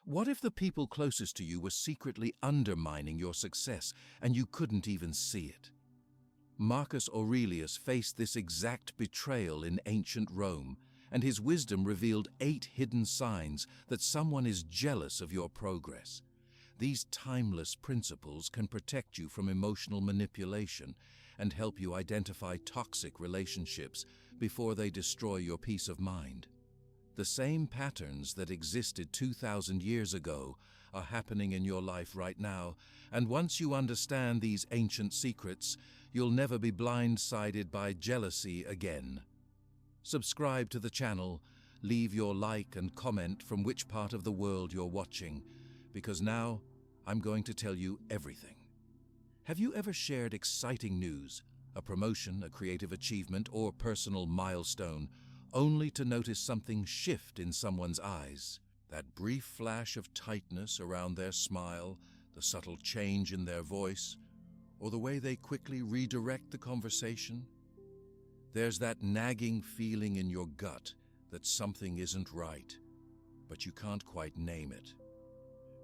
What if the people closest to you were secretly undermining your success and you couldn't even see it? Marcus Aurelius faced this exact betrayal in ancient Rome, and his wisdom revealed 8 hidden signs that someone is jealous of your progress. These timeless principles can protect you from emotional manipulation and help you identify toxic relationships before they destroy your peace of mind. The same patterns that existed 2,000 years ago are happening in your life right now, and once you understand these ancient secrets, you'll never be blindsided by jealousy again. Subscribe to the channel, leave your like and comment from which part of the world you're watching, because now I'm going to tell you everything. Have you ever shared exciting news, a promotion, a creative achievement, or personal milestone, only to notice something shift in someone's eyes? That brief flash of tightness around their smile, the subtle change in their voice, or the way they quickly redirect the conversation? There's that nagging feeling in your gut that something isn't right, but you can't quite name it.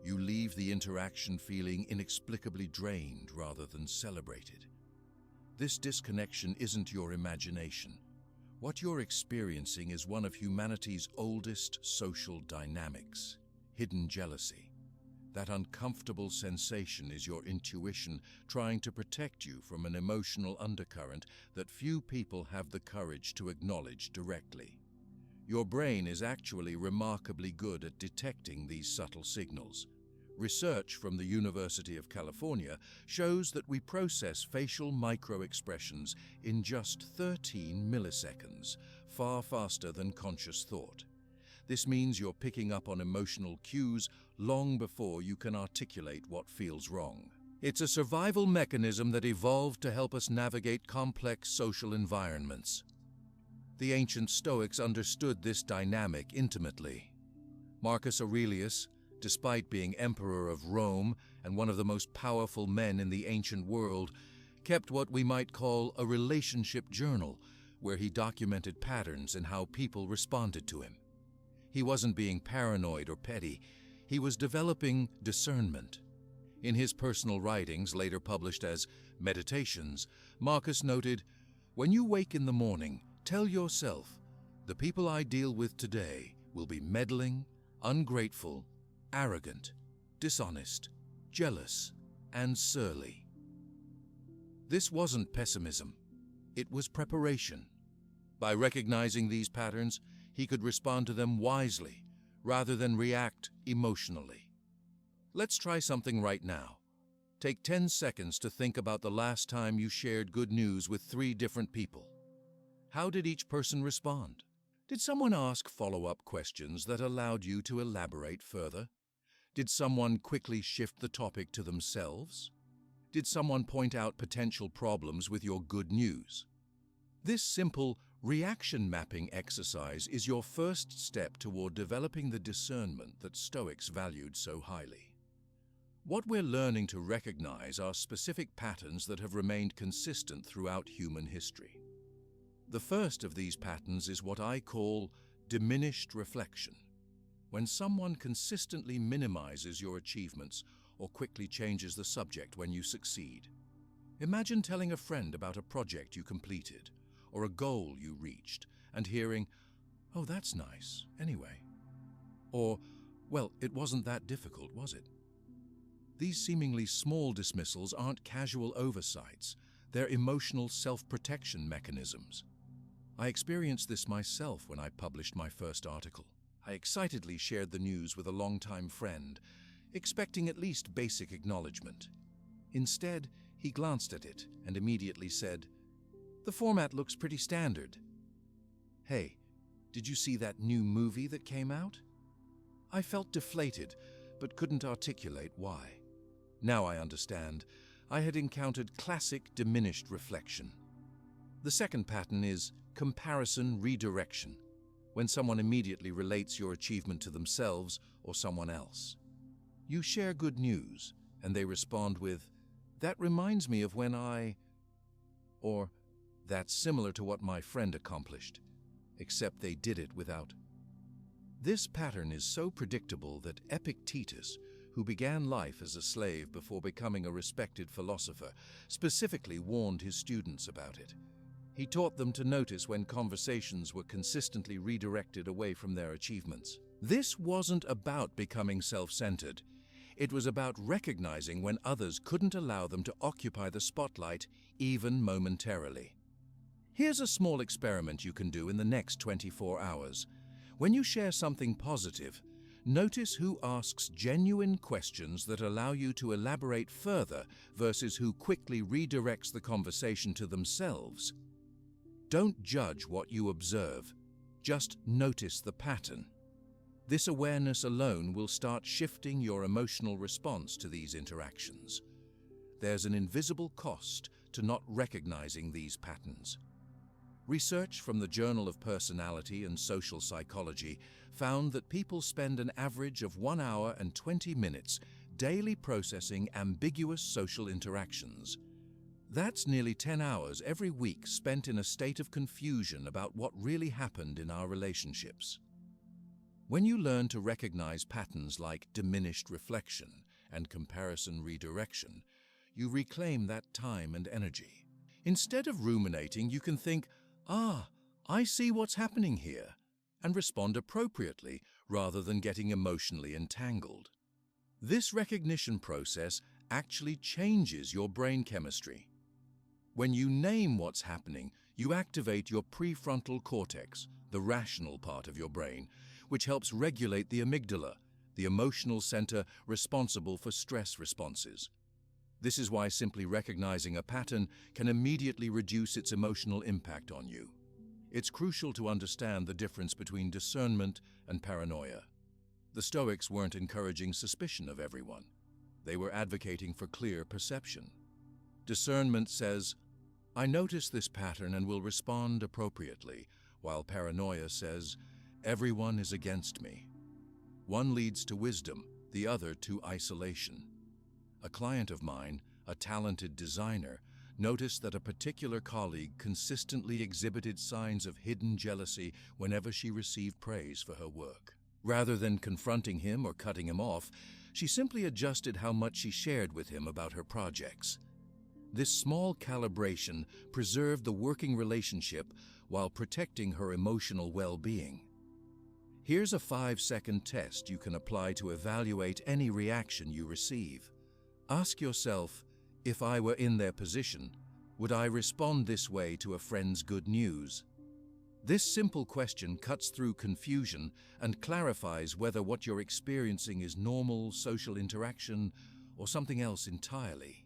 You leave the interaction feeling inexplicably drained rather than celebrated. This disconnection isn't your imagination. What you're experiencing is one of humanity's oldest social dynamics: hidden jealousy. That uncomfortable sensation is your intuition trying to protect you from an emotional undercurrent that few people have the courage to acknowledge directly. Your brain is actually remarkably good at detecting these subtle signals. Research from the University of California shows that we process facial micro-expressions in just 13 milliseconds, far faster than conscious thought. This means you're picking up on emotional cues long before you can articulate what feels wrong. It's a survival mechanism that evolved to help us navigate complex social environments. The ancient Stoics understood this dynamic intimately. Marcus Aurelius, despite being emperor of Rome and one of the most powerful men in the ancient world, kept what we might call a relationship journal, where he documented patterns in how people responded to him. He wasn't being paranoid or petty. He was developing discernment. In his personal writings, later published as Meditations, Marcus noted, "When you wake in the morning, tell yourself, the people I deal with today will be meddling, ungrateful, arrogant, dishonest, jealous, and surly." This wasn't pessimism. It was preparation. By recognizing these patterns, he could respond to them wisely, rather than react emotionally. Let's try something right now. Take 10 seconds to think about the last time you shared good news with 3 different people. How did each person respond? Did someone ask follow-up questions that allowed you to elaborate further? Did someone quickly shift the topic to themselves? Did someone point out potential problems with your good news? This simple reaction mapping exercise is your first step toward developing the discernment that Stoics valued so highly. What we're learning to recognize are specific patterns that have remained consistent throughout human history. The first of these patterns is what I call diminished reflection. When someone consistently minimizes your achievements or quickly changes the subject when you succeed. Imagine telling a friend about a project you completed or a goal you reached and hearing, "Oh, that's nice, anyway." Or, "Well, it wasn't that difficult, was it?" These seemingly small dismissals aren't casual oversights, they're emotional self-protection mechanisms. I experienced this myself when I published my first article. I excitedly shared the news with a longtime friend, expecting at least basic acknowledgement. Instead, he glanced at it and immediately said, "The format looks pretty standard." "Hey, did you see that new movie that came out?" I felt deflated, but couldn't articulate why. Now I understand. I had encountered classic diminished reflection. The second pattern is comparison redirection, when someone immediately relates your achievement to themselves or someone else. You share good news, and they respond with, "That reminds me of when I..." or "That's similar to what my friend accomplished, except they did it without..." This pattern is so predictable that Epictetus, who began life as a slave before becoming a respected philosopher, specifically warned his students about it. He taught them to notice when conversations were consistently redirected away from their achievements. This wasn't about becoming self-centered. It was about recognizing when others couldn't allow them to occupy the spotlight, even momentarily. Here's a small experiment you can do in the next 24 hours. When you share something positive, notice who asks genuine questions that allow you to elaborate further versus who quickly redirects the conversation to themselves. Don't judge what you observe, just notice the pattern. This awareness alone will start shifting your emotional response to these interactions. There's an invisible cost to not recognizing these patterns. Research from the Journal of Personality and Social Psychology found that people spend an average of 1 hour and 20 minutes daily processing ambiguous social interactions. That's nearly 10 hours every week spent in a state of confusion about what really happened in our relationships. When you learn to recognize patterns like diminished reflection and comparison redirection, you reclaim that time and energy. Instead of ruminating, you can think, I see what's happening here, and respond appropriately rather than getting emotionally entangled. This recognition process actually changes your brain chemistry. When you name what's happening, you activate your prefrontal cortex, the rational part of your brain, which helps regulate the amygdala, the emotional center responsible for stress responses. This is why simply recognizing a pattern can immediately reduce its emotional impact on you. It's crucial to understand the difference between discernment and paranoia. The Stoics weren't encouraging suspicion of everyone. They were advocating for clear perception. Discernment says, I notice this pattern and will respond appropriately, while paranoia says, everyone is against me. One leads to wisdom, the other to isolation. A client of mine, a talented designer, noticed that a particular colleague consistently exhibited signs of hidden jealousy whenever she received praise for her work. Rather than confronting him or cutting him off, she simply adjusted how much she shared with him about her projects. This small calibration preserved the working relationship while protecting her emotional well-being. Here's a 5-second test you can apply to evaluate any reaction you receive. Ask yourself, if I were in their position, would I respond this way to a friend's good news? This simple question cuts through confusion and clarifies whether what you're experiencing is normal social interaction or something else entirely.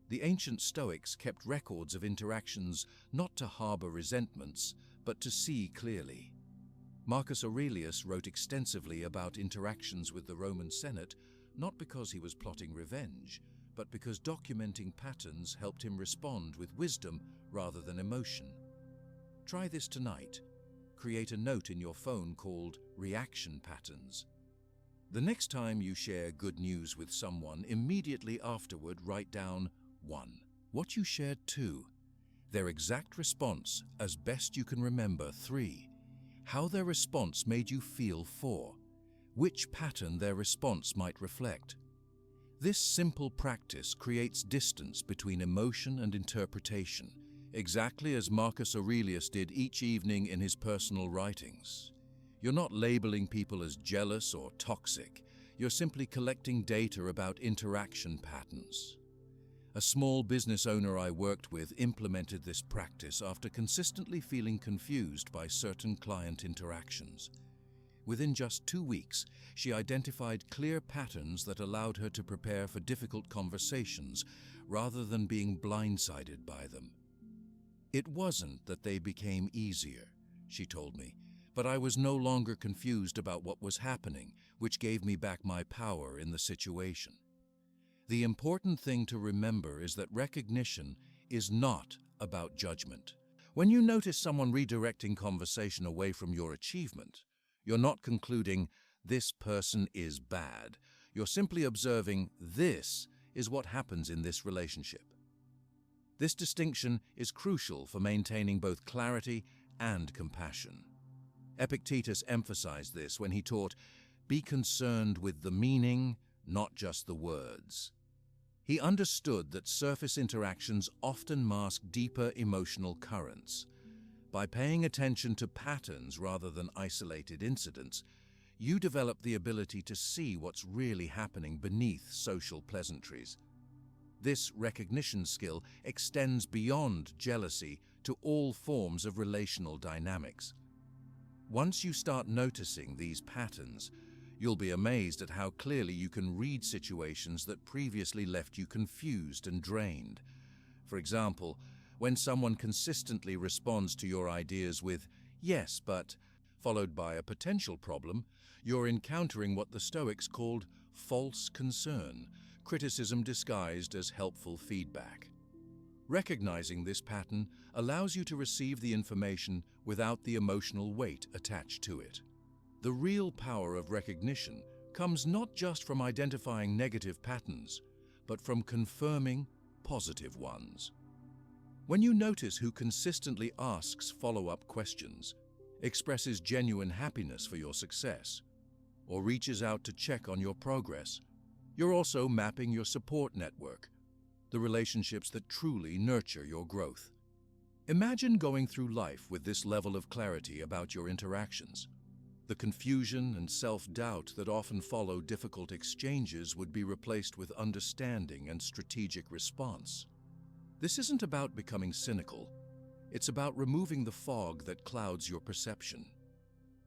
The ancient Stoics kept records of interactions not to harbor resentments, but to see clearly. Marcus Aurelius wrote extensively about interactions with the Roman Senate, not because he was plotting revenge, but because documenting patterns helped him respond with wisdom rather than emotion. Try this tonight. Create a note in your phone called Reaction Patterns. The next time you share good news with someone, immediately afterward write down 1. What you shared. 2. Their exact response, as best you can remember. 3. How their response made you feel. 4. Which pattern their response might reflect. This simple practice creates distance between emotion and interpretation, exactly as Marcus Aurelius did each evening in his personal writings. You're not labeling people as jealous or toxic. You're simply collecting data about interaction patterns. A small business owner I worked with implemented this practice after consistently feeling confused by certain client interactions. Within just 2 weeks, she identified clear patterns that allowed her to prepare for difficult conversations rather than being blindsided by them. It wasn't that they became easier, she told me, but I was no longer confused about what was happening, which gave me back my power in the situation. The important thing to remember is that recognition is not about judgment. When you notice someone redirecting conversation away from your achievement, you're not concluding, this person is bad. You're simply observing, this is what happens in this relationship. This distinction is crucial for maintaining both clarity and compassion. Epictetus emphasized this when he taught, "Be concerned with the meaning, not just the words." He understood that surface interactions often mask deeper emotional currents. By paying attention to patterns rather than isolated incidents, you develop the ability to see what's really happening beneath social pleasantries. This recognition skill extends beyond jealousy to all forms of relational dynamics. Once you start noticing these patterns, you'll be amazed at how clearly you can read situations that previously left you confused and drained. For example, when someone consistently responds to your ideas with, "Yes, but," followed by a potential problem, you're encountering what the Stoics called false concern, criticism disguised as helpful feedback. Recognizing this pattern allows you to receive the information without the emotional weight attached to it. The real power of recognition comes not just from identifying negative patterns, but from confirming positive ones. When you notice who consistently asks follow-up questions, expresses genuine happiness for your success, or reaches out to check on your progress, you're also mapping your support network, the relationships that truly nurture your growth. Imagine going through life with this level of clarity about your interactions. The confusion and self-doubt that often follow difficult exchanges would be replaced with understanding and strategic response. This isn't about becoming cynical. It's about removing the fog that clouds your perception.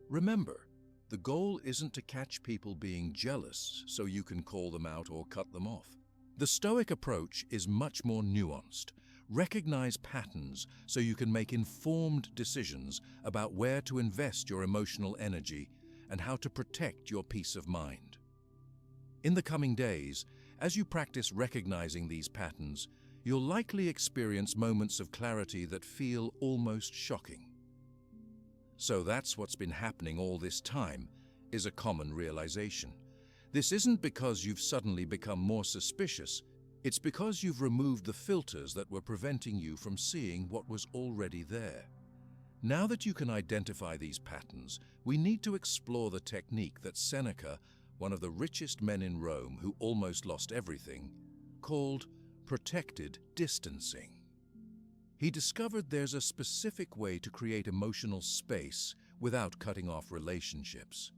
Remember, the goal isn't to catch people being jealous so you can call them out or cut them off. The Stoic approach is much more nuanced. Recognize patterns so you can make informed decisions about where to invest your emotional energy and how to protect your peace of mind. In the coming days, as you practice recognizing these patterns, you'll likely experience moments of clarity that feel almost shocking. "So that's what's been happening all this time," is a common realization. This isn't because you've suddenly become more suspicious. It's because you've removed the filters that were preventing you from seeing what was already there. Now that you can identify these patterns, we need to explore the technique that Seneca, one of the richest men in Rome who almost lost everything, called protected distancing. He discovered there's a specific way to create emotional space without cutting off relationships.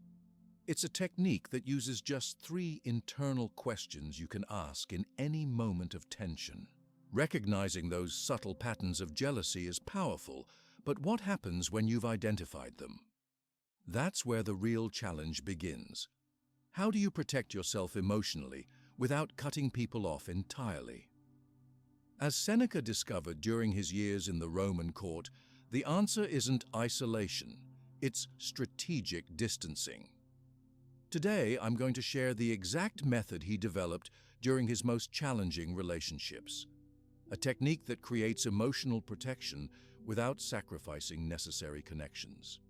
It's a technique that uses just 3 internal questions you can ask in any moment of tension. Recognizing those subtle patterns of jealousy is powerful, but what happens when you've identified them? That's where the real challenge begins. How do you protect yourself emotionally without cutting people off entirely? As Seneca discovered during his years in the Roman court, the answer isn't isolation, it's strategic distancing. Today, I'm going to share the exact method he developed during his most challenging relationships. A technique that creates emotional protection without sacrificing necessary connections.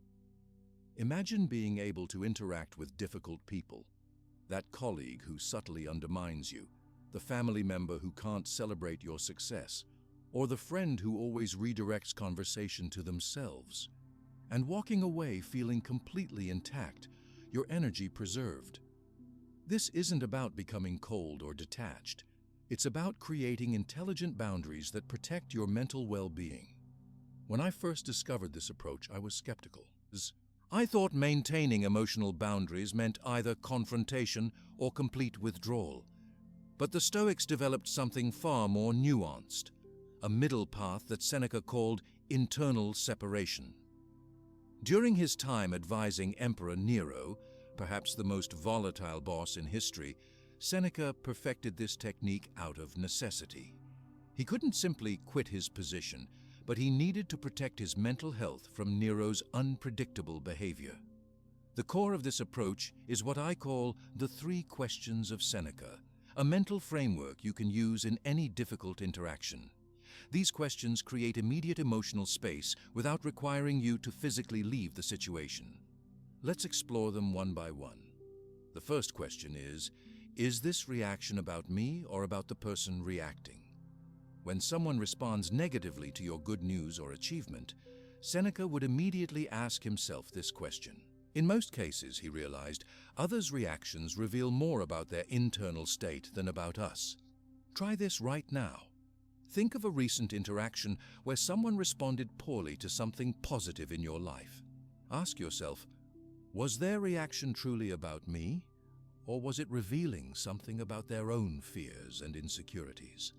Imagine being able to interact with difficult people, that colleague who subtly undermines you, the family member who can't celebrate your success, or the friend who always redirects conversation to themselves, and walking away feeling completely intact, your energy preserved. This isn't about becoming cold or detached. It's about creating intelligent boundaries that protect your mental well-being. When I first discovered this approach, I was skeptical. I thought maintaining emotional boundaries meant either confrontation or complete withdrawal. But the Stoics developed something far more nuanced, a middle path that Seneca called internal separation. During his time advising Emperor Nero, perhaps the most volatile boss in history, Seneca perfected this technique out of necessity. He couldn't simply quit his position, but he needed to protect his mental health from Nero's unpredictable behavior. The core of this approach is what I call the 3 questions of Seneca, a mental framework you can use in any difficult interaction. These questions create immediate emotional space without requiring you to physically leave the situation. Let's explore them one by one. The first question is this reaction about me or about the person reacting? When someone responds negatively to your good news or achievement, Seneca would immediately ask himself this question. In most cases, he realized, others' reactions reveal more about their internal state than about us. Try this right now. Think of a recent interaction where someone responded poorly to something positive in your life. Ask yourself, was their reaction truly about me, or was it revealing something about their own fears and insecurities?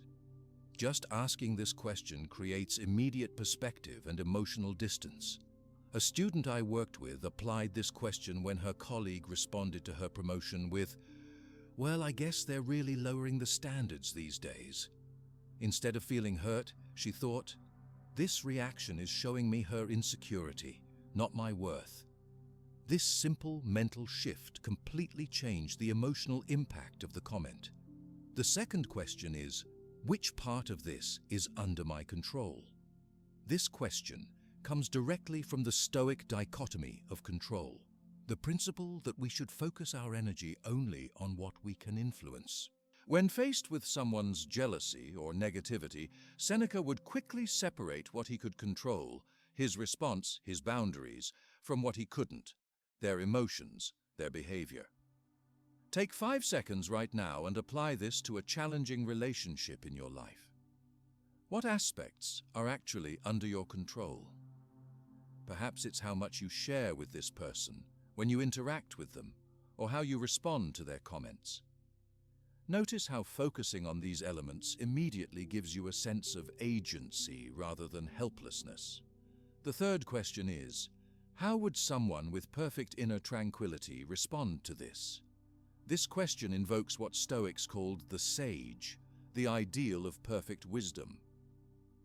Just asking this question creates immediate perspective and emotional distance. A student I worked with applied this question when her colleague responded to her promotion with, "Well, I guess they're really lowering the standards these days." Instead of feeling hurt, she thought, "This reaction is showing me her insecurity, not my worth." This simple mental shift completely changed the emotional impact of the comment. The second question is, which part of this is under my control? This question comes directly from the Stoic dichotomy of control, the principle that we should focus our energy only on what we can influence. When faced with someone's jealousy or negativity, Seneca would quickly separate what he could control, his response, his boundaries, from what he couldn't, their emotions, their behavior. Take 5 seconds right now and apply this to a challenging relationship in your life. What aspects are actually under your control? Perhaps it's how much you share with this person, when you interact with them, or how you respond to their comments. Notice how focusing on these elements immediately gives you a sense of agency rather than helplessness. The third question is, how would someone with perfect inner tranquility respond to this? This question invokes what Stoics called the sage, the ideal of perfect wisdom.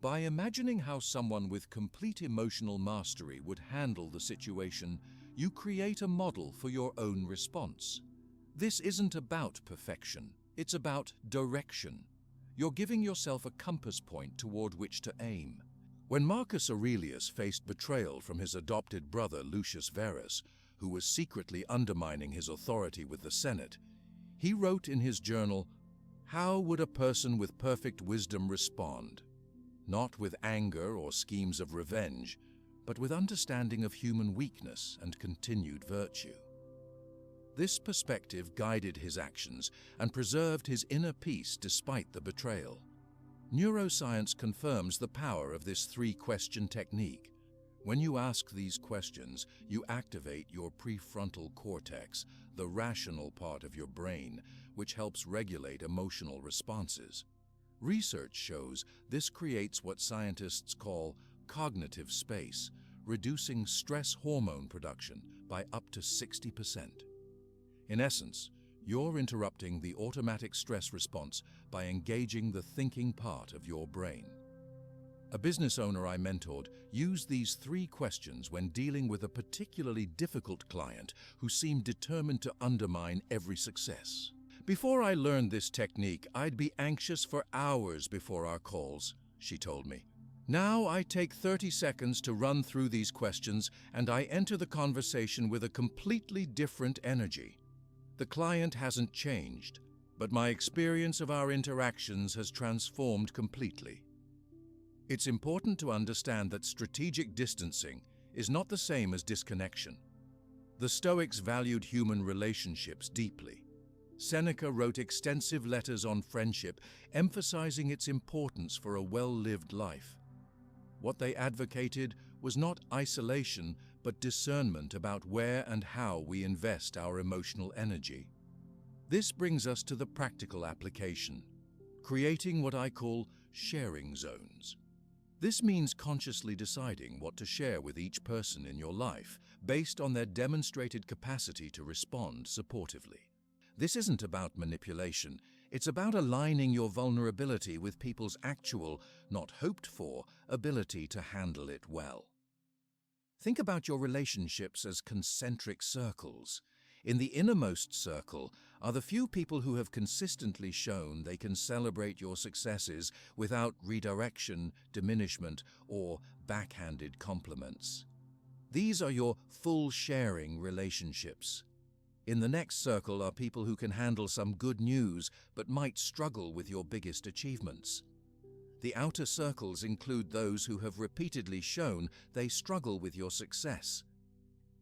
By imagining how someone with complete emotional mastery would handle the situation, you create a model for your own response. This isn't about perfection, it's about direction. You're giving yourself a compass point toward which to aim. When Marcus Aurelius faced betrayal from his adopted brother Lucius Verus, who was secretly undermining his authority with the Senate, he wrote in his journal, "How would a person with perfect wisdom respond? Not with anger or schemes of revenge, but with understanding of human weakness and continued virtue." This perspective guided his actions and preserved his inner peace despite the betrayal. Neuroscience confirms the power of this three-question technique. When you ask these questions, you activate your prefrontal cortex, the rational part of your brain, which helps regulate emotional responses. Research shows this creates what scientists call cognitive space, reducing stress hormone production by up to 60%. In essence, you're interrupting the automatic stress response by engaging the thinking part of your brain. A business owner I mentored used these 3 questions when dealing with a particularly difficult client who seemed determined to undermine every success. "Before I learned this technique, I'd be anxious for hours before our calls," she told me. "Now I take 30 seconds to run through these questions and I enter the conversation with a completely different energy. The client hasn't changed, but my experience of our interactions has transformed completely." It's important to understand that strategic distancing is not the same as disconnection. The Stoics valued human relationships deeply. Seneca wrote extensive letters on friendship, emphasizing its importance for a well-lived life. What they advocated was not isolation, but discernment about where and how we invest our emotional energy. This brings us to the practical application, creating what I call sharing zones. This means consciously deciding what to share with each person in your life based on their demonstrated capacity to respond supportively. This isn't about manipulation, it's about aligning your vulnerability with people's actual, not hoped-for, ability to handle it well. Think about your relationships as concentric circles. In the innermost circle are the few people who have consistently shown they can celebrate your successes without redirection, diminishment, or backhanded compliments. These are your full sharing relationships. In the next circle are people who can handle some good news but might struggle with your biggest achievements. The outer circles include those who have repeatedly shown they struggle with your success.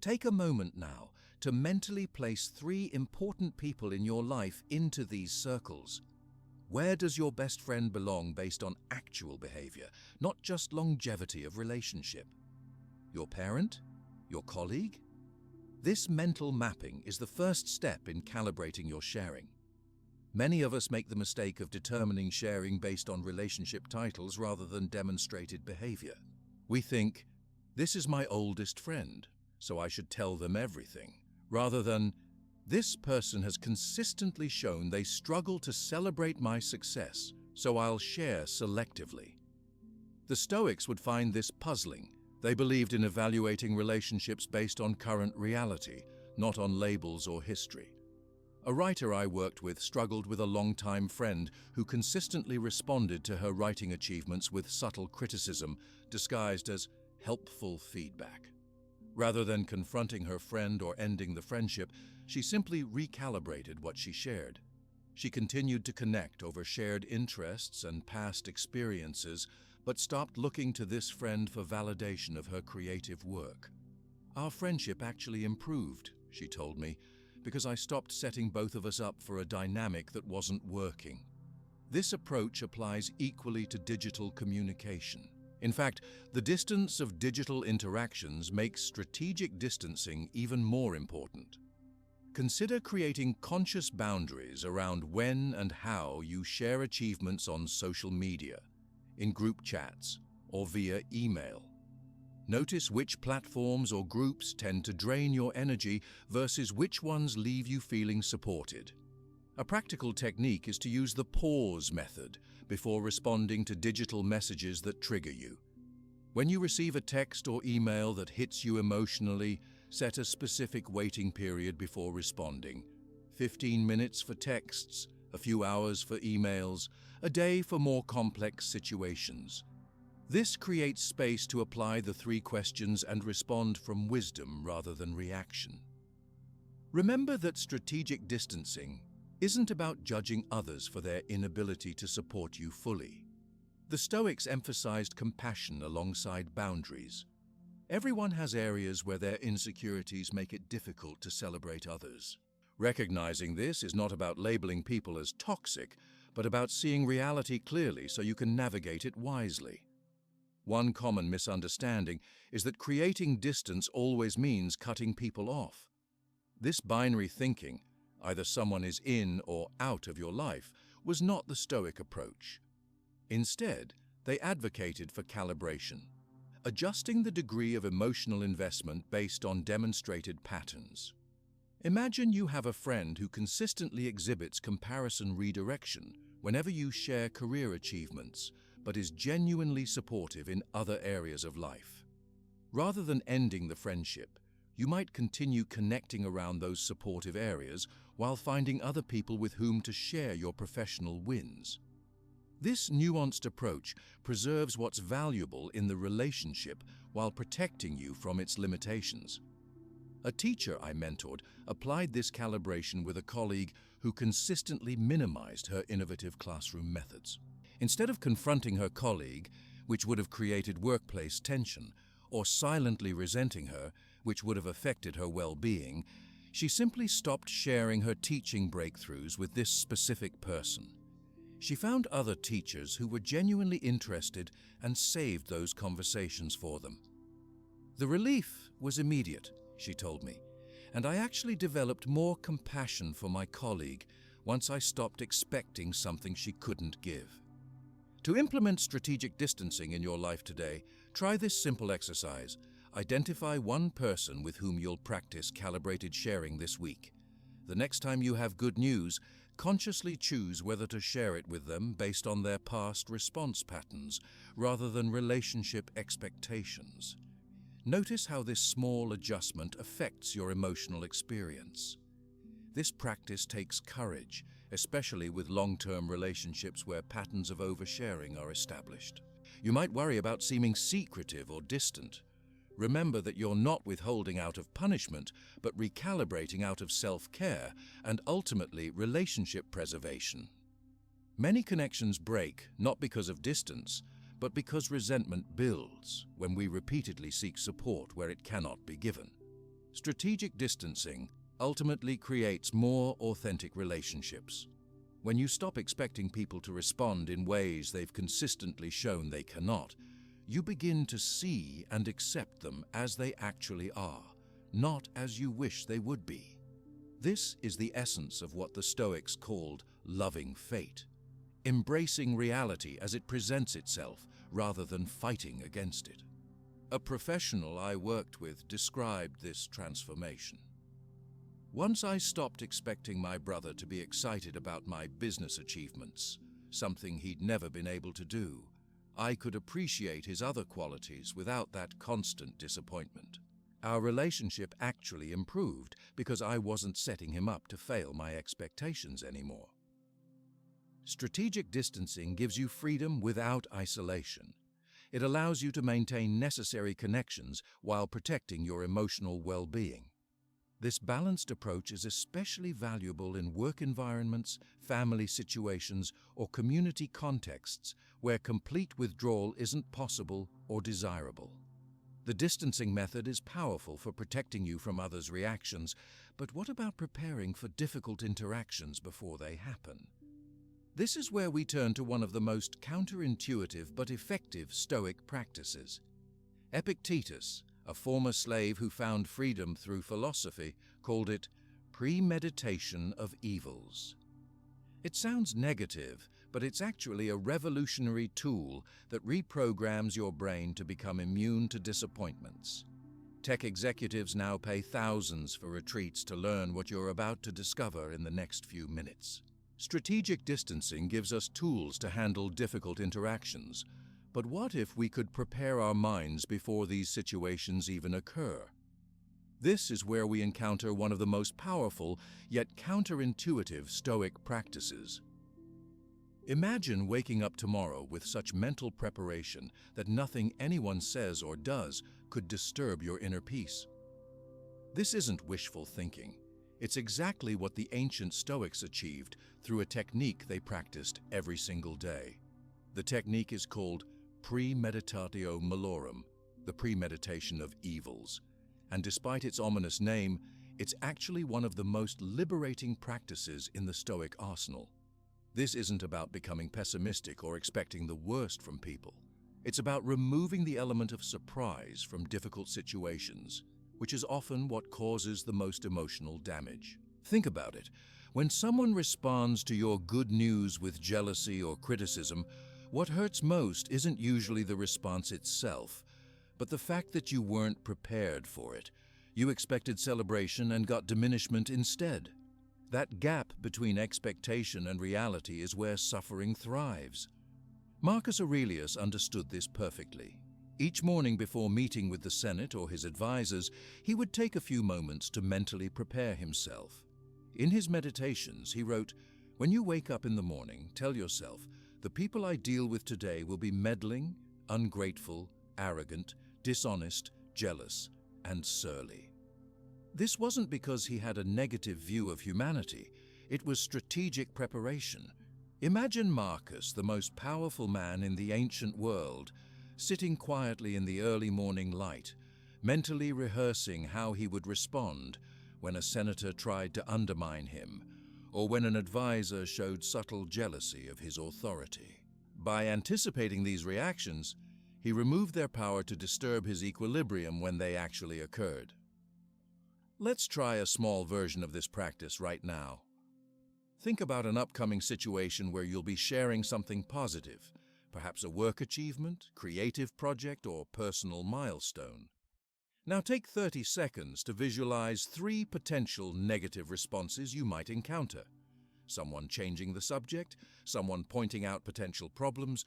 Take a moment now to mentally place 3 important people in your life into these circles. Where does your best friend belong based on actual behavior, not just longevity of relationship? Your parent? Your colleague? This mental mapping is the first step in calibrating your sharing. Many of us make the mistake of determining sharing based on relationship titles rather than demonstrated behavior. We think, this is my oldest friend, so I should tell them everything, rather than, this person has consistently shown they struggle to celebrate my success, so I'll share selectively. The Stoics would find this puzzling. They believed in evaluating relationships based on current reality, not on labels or history. A writer I worked with struggled with a longtime friend who consistently responded to her writing achievements with subtle criticism, disguised as helpful feedback. Rather than confronting her friend or ending the friendship, she simply recalibrated what she shared. She continued to connect over shared interests and past experiences, but stopped looking to this friend for validation of her creative work. Our friendship actually improved, she told me, because I stopped setting both of us up for a dynamic that wasn't working. This approach applies equally to digital communication. In fact, the distance of digital interactions makes strategic distancing even more important. Consider creating conscious boundaries around when and how you share achievements on social media, in group chats, or via email. Notice which platforms or groups tend to drain your energy versus which ones leave you feeling supported. A practical technique is to use the pause method before responding to digital messages that trigger you. When you receive a text or email that hits you emotionally, set a specific waiting period before responding. 15 minutes for texts, a few hours for emails, a day for more complex situations. This creates space to apply the 3 questions and respond from wisdom rather than reaction. Remember that strategic distancing isn't about judging others for their inability to support you fully. The Stoics emphasized compassion alongside boundaries. Everyone has areas where their insecurities make it difficult to celebrate others. Recognizing this is not about labeling people as toxic, but about seeing reality clearly so you can navigate it wisely. One common misunderstanding is that creating distance always means cutting people off. This binary thinking, either someone is in or out of your life, was not the Stoic approach. Instead, they advocated for calibration, adjusting the degree of emotional investment based on demonstrated patterns. Imagine you have a friend who consistently exhibits comparison redirection whenever you share career achievements, but is genuinely supportive in other areas of life. Rather than ending the friendship, you might continue connecting around those supportive areas while finding other people with whom to share your professional wins. This nuanced approach preserves what's valuable in the relationship while protecting you from its limitations. A teacher I mentored applied this calibration with a colleague who consistently minimized her innovative classroom methods. Instead of confronting her colleague, which would have created workplace tension, or silently resenting her, which would have affected her well-being, she simply stopped sharing her teaching breakthroughs with this specific person. She found other teachers who were genuinely interested and saved those conversations for them. The relief was immediate, she told me, and I actually developed more compassion for my colleague once I stopped expecting something she couldn't give. To implement strategic distancing in your life today, try this simple exercise. Identify one person with whom you'll practice calibrated sharing this week. The next time you have good news, consciously choose whether to share it with them based on their past response patterns rather than relationship expectations. Notice how this small adjustment affects your emotional experience. This practice takes courage, especially with long-term relationships where patterns of oversharing are established. You might worry about seeming secretive or distant. Remember that you're not withholding out of punishment, but recalibrating out of self-care and ultimately relationship preservation. Many connections break not because of distance, but because resentment builds when we repeatedly seek support where it cannot be given. Strategic distancing ultimately creates more authentic relationships. When you stop expecting people to respond in ways they've consistently shown they cannot, you begin to see and accept them as they actually are, not as you wish they would be. This is the essence of what the Stoics called loving fate, embracing reality as it presents itself rather than fighting against it. A professional I worked with described this transformation. Once I stopped expecting my brother to be excited about my business achievements, something he'd never been able to do, I could appreciate his other qualities without that constant disappointment. Our relationship actually improved because I wasn't setting him up to fail my expectations anymore. Strategic distancing gives you freedom without isolation. It allows you to maintain necessary connections while protecting your emotional well-being. This balanced approach is especially valuable in work environments, family situations, or community contexts where complete withdrawal isn't possible or desirable. The distancing method is powerful for protecting you from others' reactions, but what about preparing for difficult interactions before they happen? This is where we turn to one of the most counterintuitive but effective Stoic practices. Epictetus, a former slave who found freedom through philosophy, called it premeditation of evils. It sounds negative, but it's actually a revolutionary tool that reprograms your brain to become immune to disappointments. Tech executives now pay thousands for retreats to learn what you're about to discover in the next few minutes. Strategic distancing gives us tools to handle difficult interactions, but what if we could prepare our minds before these situations even occur? This is where we encounter one of the most powerful yet counterintuitive Stoic practices. Imagine waking up tomorrow with such mental preparation that nothing anyone says or does could disturb your inner peace. This isn't wishful thinking. It's exactly what the ancient Stoics achieved through a technique they practiced every single day. The technique is called premeditatio malorum, the premeditation of evils. And despite its ominous name, it's actually one of the most liberating practices in the Stoic arsenal. This isn't about becoming pessimistic or expecting the worst from people. It's about removing the element of surprise from difficult situations, which is often what causes the most emotional damage. Think about it. When someone responds to your good news with jealousy or criticism, what hurts most isn't usually the response itself, but the fact that you weren't prepared for it. You expected celebration and got diminishment instead. That gap between expectation and reality is where suffering thrives. Marcus Aurelius understood this perfectly. Each morning before meeting with the Senate or his advisors, he would take a few moments to mentally prepare himself. In his meditations, he wrote, "When you wake up in the morning, tell yourself, the people I deal with today will be meddling, ungrateful, arrogant, dishonest, jealous, and surly." This wasn't because he had a negative view of humanity. It was strategic preparation. Imagine Marcus, the most powerful man in the ancient world, sitting quietly in the early morning light, mentally rehearsing how he would respond when a senator tried to undermine him, or when an advisor showed subtle jealousy of his authority. By anticipating these reactions, he removed their power to disturb his equilibrium when they actually occurred. Let's try a small version of this practice right now. Think about an upcoming situation where you'll be sharing something positive, perhaps a work achievement, creative project, or personal milestone. Now take 30 seconds to visualize 3 potential negative responses you might encounter. Someone changing the subject, someone pointing out potential problems,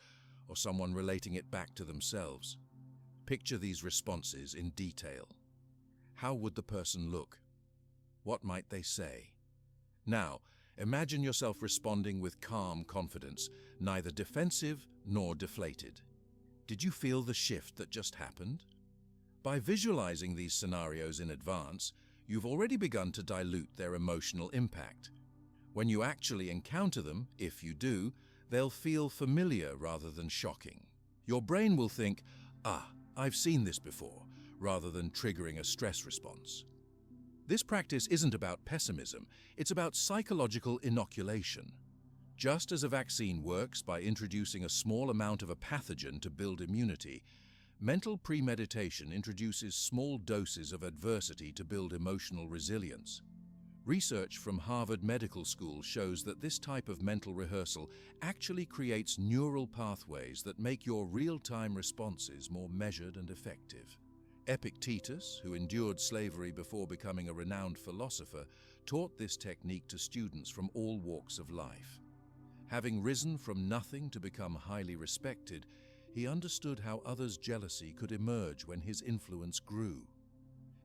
or someone relating it back to themselves. Picture these responses in detail. How would the person look? What might they say? Now, imagine yourself responding with calm confidence, neither defensive nor deflated. Did you feel the shift that just happened? By visualizing these scenarios in advance, you've already begun to dilute their emotional impact. When you actually encounter them, if you do, They'll feel familiar rather than shocking. Your brain will think, "Ah, I've seen this before," rather than triggering a stress response. This practice isn't about pessimism, it's about psychological inoculation. Just as a vaccine works by introducing a small amount of a pathogen to build immunity, mental premeditation introduces small doses of adversity to build emotional resilience. Research from Harvard Medical School shows that this type of mental rehearsal actually creates neural pathways that make your real-time responses more measured and effective. Epictetus, who endured slavery before becoming a renowned philosopher, taught this technique to students from all walks of life. Having risen from nothing to become highly respected, he understood how others' jealousy could emerge when his influence grew.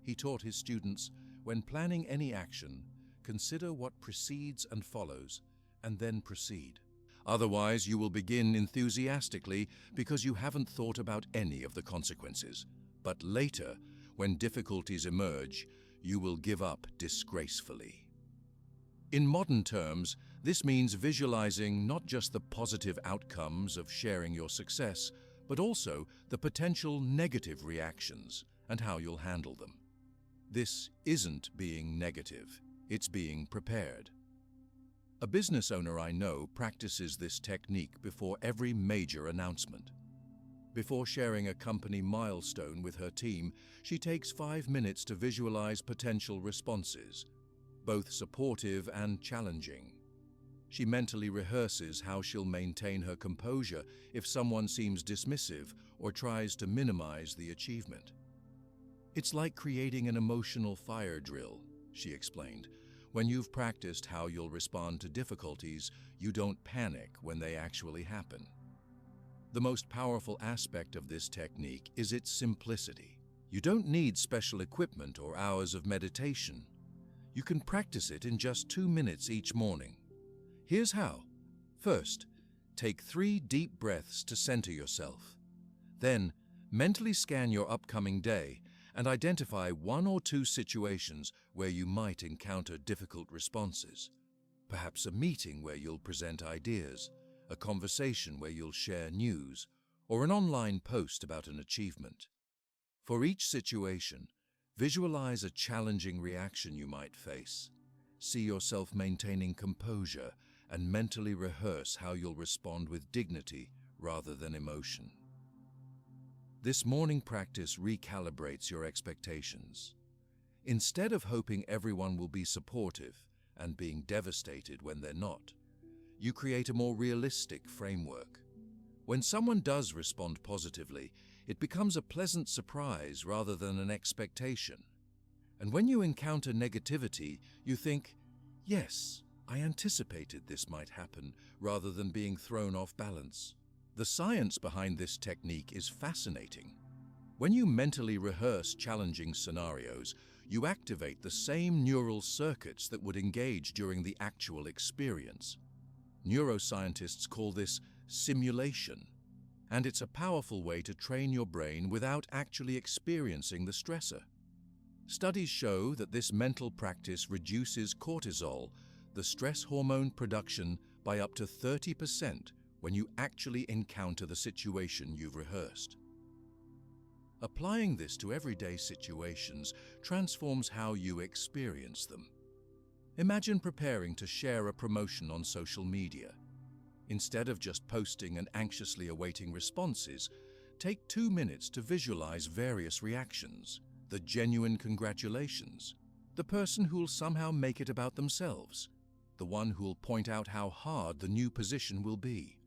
He taught his students, when planning any action, consider what precedes and follows, and then proceed. Otherwise, you will begin enthusiastically because you haven't thought about any of the consequences. But later, when difficulties emerge, you will give up disgracefully. In modern terms, this means visualizing not just the positive outcomes of sharing your success, but also the potential negative reactions and how you'll handle them. This isn't being negative, it's being prepared. A business owner I know practices this technique before every major announcement. Before sharing a company milestone with her team, she takes 5 minutes to visualize potential responses, both supportive and challenging. She mentally rehearses how she'll maintain her composure if someone seems dismissive or tries to minimize the achievement. It's like creating an emotional fire drill, she explained. When you've practiced how you'll respond to difficulties, you don't panic when they actually happen. The most powerful aspect of this technique is its simplicity. You don't need special equipment or hours of meditation. You can practice it in just 2 minutes each morning. Here's how. First, take 3 deep breaths to center yourself. Then, mentally scan your upcoming day and identify 1 or 2 situations where you might encounter difficult responses. Perhaps a meeting where you'll present ideas, a conversation where you'll share news, or an online post about an achievement. For each situation, visualize a challenging reaction you might face. See yourself maintaining composure and mentally rehearse how you'll respond with dignity rather than emotion. This morning practice recalibrates your expectations. Instead of hoping everyone will be supportive and being devastated when they're not, you create a more realistic framework. When someone does respond positively, it becomes a pleasant surprise rather than an expectation. And when you encounter negativity, you think, "Yes, I anticipated this might happen," rather than being thrown off balance. The science behind this technique is fascinating. When you mentally rehearse challenging scenarios, you activate the same neural circuits that would engage during the actual experience. Neuroscientists call this simulation, and it's a powerful way to train your brain without actually experiencing the stressor. Studies show that this mental practice reduces cortisol, the stress hormone production, by up to 30% when you actually encounter the situation you've rehearsed. Applying this to everyday situations transforms how you experience them. Imagine preparing to share a promotion on social media. Instead of just posting and anxiously awaiting responses, take 2 minutes to visualize various reactions: the genuine congratulations, the person who'll somehow make it about themselves, the one who'll point out how hard the new position will be.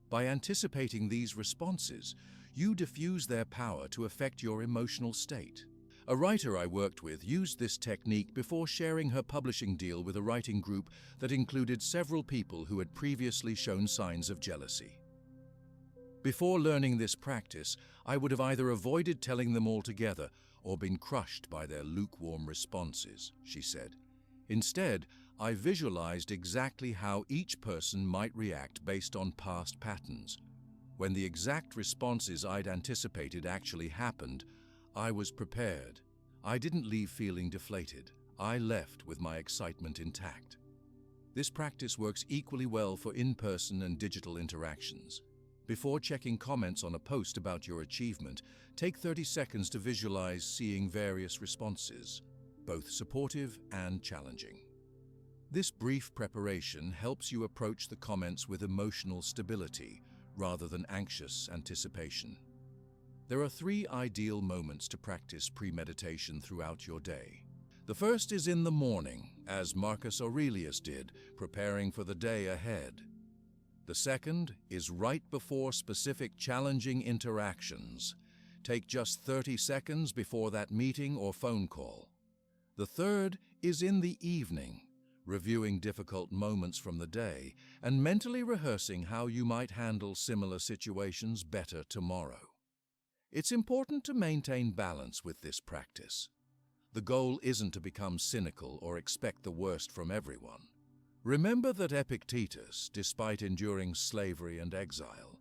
By anticipating these responses, you diffuse their power to affect your emotional state. A writer I worked with used this technique before sharing her publishing deal with a writing group that included several people who had previously shown signs of jealousy. Before learning this practice, I would have either avoided telling them altogether or been crushed by their lukewarm responses, she said. Instead, I visualized exactly how each person might react based on past patterns. When the exact responses I'd anticipated actually happened, I was prepared. I didn't leave feeling deflated. I left with my excitement intact. This practice works equally well for in-person and digital interactions. Before checking comments on a post about your achievement, take 30 seconds to visualize seeing various responses, both supportive and challenging. This brief preparation helps you approach the comments with emotional stability rather than anxious anticipation. There are 3 ideal moments to practice premeditation throughout your day. The first is in the morning, as Marcus Aurelius did, preparing for the day ahead. The second is right before specific challenging interactions. Take just 30 seconds before that meeting or phone call. The third is in the evening, reviewing difficult moments from the day and mentally rehearsing how you might handle similar situations better tomorrow. It's important to maintain balance with this practice. The goal isn't to become cynical or expect the worst from everyone. Remember that Epictetus, despite enduring slavery and exile,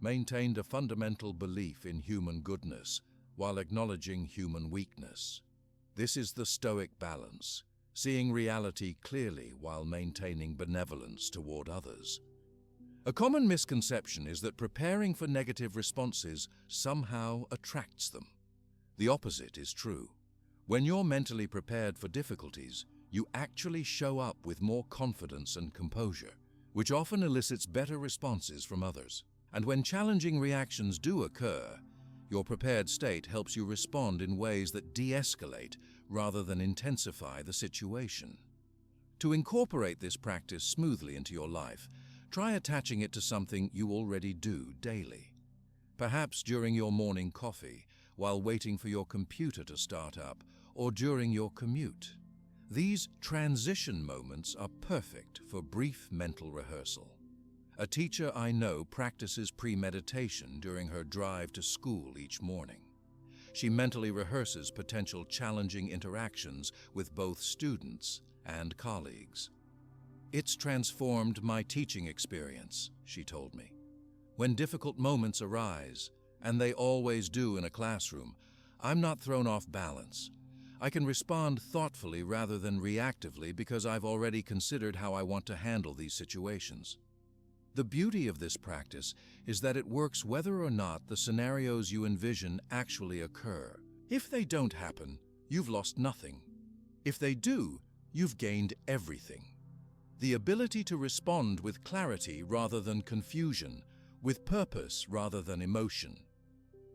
maintained a fundamental belief in human goodness while acknowledging human weakness. This is the Stoic balance, seeing reality clearly while maintaining benevolence toward others. A common misconception is that preparing for negative responses somehow attracts them. The opposite is true. When you're mentally prepared for difficulties, you actually show up with more confidence and composure, which often elicits better responses from others. And when challenging reactions do occur, your prepared state helps you respond in ways that de-escalate rather than intensify the situation. To incorporate this practice smoothly into your life, try attaching it to something you already do daily. Perhaps during your morning coffee, while waiting for your computer to start up, or during your commute. These transition moments are perfect for brief mental rehearsal. A teacher I know practices premeditation during her drive to school each morning. She mentally rehearses potential challenging interactions with both students and colleagues. "It's transformed my teaching experience," she told me. "When difficult moments arise, and they always do in a classroom, I'm not thrown off balance. I can respond thoughtfully rather than reactively because I've already considered how I want to handle these situations." The beauty of this practice is that it works whether or not the scenarios you envision actually occur. If they don't happen, you've lost nothing. If they do, you've gained everything. The ability to respond with clarity rather than confusion, with purpose rather than emotion.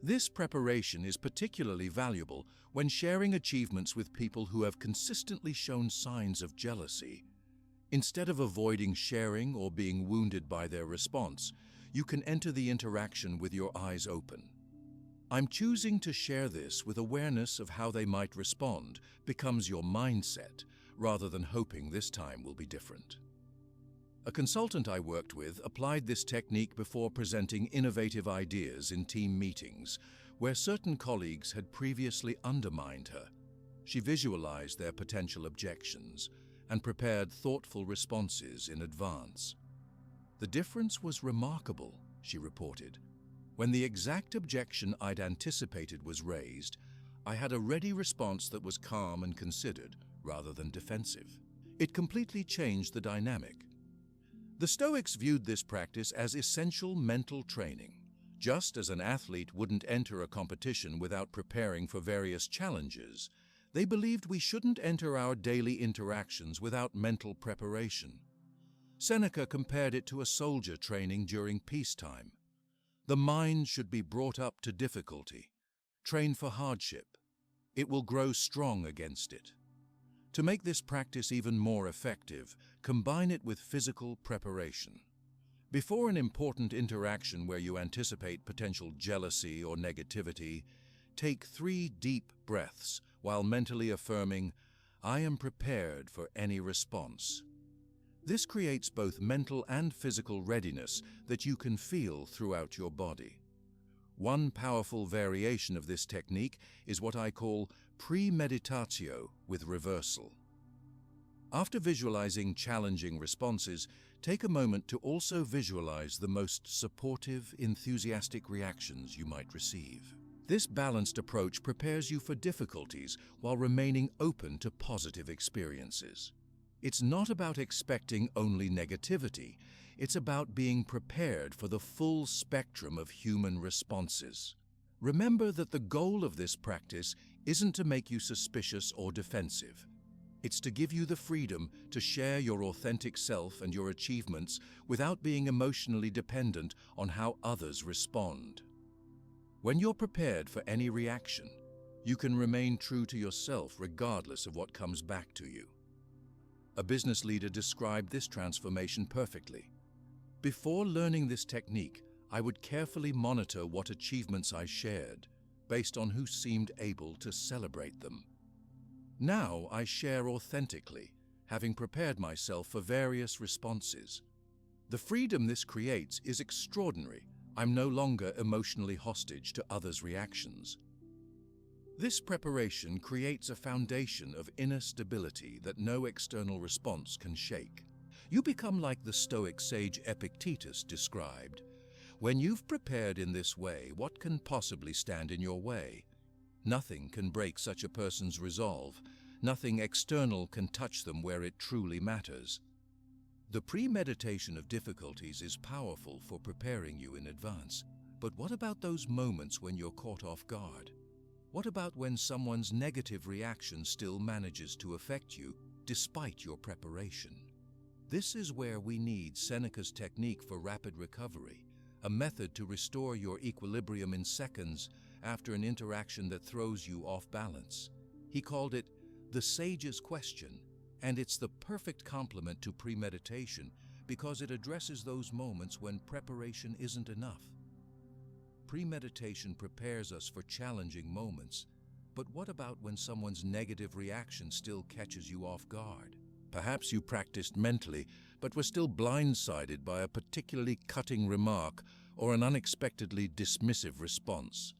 This preparation is particularly valuable when sharing achievements with people who have consistently shown signs of jealousy. Instead of avoiding sharing or being wounded by their response, you can enter the interaction with your eyes open. "I'm choosing to share this with awareness of how they might respond" becomes your mindset, rather than hoping this time will be different. A consultant I worked with applied this technique before presenting innovative ideas in team meetings, where certain colleagues had previously undermined her. She visualized their potential objections and prepared thoughtful responses in advance. "The difference was remarkable," she reported. "When the exact objection I'd anticipated was raised, I had a ready response that was calm and considered, rather than defensive. It completely changed the dynamic." The Stoics viewed this practice as essential mental training. Just as an athlete wouldn't enter a competition without preparing for various challenges, they believed we shouldn't enter our daily interactions without mental preparation. Seneca compared it to a soldier training during peacetime. The mind should be brought up to difficulty. Train for hardship. It will grow strong against it. To make this practice even more effective, combine it with physical preparation. Before an important interaction where you anticipate potential jealousy or negativity, take 3 deep breaths while mentally affirming, "I am prepared for any response." This creates both mental and physical readiness that you can feel throughout your body. One powerful variation of this technique is what I call premeditatio with reversal. After visualizing challenging responses, take a moment to also visualize the most supportive, enthusiastic reactions you might receive. This balanced approach prepares you for difficulties while remaining open to positive experiences. It's not about expecting only negativity. It's about being prepared for the full spectrum of human responses. Remember that the goal of this practice isn't to make you suspicious or defensive. It's to give you the freedom to share your authentic self and your achievements without being emotionally dependent on how others respond. When you're prepared for any reaction, you can remain true to yourself regardless of what comes back to you. A business leader described this transformation perfectly. Before learning this technique, I would carefully monitor what achievements I shared, based on who seemed able to celebrate them. Now I share authentically, having prepared myself for various responses. The freedom this creates is extraordinary. I'm no longer emotionally hostage to others' reactions. This preparation creates a foundation of inner stability that no external response can shake. You become like the Stoic sage Epictetus described. When you've prepared in this way, what can possibly stand in your way? Nothing can break such a person's resolve. Nothing external can touch them where it truly matters. The premeditation of difficulties is powerful for preparing you in advance. But what about those moments when you're caught off guard? What about when someone's negative reaction still manages to affect you despite your preparation? This is where we need Seneca's technique for rapid recovery, a method to restore your equilibrium in seconds after an interaction that throws you off balance. He called it the sage's question, and it's the perfect complement to premeditation because it addresses those moments when preparation isn't enough. Premeditation prepares us for challenging moments, but what about when someone's negative reaction still catches you off guard? Perhaps you practiced mentally, but were still blindsided by a particularly cutting remark or an unexpectedly dismissive response.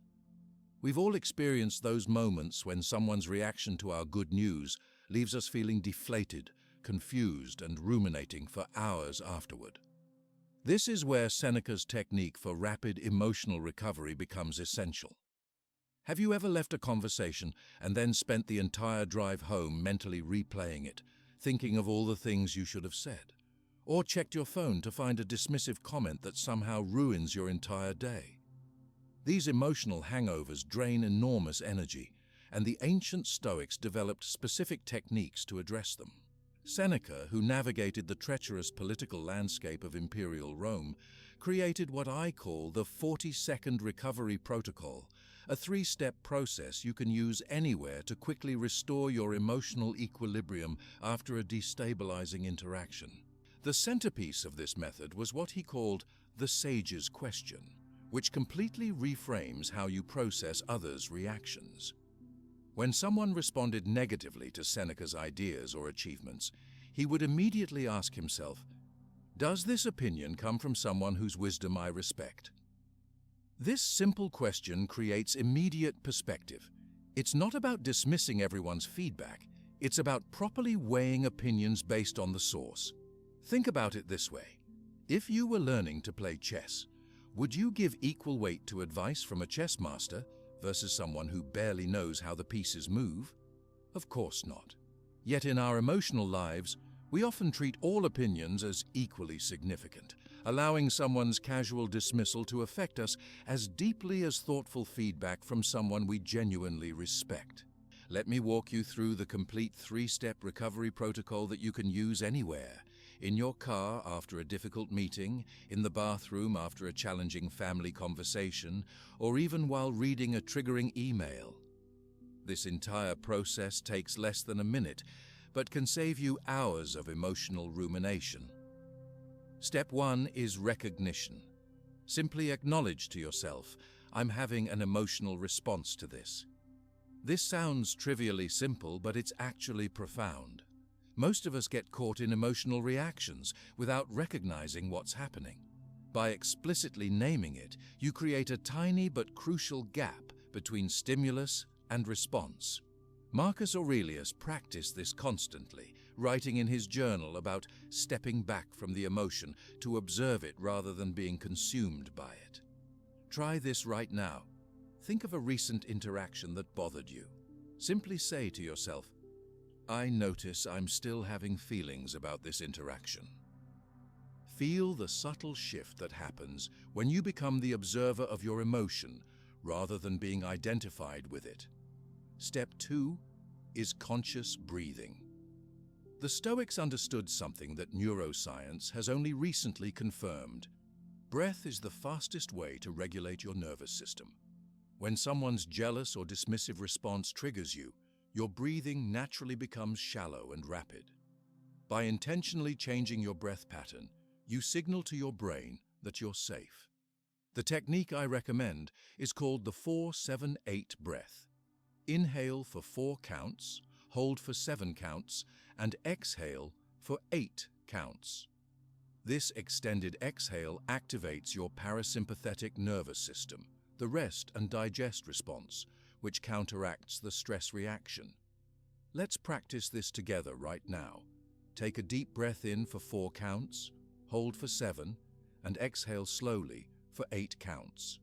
We've all experienced those moments when someone's reaction to our good news leaves us feeling deflated, confused, and ruminating for hours afterward. This is where Seneca's technique for rapid emotional recovery becomes essential. Have you ever left a conversation and then spent the entire drive home mentally replaying it, thinking of all the things you should have said? Or checked your phone to find a dismissive comment that somehow ruins your entire day? These emotional hangovers drain enormous energy, and the ancient Stoics developed specific techniques to address them. Seneca, who navigated the treacherous political landscape of imperial Rome, created what I call the 40-second recovery protocol, a 3-step process you can use anywhere to quickly restore your emotional equilibrium after a destabilizing interaction. The centerpiece of this method was what he called the sage's question, which completely reframes how you process others' reactions. When someone responded negatively to Seneca's ideas or achievements, he would immediately ask himself, "Does this opinion come from someone whose wisdom I respect?" This simple question creates immediate perspective. It's not about dismissing everyone's feedback, it's about properly weighing opinions based on the source. Think about it this way. If you were learning to play chess, would you give equal weight to advice from a chess master versus someone who barely knows how the pieces move? Of course not. Yet in our emotional lives, we often treat all opinions as equally significant, allowing someone's casual dismissal to affect us as deeply as thoughtful feedback from someone we genuinely respect. Let me walk you through the complete 3-step recovery protocol that you can use anywhere. In your car after a difficult meeting, in the bathroom after a challenging family conversation, or even while reading a triggering email. This entire process takes less than a minute, but can save you hours of emotional rumination. Step 1 is recognition. Simply acknowledge to yourself, "I'm having an emotional response to this." This sounds trivially simple, but it's actually profound. Most of us get caught in emotional reactions without recognizing what's happening. By explicitly naming it, you create a tiny but crucial gap between stimulus and response. Marcus Aurelius practiced this constantly, writing in his journal about stepping back from the emotion to observe it rather than being consumed by it. Try this right now. Think of a recent interaction that bothered you. Simply say to yourself, I notice I'm still having feelings about this interaction. Feel the subtle shift that happens when you become the observer of your emotion rather than being identified with it. Step 2 is conscious breathing. The Stoics understood something that neuroscience has only recently confirmed. Breath is the fastest way to regulate your nervous system. When someone's jealous or dismissive response triggers you, your breathing naturally becomes shallow and rapid. By intentionally changing your breath pattern, you signal to your brain that you're safe. The technique I recommend is called the 4-7-8 breath. Inhale for 4 counts, hold for 7 counts, and exhale for 8 counts. This extended exhale activates your parasympathetic nervous system, the rest and digest response, which counteracts the stress reaction. Let's practice this together right now. Take a deep breath in for 4 counts, hold for 7, and exhale slowly for 8 counts.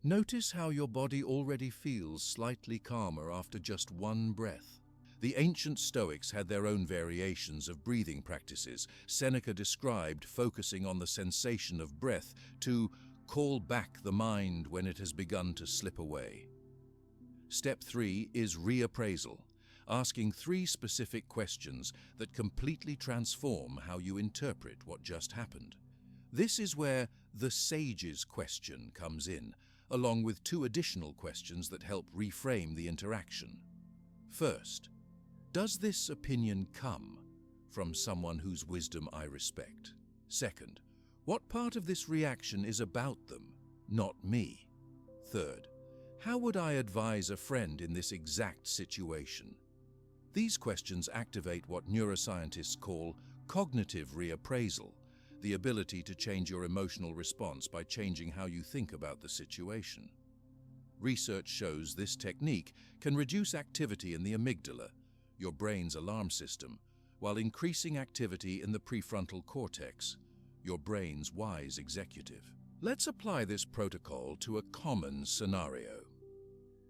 Notice how your body already feels slightly calmer after just one breath. The ancient Stoics had their own variations of breathing practices. Seneca described focusing on the sensation of breath to call back the mind when it has begun to slip away. Step 3 is reappraisal, asking 3 specific questions that completely transform how you interpret what just happened. This is where the sage's question comes in, along with 2 additional questions that help reframe the interaction. First, does this opinion come from someone whose wisdom I respect? Second, what part of this reaction is about them, not me? Third, how would I advise a friend in this exact situation? These questions activate what neuroscientists call cognitive reappraisal, the ability to change your emotional response by changing how you think about the situation. Research shows this technique can reduce activity in the amygdala, your brain's alarm system, while increasing activity in the prefrontal cortex, your brain's wise executive. Let's apply this protocol to a common scenario.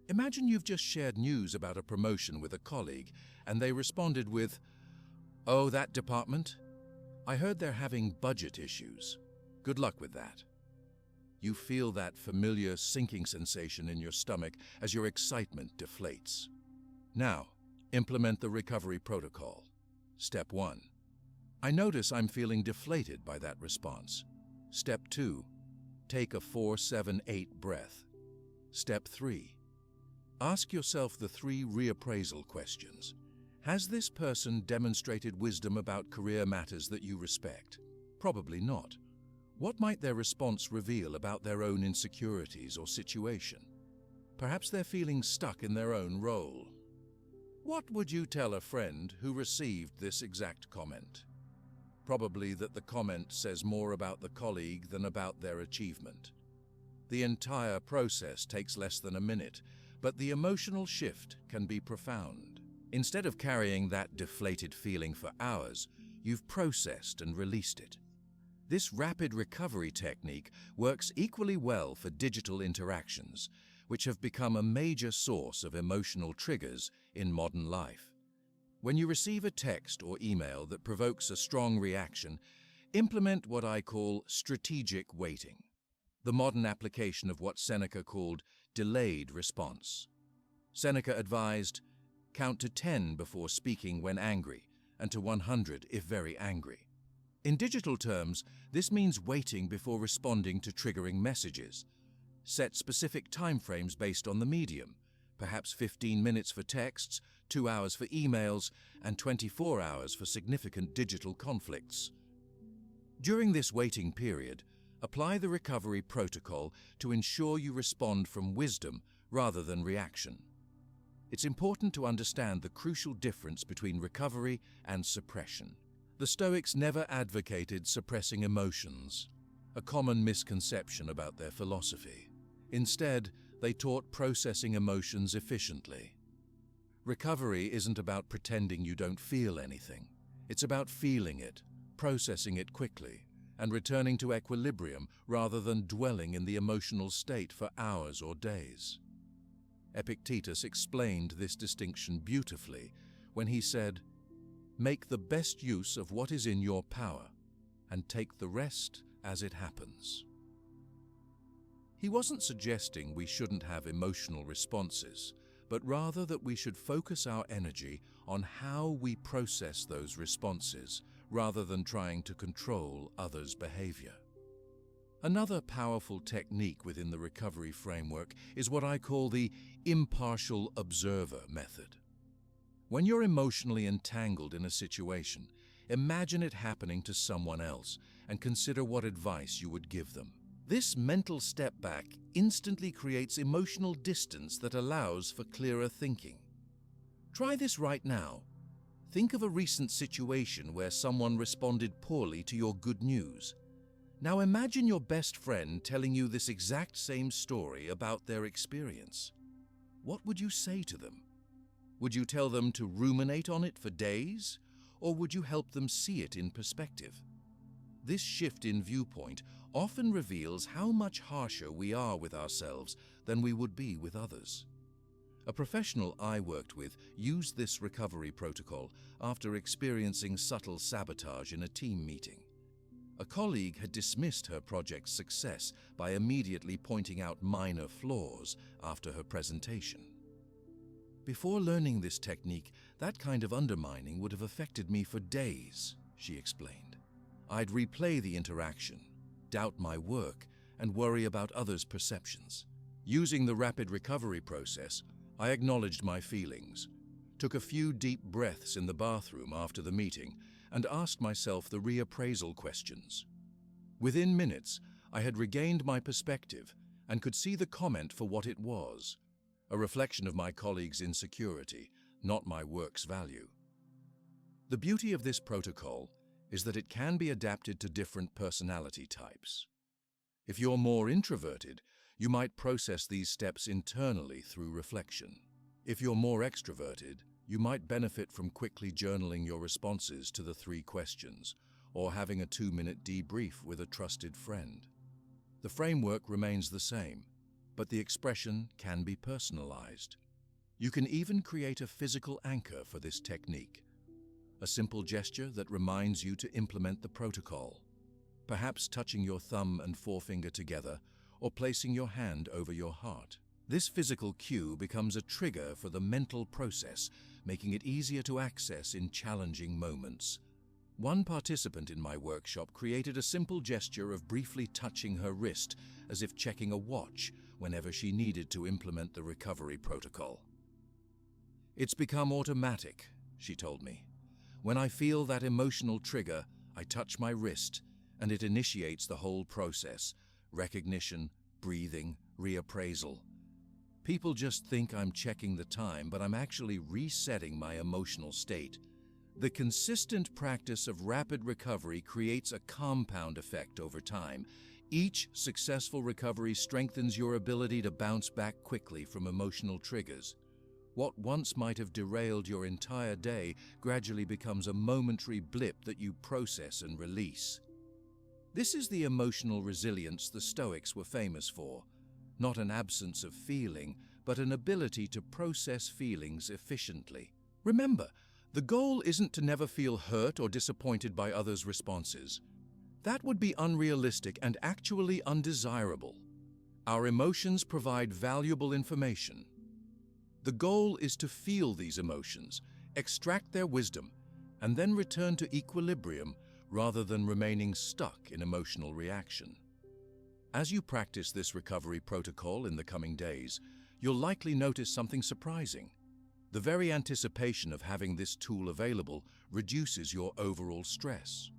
Imagine you've just shared news about a promotion with a colleague and they responded with, "Oh, that department? I heard they're having budget issues. Good luck with that." You feel that familiar sinking sensation in your stomach as your excitement deflates. Now, implement the recovery protocol. Step 1. I notice I'm feeling deflated by that response. Step 2. Take a 4-7-8 breath. Step 3. Ask yourself the 3 reappraisal questions. Has this person demonstrated wisdom about career matters that you respect? Probably not. What might their response reveal about their own insecurities or situation? Perhaps they're feeling stuck in their own role. What would you tell a friend who received this exact comment? Probably that the comment says more about the colleague than about their achievement. The entire process takes less than a minute, but the emotional shift can be profound. Instead of carrying that deflated feeling for hours, you've processed and released it. This rapid recovery technique works equally well for digital interactions, which have become a major source of emotional triggers in modern life. When you receive a text or email that provokes a strong reaction, implement what I call strategic waiting, the modern application of what Seneca called delayed response. Seneca advised, count to 10 before speaking when angry, and to 100 if very angry. In digital terms, this means waiting before responding to triggering messages. Set specific timeframes based on the medium, perhaps 15 minutes for texts, 2 hours for emails, and 24 hours for significant digital conflicts. During this waiting period, apply the recovery protocol to ensure you respond from wisdom rather than reaction. It's important to understand the crucial difference between recovery and suppression. The Stoics never advocated suppressing emotions, a common misconception about their philosophy. Instead, they taught processing emotions efficiently. Recovery isn't about pretending you don't feel anything. It's about feeling it, processing it quickly, and returning to equilibrium rather than dwelling in the emotional state for hours or days. Epictetus explained this distinction beautifully when he said, "Make the best use of what is in your power, and take the rest as it happens." He wasn't suggesting we shouldn't have emotional responses, but rather that we should focus our energy on how we process those responses, rather than trying to control others' behavior. Another powerful technique within the recovery framework is what I call the impartial observer method. When you're emotionally entangled in a situation, imagine it happening to someone else and consider what advice you would give them. This mental step back instantly creates emotional distance that allows for clearer thinking. Try this right now. Think of a recent situation where someone responded poorly to your good news. Now imagine your best friend telling you this exact same story about their experience. What would you say to them? Would you tell them to ruminate on it for days, or would you help them see it in perspective? This shift in viewpoint often reveals how much harsher we are with ourselves than we would be with others. A professional I worked with used this recovery protocol after experiencing subtle sabotage in a team meeting. A colleague had dismissed her project's success by immediately pointing out minor flaws after her presentation. "Before learning this technique, that kind of undermining would have affected me for days," she explained. "I'd replay the interaction, doubt my work, and worry about others' perceptions. Using the rapid recovery process, I acknowledged my feelings, took a few deep breaths in the bathroom after the meeting, and asked myself the reappraisal questions. Within minutes, I had regained my perspective and could see the comment for what it was, a reflection of my colleague's insecurity, not my work's value." The beauty of this protocol is that it can be adapted to different personality types. If you're more introverted, you might process these steps internally through reflection. If you're more extroverted, you might benefit from quickly journaling your responses to the 3 questions, or having a 2-minute debrief with a trusted friend. The framework remains the same, but the expression can be personalized. You can even create a physical anchor for this technique, a simple gesture that reminds you to implement the protocol, perhaps touching your thumb and forefinger together or placing your hand over your heart. This physical cue becomes a trigger for the mental process, making it easier to access in challenging moments. One participant in my workshop created a simple gesture of briefly touching her wrist as if checking a watch whenever she needed to implement the recovery protocol. "It's become automatic," she told me. "When I feel that emotional trigger, I touch my wrist, and it initiates the whole process: recognition, breathing, reappraisal. People just think I'm checking the time, but I'm actually resetting my emotional state." The consistent practice of rapid recovery creates a compound effect over time. Each successful recovery strengthens your ability to bounce back quickly from emotional triggers. What once might have derailed your entire day gradually becomes a momentary blip that you process and release. This is the emotional resilience the Stoics were famous for. Not an absence of feeling, but an ability to process feelings efficiently. Remember, the goal isn't to never feel hurt or disappointed by others' responses. That would be unrealistic and actually undesirable. Our emotions provide valuable information. The goal is to feel these emotions, extract their wisdom, and then return to equilibrium rather than remaining stuck in emotional reaction. As you practice this recovery protocol in the coming days, you'll likely notice something surprising. The very anticipation of having this tool available reduces your overall stress.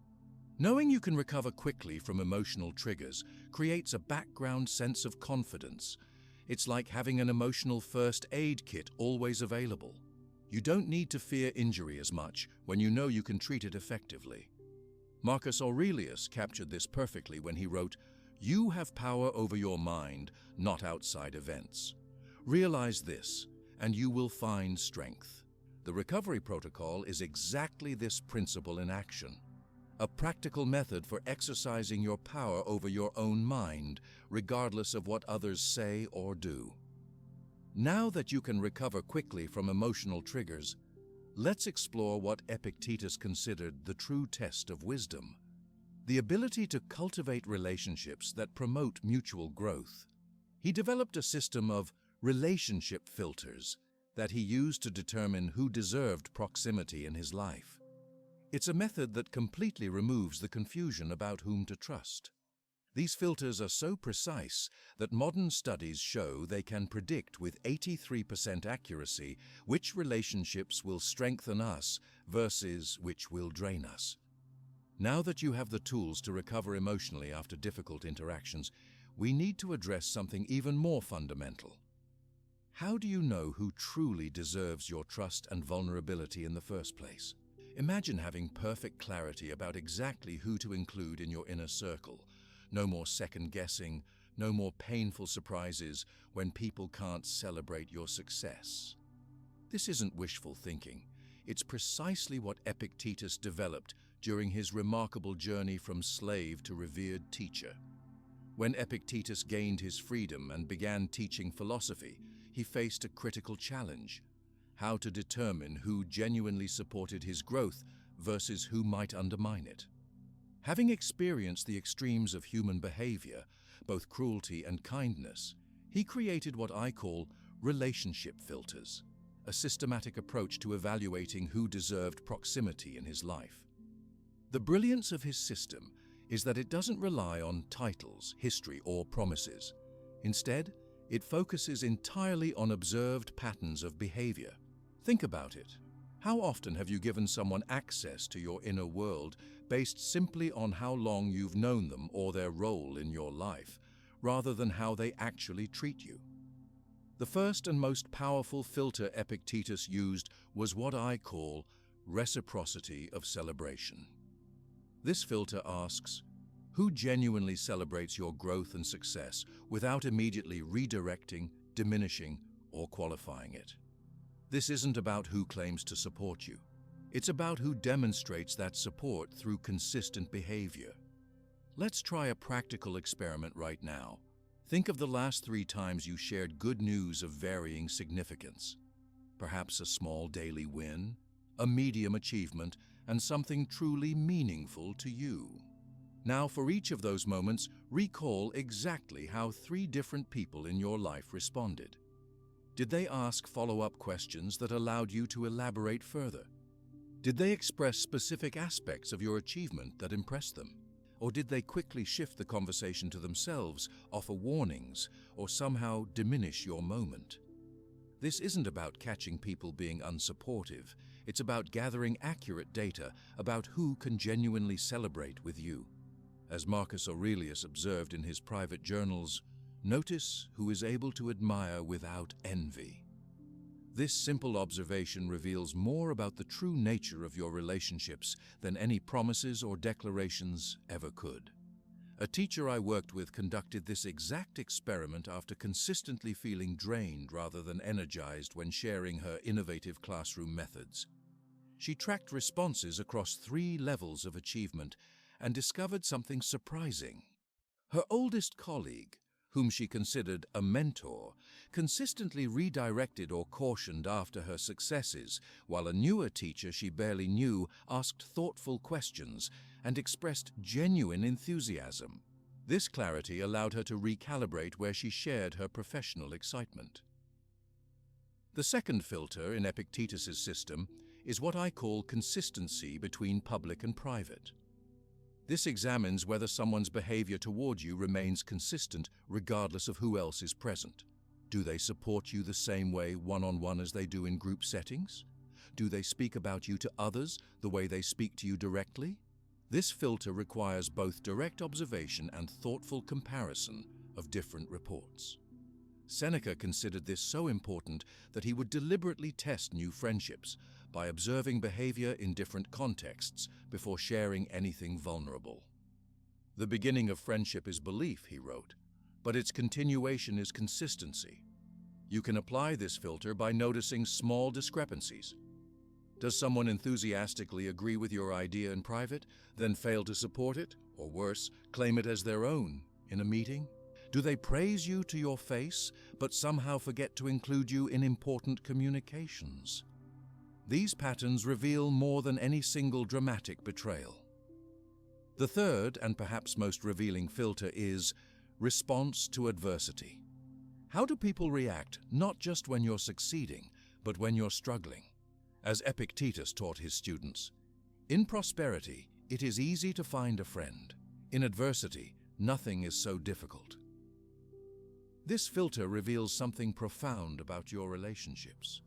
Knowing you can recover quickly from emotional triggers creates a background sense of confidence. It's like having an emotional first aid kit always available. You don't need to fear injury as much when you know you can treat it effectively. Marcus Aurelius captured this perfectly when he wrote, "You have power over your mind, not outside events. Realize this, and you will find strength." The recovery protocol is exactly this principle in action. A practical method for exercising your power over your own mind, regardless of what others say or do. Now that you can recover quickly from emotional triggers, let's explore what Epictetus considered the true test of wisdom: the ability to cultivate relationships that promote mutual growth. He developed a system of relationship filters that he used to determine who deserved proximity in his life. It's a method that completely removes the confusion about whom to trust. These filters are so precise that modern studies show they can predict with 83% accuracy which relationships will strengthen us versus which will drain us. Now that you have the tools to recover emotionally after difficult interactions, we need to address something even more fundamental. How do you know who truly deserves your trust and vulnerability in the first place? Imagine having perfect clarity about exactly who to include in your inner circle. No more second-guessing, no more painful surprises when people can't celebrate your success. This isn't wishful thinking. It's precisely what Epictetus developed during his remarkable journey from slave to revered teacher. When Epictetus gained his freedom and began teaching philosophy, he faced a critical challenge: how to determine who genuinely supported his growth versus who might undermine it. Having experienced the extremes of human behavior, both cruelty and kindness, he created what I call relationship filters, a systematic approach to evaluating who deserved proximity in his life. The brilliance of his system is that it doesn't rely on titles, history, or promises. Instead, it focuses entirely on observed patterns of behavior. Think about it. How often have you given someone access to your inner world based simply on how long you've known them or their role in your life, rather than how they actually treat you? The first and most powerful filter Epictetus used was what I call reciprocity of celebration. This filter asks, who genuinely celebrates your growth and success without immediately redirecting, diminishing, or qualifying it? This isn't about who claims to support you. It's about who demonstrates that support through consistent behavior. Let's try a practical experiment right now. Think of the last 3 times you shared good news of varying significance. Perhaps a small daily win, a medium achievement, and something truly meaningful to you. Now, for each of those moments, recall exactly how 3 different people in your life responded. Did they ask follow-up questions that allowed you to elaborate further? Did they express specific aspects of your achievement that impressed them? Or did they quickly shift the conversation to themselves, offer warnings, or somehow diminish your moment? This isn't about catching people being unsupportive. It's about gathering accurate data about who can genuinely celebrate with you. As Marcus Aurelius observed in his private journals, notice who is able to admire without envy. This simple observation reveals more about the true nature of your relationships than any promises or declarations ever could. A teacher I worked with conducted this exact experiment after consistently feeling drained rather than energized when sharing her innovative classroom methods. She tracked responses across 3 levels of achievement and discovered something surprising. Her oldest colleague, whom she considered a mentor, consistently redirected or cautioned after her successes, while a newer teacher she barely knew asked thoughtful questions and expressed genuine enthusiasm. This clarity allowed her to recalibrate where she shared her professional excitement. The second filter in Epictetus's system is what I call consistency between public and private. This examines whether someone's behavior toward you remains consistent regardless of who else is present. Do they support you the same way one-on-one as they do in group settings? Do they speak about you to others the way they speak to you directly? This filter requires both direct observation and thoughtful comparison of different reports. Seneca considered this so important that he would deliberately test new friendships by observing behavior in different contexts before sharing anything vulnerable. The beginning of friendship is belief, he wrote, but its continuation is consistency. You can apply this filter by noticing small discrepancies. Does someone enthusiastically agree with your idea in private, then fail to support it, or worse, claim it as their own in a meeting? Do they praise you to your face, but somehow forget to include you in important communications? These patterns reveal more than any single dramatic betrayal. The third, and perhaps most revealing filter, is response to adversity. How do people react, not just when you're succeeding, but when you're struggling? As Epictetus taught his students, in prosperity, it is easy to find a friend. In adversity, nothing is so difficult. This filter reveals something profound about your relationships.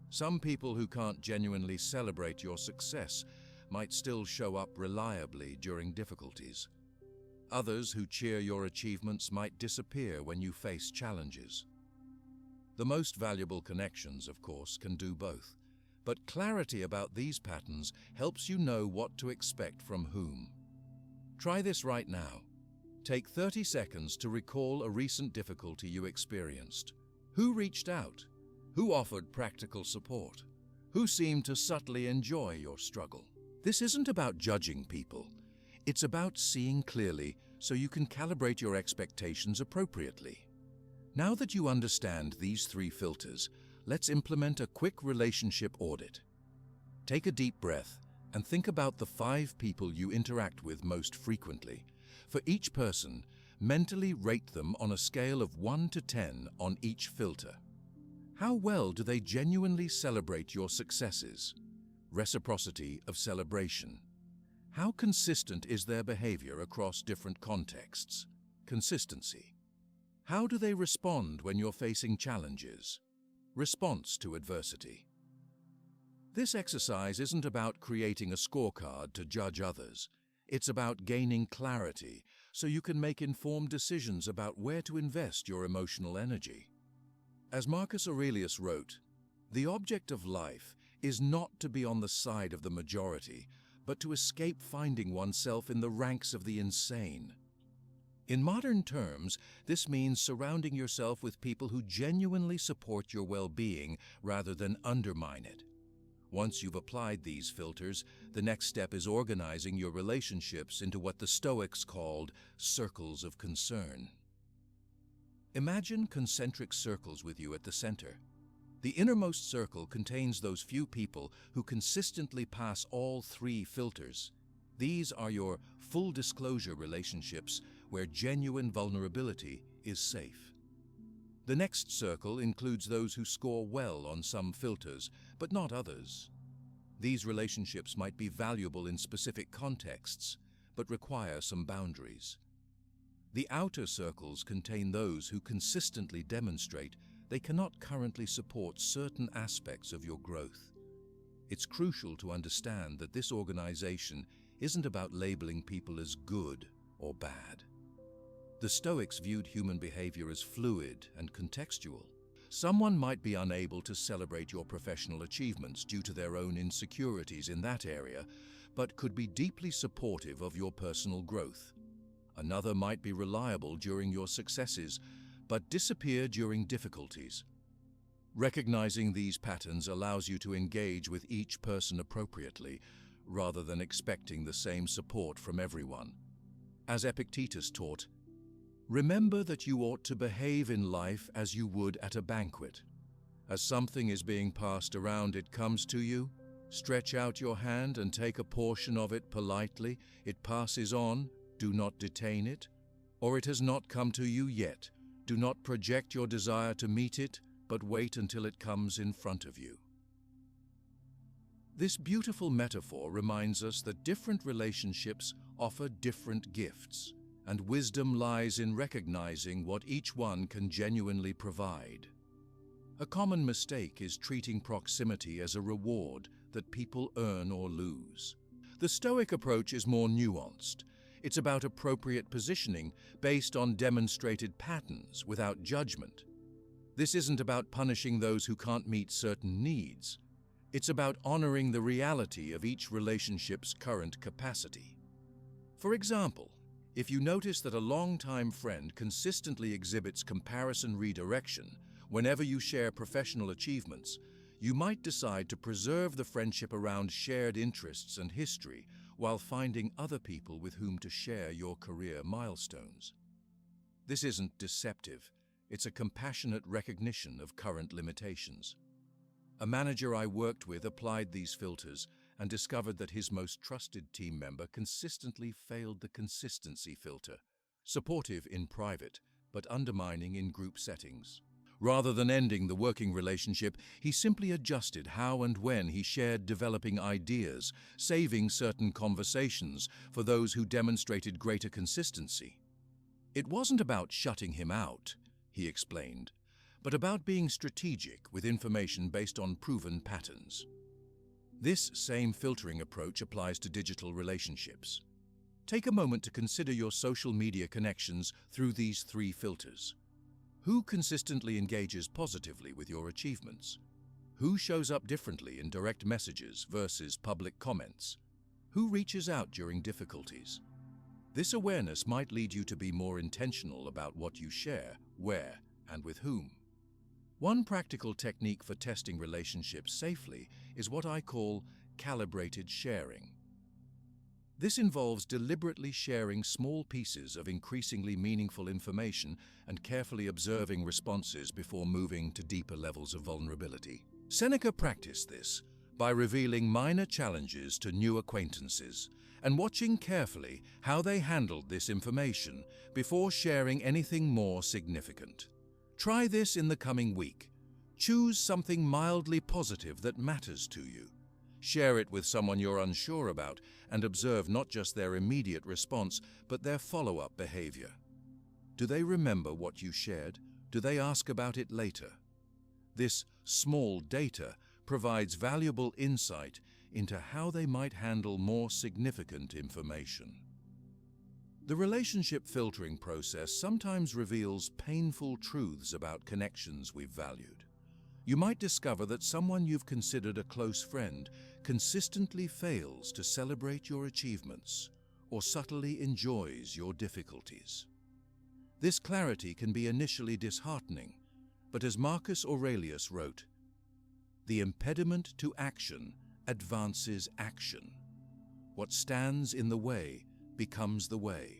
Some people who can't genuinely celebrate your success might still show up reliably during difficulties. Others who cheer your achievements might disappear when you face challenges. The most valuable connections, of course, can do both, but clarity about these patterns helps you know what to expect from whom. Try this right now. Take 30 seconds to recall a recent difficulty you experienced. Who reached out? Who offered practical support? Who seemed to subtly enjoy your struggle? This isn't about judging people. It's about seeing clearly so you can calibrate your expectations appropriately. Now that you understand these three filters, let's implement a quick relationship audit. Take a deep breath and think about the 5 people you interact with most frequently. For each person, mentally rate them on a scale of 1 to 10 on each filter. How well do they genuinely celebrate your successes? Reciprocity of celebration. How consistent is their behavior across different contexts? Consistency. How do they respond when you're facing challenges? Response to adversity. This exercise isn't about creating a scorecard to judge others. It's about gaining clarity so you can make informed decisions about where to invest your emotional energy. As Marcus Aurelius wrote, "The object of life is not to be on the side of the majority, but to escape finding oneself in the ranks of the insane." In modern terms, this means surrounding yourself with people who genuinely support your well-being rather than undermine it. Once you've applied these filters, the next step is organizing your relationships into what the Stoics called circles of concern. Imagine concentric circles with you at the center. The innermost circle contains those few people who consistently pass all 3 filters. These are your full disclosure relationships where genuine vulnerability is safe. The next circle includes those who score well on some filters, but not others. These relationships might be valuable in specific contexts, but require some boundaries. The outer circles contain those who consistently demonstrate they cannot currently support certain aspects of your growth. It's crucial to understand that this organization isn't about labeling people as good or bad. The Stoics viewed human behavior as fluid and contextual. Someone might be unable to celebrate your professional achievements due to their own insecurities in that area, but could be deeply supportive of your personal growth. Another might be reliable during your successes, but disappear during difficulties. Recognizing these patterns allows you to engage with each person appropriately, rather than expecting the same support from everyone. As Epictetus taught, remember that you ought to behave in life as you would at a banquet. As something is being passed around, it comes to you. Stretch out your hand and take a portion of it politely. It passes on. Do not detain it. Or it has not come to you yet. Do not project your desire to meet it, but wait until it comes in front of you. This beautiful metaphor reminds us that different relationships offer different gifts, and wisdom lies in recognizing what each one can genuinely provide. A common mistake is treating proximity as a reward that people earn or lose. The Stoic approach is more nuanced. It's about appropriate positioning based on demonstrated patterns without judgment. This isn't about punishing those who can't meet certain needs. It's about honoring the reality of each relationship's current capacity. For example, if you notice that a longtime friend consistently exhibits comparison redirection whenever you share professional achievements, you might decide to preserve the friendship around shared interests and history while finding other people with whom to share your career milestones. This isn't deceptive. It's a compassionate recognition of current limitations. A manager I worked with applied these filters and discovered that his most trusted team member consistently failed the consistency filter, supportive in private, but undermining in group settings. Rather than ending the working relationship, he simply adjusted how and when he shared developing ideas, saving certain conversations for those who demonstrated greater consistency. It wasn't about shutting him out, he explained, but about being strategic with information based on proven patterns. This same filtering approach applies to digital relationships. Take a moment to consider your social media connections through these 3 filters. Who consistently engages positively with your achievements? Who shows up differently in direct messages versus public comments? Who reaches out during difficulties? This awareness might lead you to be more intentional about what you share, where, and with whom. One practical technique for testing relationships safely is what I call calibrated sharing. This involves deliberately sharing small pieces of increasingly meaningful information and carefully observing responses before moving to deeper levels of vulnerability. Seneca practiced this by revealing minor challenges to new acquaintances and watching carefully how they handled this information before sharing anything more significant. Try this in the coming week. Choose something mildly positive that matters to you. Share it with someone you're unsure about and observe not just their immediate response, but their follow-up behavior. Do they remember what you shared? Do they ask about it later? This small data provides valuable insight into how they might handle more significant information. The relationship filtering process sometimes reveals painful truths about connections we've valued. You might discover that someone you've considered a close friend consistently fails to celebrate your achievements or subtly enjoys your difficulties. This clarity can be initially disheartening, but as Marcus Aurelius wrote, "The impediment to action advances action. What stands in the way becomes the way."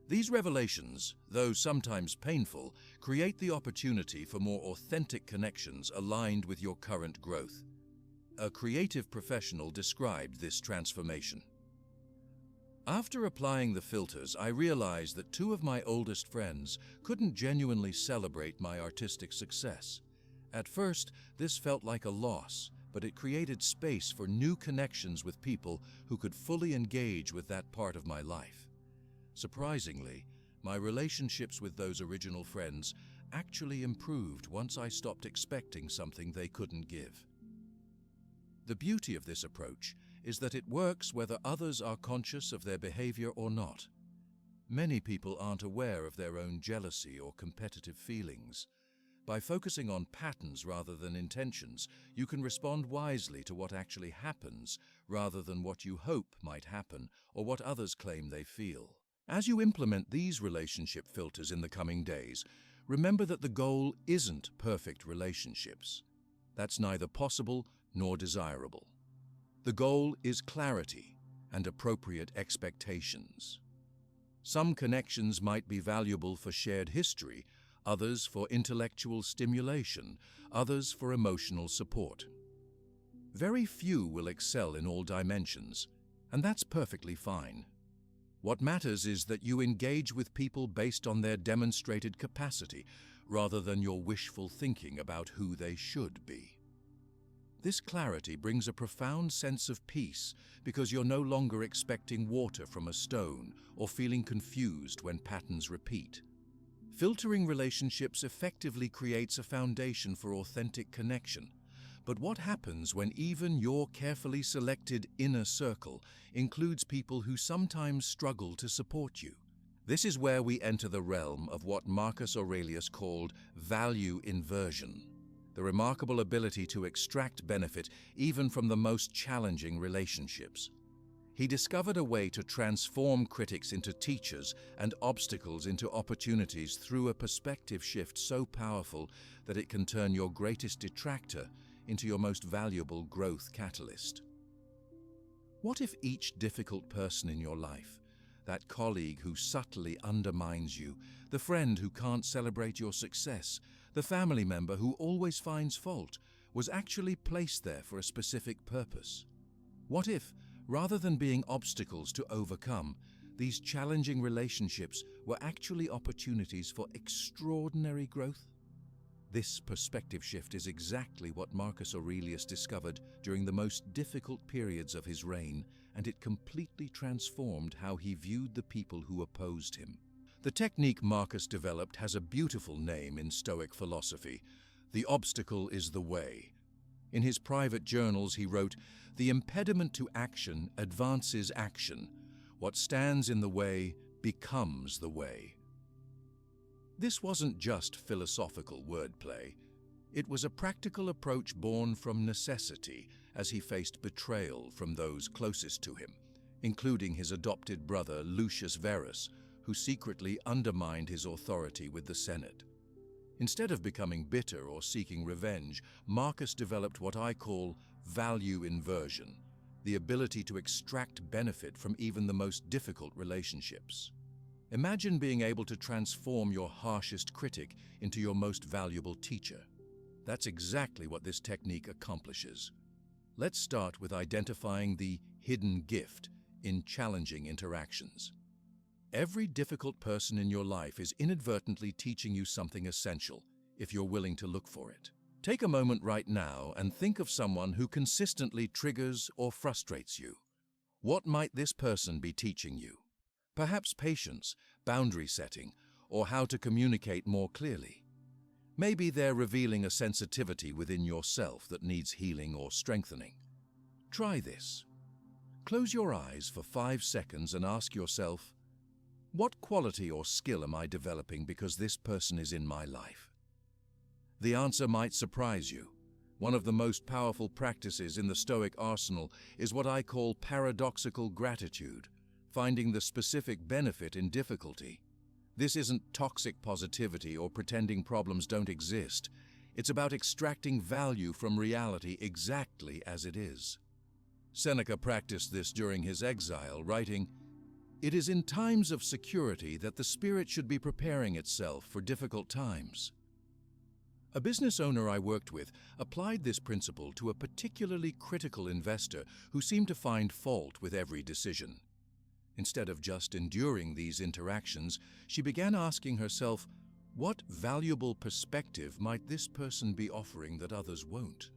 These revelations, though sometimes painful, create the opportunity for more authentic connections aligned with your current growth. A creative professional described this transformation. After applying the filters, I realized that 2 of my oldest friends couldn't genuinely celebrate my artistic success. At first, this felt like a loss, but it created space for new connections with people who could fully engage with that part of my life. Surprisingly, my relationships with those original friends actually improved once I stopped expecting something they couldn't give. The beauty of this approach is that it works whether others are conscious of their behavior or not. Many people aren't aware of their own jealousy or competitive feelings. By focusing on patterns rather than intentions, you can respond wisely to what actually happens rather than what you hope might happen or what others claim they feel. As you implement these relationship filters in the coming days, remember that the goal isn't perfect relationships. That's neither possible nor desirable. The goal is clarity and appropriate expectations. Some connections might be valuable for shared history, others for intellectual stimulation, others for emotional support. Very few will excel in all dimensions, and that's perfectly fine. What matters is that you engage with people based on their demonstrated capacity, rather than your wishful thinking about who they should be. This clarity brings a profound sense of peace because you're no longer expecting water from a stone or feeling confused when patterns repeat. Filtering relationships effectively creates a foundation for authentic connection. But what happens when even your carefully selected inner circle includes people who sometimes struggle to support you? This is where we enter the realm of what Marcus Aurelius called value inversion, the remarkable ability to extract benefit even from the most challenging relationships. He discovered a way to transform critics into teachers and obstacles into opportunities through a perspective shift so powerful that it can turn your greatest detractor into your most valuable growth catalyst. What if each difficult person in your life, that colleague who subtly undermines you, the friend who can't celebrate your success, the family member who always finds fault, was actually placed there for a specific purpose? What if, rather than being obstacles to overcome, these challenging relationships were actually opportunities for extraordinary growth? This perspective shift is exactly what Marcus Aurelius discovered during the most difficult periods of his reign, and it completely transformed how he viewed the people who opposed him. The technique Marcus developed has a beautiful name in Stoic philosophy: the obstacle is the way. In his private journals he wrote, "The impediment to action advances action. What stands in the way becomes the way." This wasn't just philosophical wordplay. It was a practical approach born from necessity as he faced betrayal from those closest to him, including his adopted brother Lucius Verus, who secretly undermined his authority with the Senate. Instead of becoming bitter or seeking revenge, Marcus developed what I call value inversion, the ability to extract benefit from even the most difficult relationships. Imagine being able to transform your harshest critic into your most valuable teacher. That's exactly what this technique accomplishes. Let's start with identifying the hidden gift in challenging interactions. Every difficult person in your life is inadvertently teaching you something essential, if you're willing to look for it. Take a moment right now and think of someone who consistently triggers or frustrates you. What might this person be teaching you? Perhaps patience, boundary setting, or how to communicate more clearly. Maybe they're revealing a sensitivity within yourself that needs healing or strengthening. Try this. Close your eyes for 5 seconds and ask yourself, what quality or skill am I developing because this person is in my life? The answer might surprise you. One of the most powerful practices in the Stoic arsenal is what I call paradoxical gratitude, finding the specific benefit in difficulty. This isn't toxic positivity or pretending problems don't exist. It's about extracting value from reality exactly as it is. Seneca practiced this during his exile, writing, "It is in times of security that the spirit should be preparing itself for difficult times." A business owner I worked with applied this principle to a particularly critical investor who seemed to find fault with every decision. Instead of just enduring these interactions, she began asking herself, what valuable perspective might this person be offering that others won't?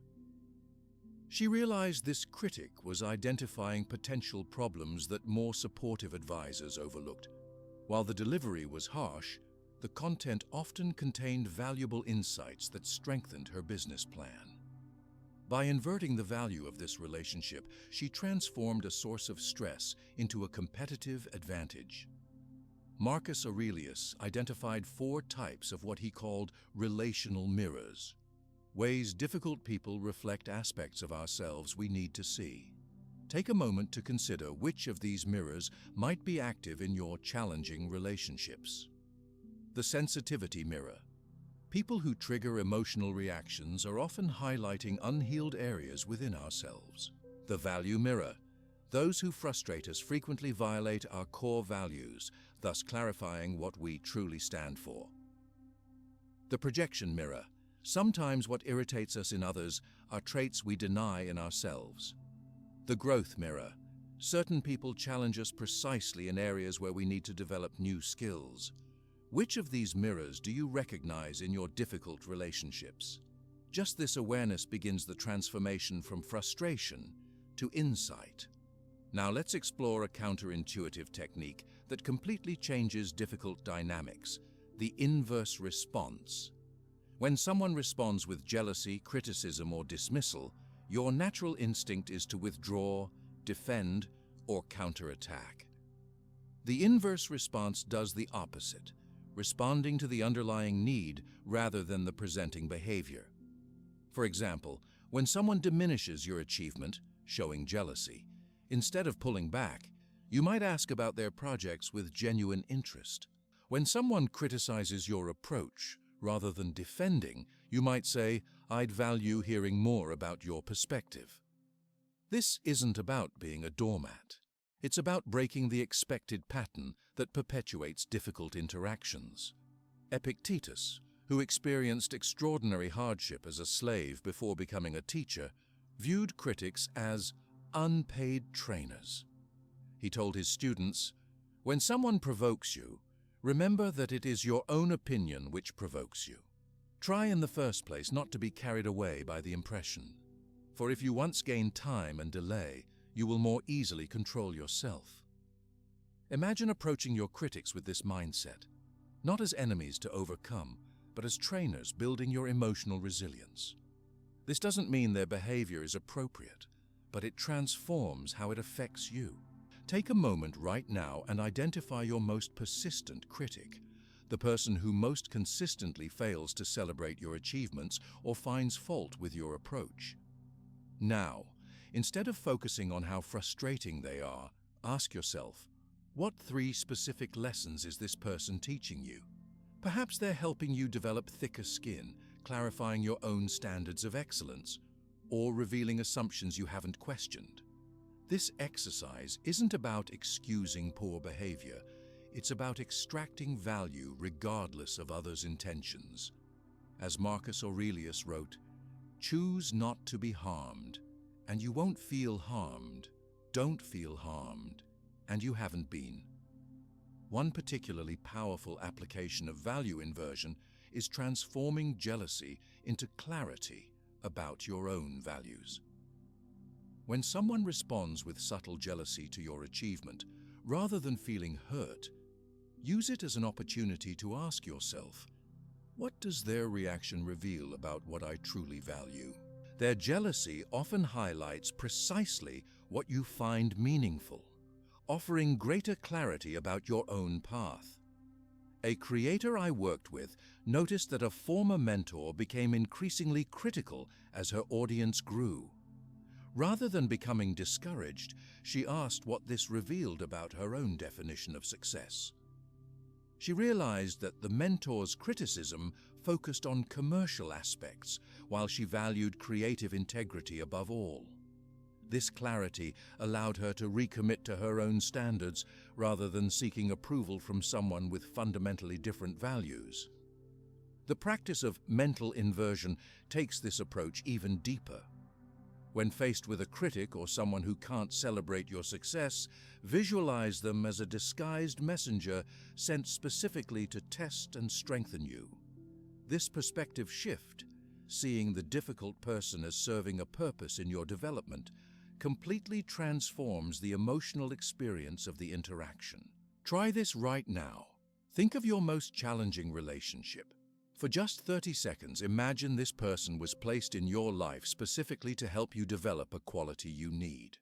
She realized this critic was identifying potential problems that more supportive advisors overlooked. While the delivery was harsh, the content often contained valuable insights that strengthened her business plan. By inverting the value of this relationship, she transformed a source of stress into a competitive advantage. Marcus Aurelius identified 4 types of what he called relational mirrors, ways difficult people reflect aspects of ourselves we need to see. Take a moment to consider which of these mirrors might be active in your challenging relationships. The sensitivity mirror. People who trigger emotional reactions are often highlighting unhealed areas within ourselves. The value mirror. Those who frustrate us frequently violate our core values, thus clarifying what we truly stand for. The projection mirror. Sometimes what irritates us in others are traits we deny in ourselves. The growth mirror. Certain people challenge us precisely in areas where we need to develop new skills. Which of these mirrors do you recognize in your difficult relationships? Just this awareness begins the transformation from frustration to insight. Now let's explore a counterintuitive technique that completely changes difficult dynamics, the inverse response. When someone responds with jealousy, criticism, or dismissal, your natural instinct is to withdraw, defend, or counterattack. The inverse response does the opposite, responding to the underlying need rather than the presenting behavior. For example, when someone diminishes your achievement, showing jealousy, instead of pulling back, you might ask about their projects with genuine interest. When someone criticizes your approach, rather than defending, you might say, "I'd value hearing more about your perspective." This isn't about being a doormat. It's about breaking the expected pattern that perpetuates difficult interactions. Epictetus, who experienced extraordinary hardship as a slave before becoming a teacher, viewed critics as unpaid trainers. He told his students, "When someone provokes you, remember that it is your own opinion which provokes you. Try in the first place not to be carried away by the impression. For if you once gain time and delay, you will more easily control yourself." Imagine approaching your critics with this mindset, not as enemies to overcome, but as trainers building your emotional resilience. This doesn't mean their behavior is appropriate, but it transforms how it affects you. Take a moment right now and identify your most persistent critic, the person who most consistently fails to celebrate your achievements or finds fault with your approach. Now, instead of focusing on how frustrating they are, ask yourself, what 3 specific lessons is this person teaching you? Perhaps they're helping you develop thicker skin, clarifying your own standards of excellence, or revealing assumptions you haven't questioned. This exercise isn't about excusing poor behavior. It's about extracting value regardless of others' intentions. As Marcus Aurelius wrote, "Choose not to be harmed, and you won't feel harmed. Don't feel harmed, and you haven't been." One particularly powerful application of value inversion is transforming jealousy into clarity about your own values. When someone responds with subtle jealousy to your achievement, rather than feeling hurt, use it as an opportunity to ask yourself, what does their reaction reveal about what I truly value? Their jealousy often highlights precisely what you find meaningful, offering greater clarity about your own path. A creator I worked with noticed that a former mentor became increasingly critical as her audience grew. Rather than becoming discouraged, she asked what this revealed about her own definition of success. She realized that the mentor's criticism focused on commercial aspects, while she valued creative integrity above all. This clarity allowed her to recommit to her own standards rather than seeking approval from someone with fundamentally different values. The practice of mental inversion takes this approach even deeper. When faced with a critic or someone who can't celebrate your success, visualize them as a disguised messenger sent specifically to test and strengthen you. This perspective shift, seeing the difficult person as serving a purpose in your development, completely transforms the emotional experience of the interaction. Try this right now. Think of your most challenging relationship. For just 30 seconds, imagine this person was placed in your life specifically to help you develop a quality you need.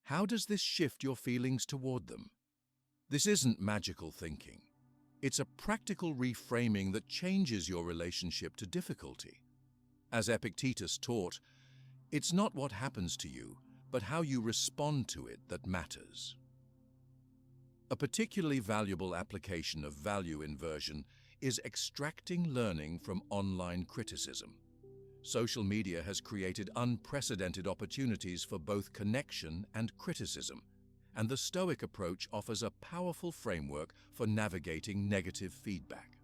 How does this shift your feelings toward them? This isn't magical thinking. It's a practical reframing that changes your relationship to difficulty. As Epictetus taught, it's not what happens to you, but how you respond to it that matters. A particularly valuable application of value inversion is extracting learning from online criticism. Social media has created unprecedented opportunities for both connection and criticism, and the Stoic approach offers a powerful framework for navigating negative feedback.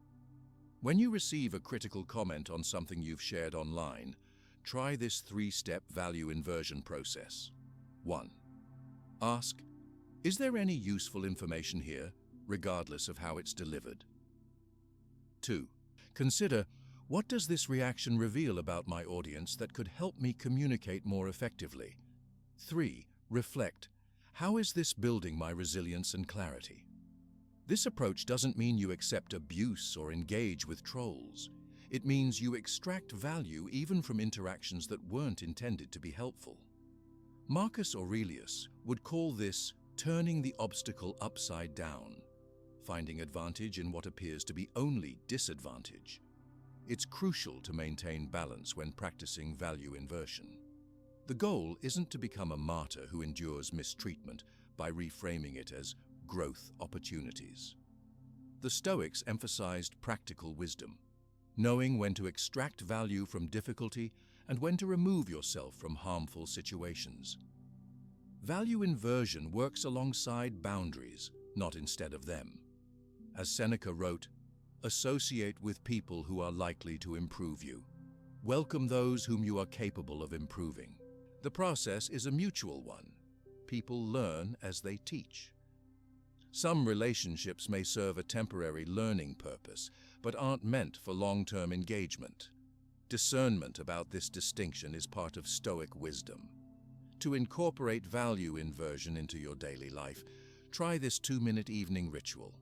When you receive a critical comment on something you've shared online, try this 3-step value inversion process. 1. Ask, is there any useful information here, regardless of how it's delivered? 2. Consider, what does this reaction reveal about my audience that could help me communicate more effectively? 3. Reflect, how is this building my resilience and clarity? This approach doesn't mean you accept abuse or engage with trolls. It means you extract value even from interactions that weren't intended to be helpful. Marcus Aurelius would call this turning the obstacle upside down, finding advantage in what appears to be only disadvantage. It's crucial to maintain balance when practicing value inversion. The goal isn't to become a martyr who endures mistreatment by reframing it as growth opportunities. The Stoics emphasized practical wisdom, knowing when to extract value from difficulty and when to remove yourself from harmful situations. Value inversion works alongside boundaries, not instead of them. As Seneca wrote, Associate with people who are likely to improve you. Welcome those whom you are capable of improving. The process is a mutual one. People learn as they teach. Some relationships may serve a temporary learning purpose, but aren't meant for long-term engagement. Discernment about this distinction is part of Stoic wisdom. To incorporate value inversion into your daily life, try this 2-minute evening ritual.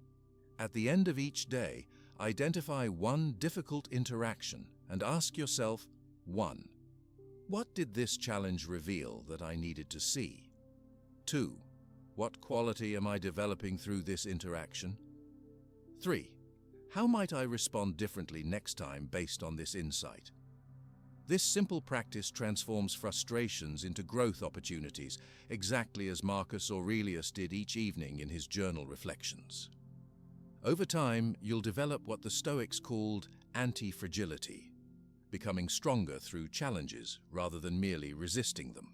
At the end of each day, identify one difficult interaction and ask yourself, 1. What did this challenge reveal that I needed to see? 2. What quality am I developing through this interaction? 3. How might I respond differently next time based on this insight? This simple practice transforms frustrations into growth opportunities, exactly as Marcus Aurelius did each evening in his journal reflections. Over time, you'll develop what the Stoics called anti-fragility, becoming stronger through challenges rather than merely resisting them.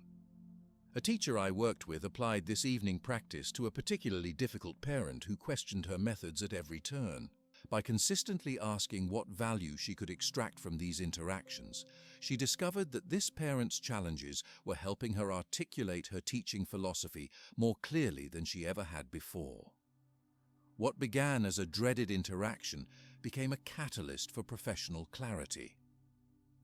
A teacher I worked with applied this evening practice to a particularly difficult parent who questioned her methods at every turn. By consistently asking what value she could extract from these interactions, she discovered that this parent's challenges were helping her articulate her teaching philosophy more clearly than she ever had before. What began as a dreaded interaction became a catalyst for professional clarity.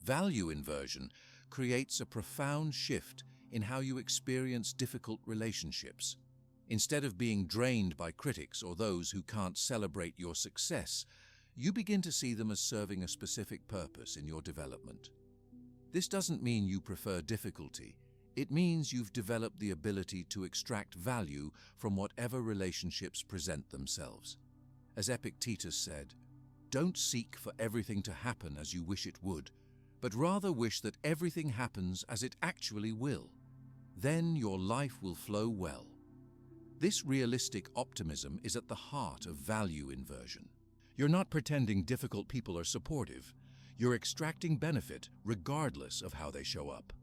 Value inversion creates a profound shift in how you experience difficult relationships. Instead of being drained by critics or those who can't celebrate your success, you begin to see them as serving a specific purpose in your development. This doesn't mean you prefer difficulty. It means you've developed the ability to extract value from whatever relationships present themselves. As Epictetus said, "Don't seek for everything to happen as you wish it would, but rather wish that everything happens as it actually will. Then your life will flow well." This realistic optimism is at the heart of value inversion. You're not pretending difficult people are supportive. You're extracting benefit regardless of how they show up.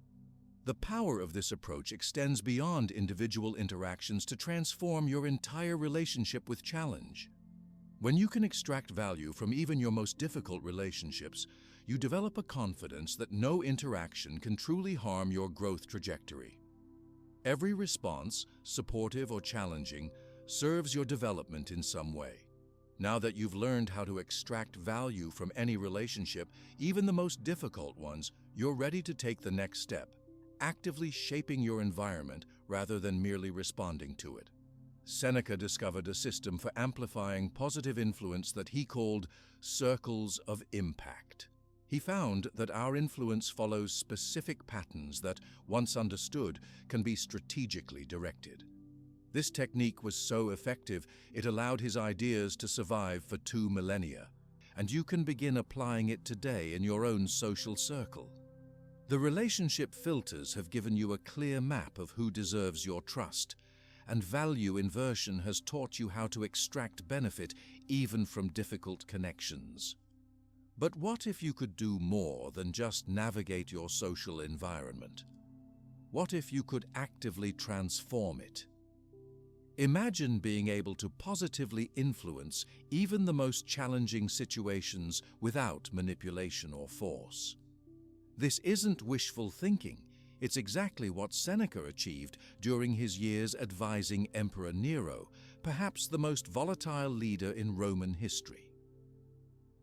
The power of this approach extends beyond individual interactions to transform your entire relationship with challenge. When you can extract value from even your most difficult relationships, you develop a confidence that no interaction can truly harm your growth trajectory. Every response, supportive or challenging, serves your development in some way. Now that you've learned how to extract value from any relationship, even the most difficult ones, you're ready to take the next step, actively shaping your environment rather than merely responding to it. Seneca discovered a system for amplifying positive influence that he called circles of impact. He found that our influence follows specific patterns that, once understood, can be strategically directed. This technique was so effective, it allowed his ideas to survive for 2 millennia, and you can begin applying it today in your own social circle. The relationship filters have given you a clear map of who deserves your trust, and value inversion has taught you how to extract benefit even from difficult connections. But what if you could do more than just navigate your social environment? What if you could actively transform it? Imagine being able to positively influence even the most challenging situations without manipulation or force. This isn't wishful thinking. It's exactly what Seneca achieved during his years advising Emperor Nero, perhaps the most volatile leader in Roman history.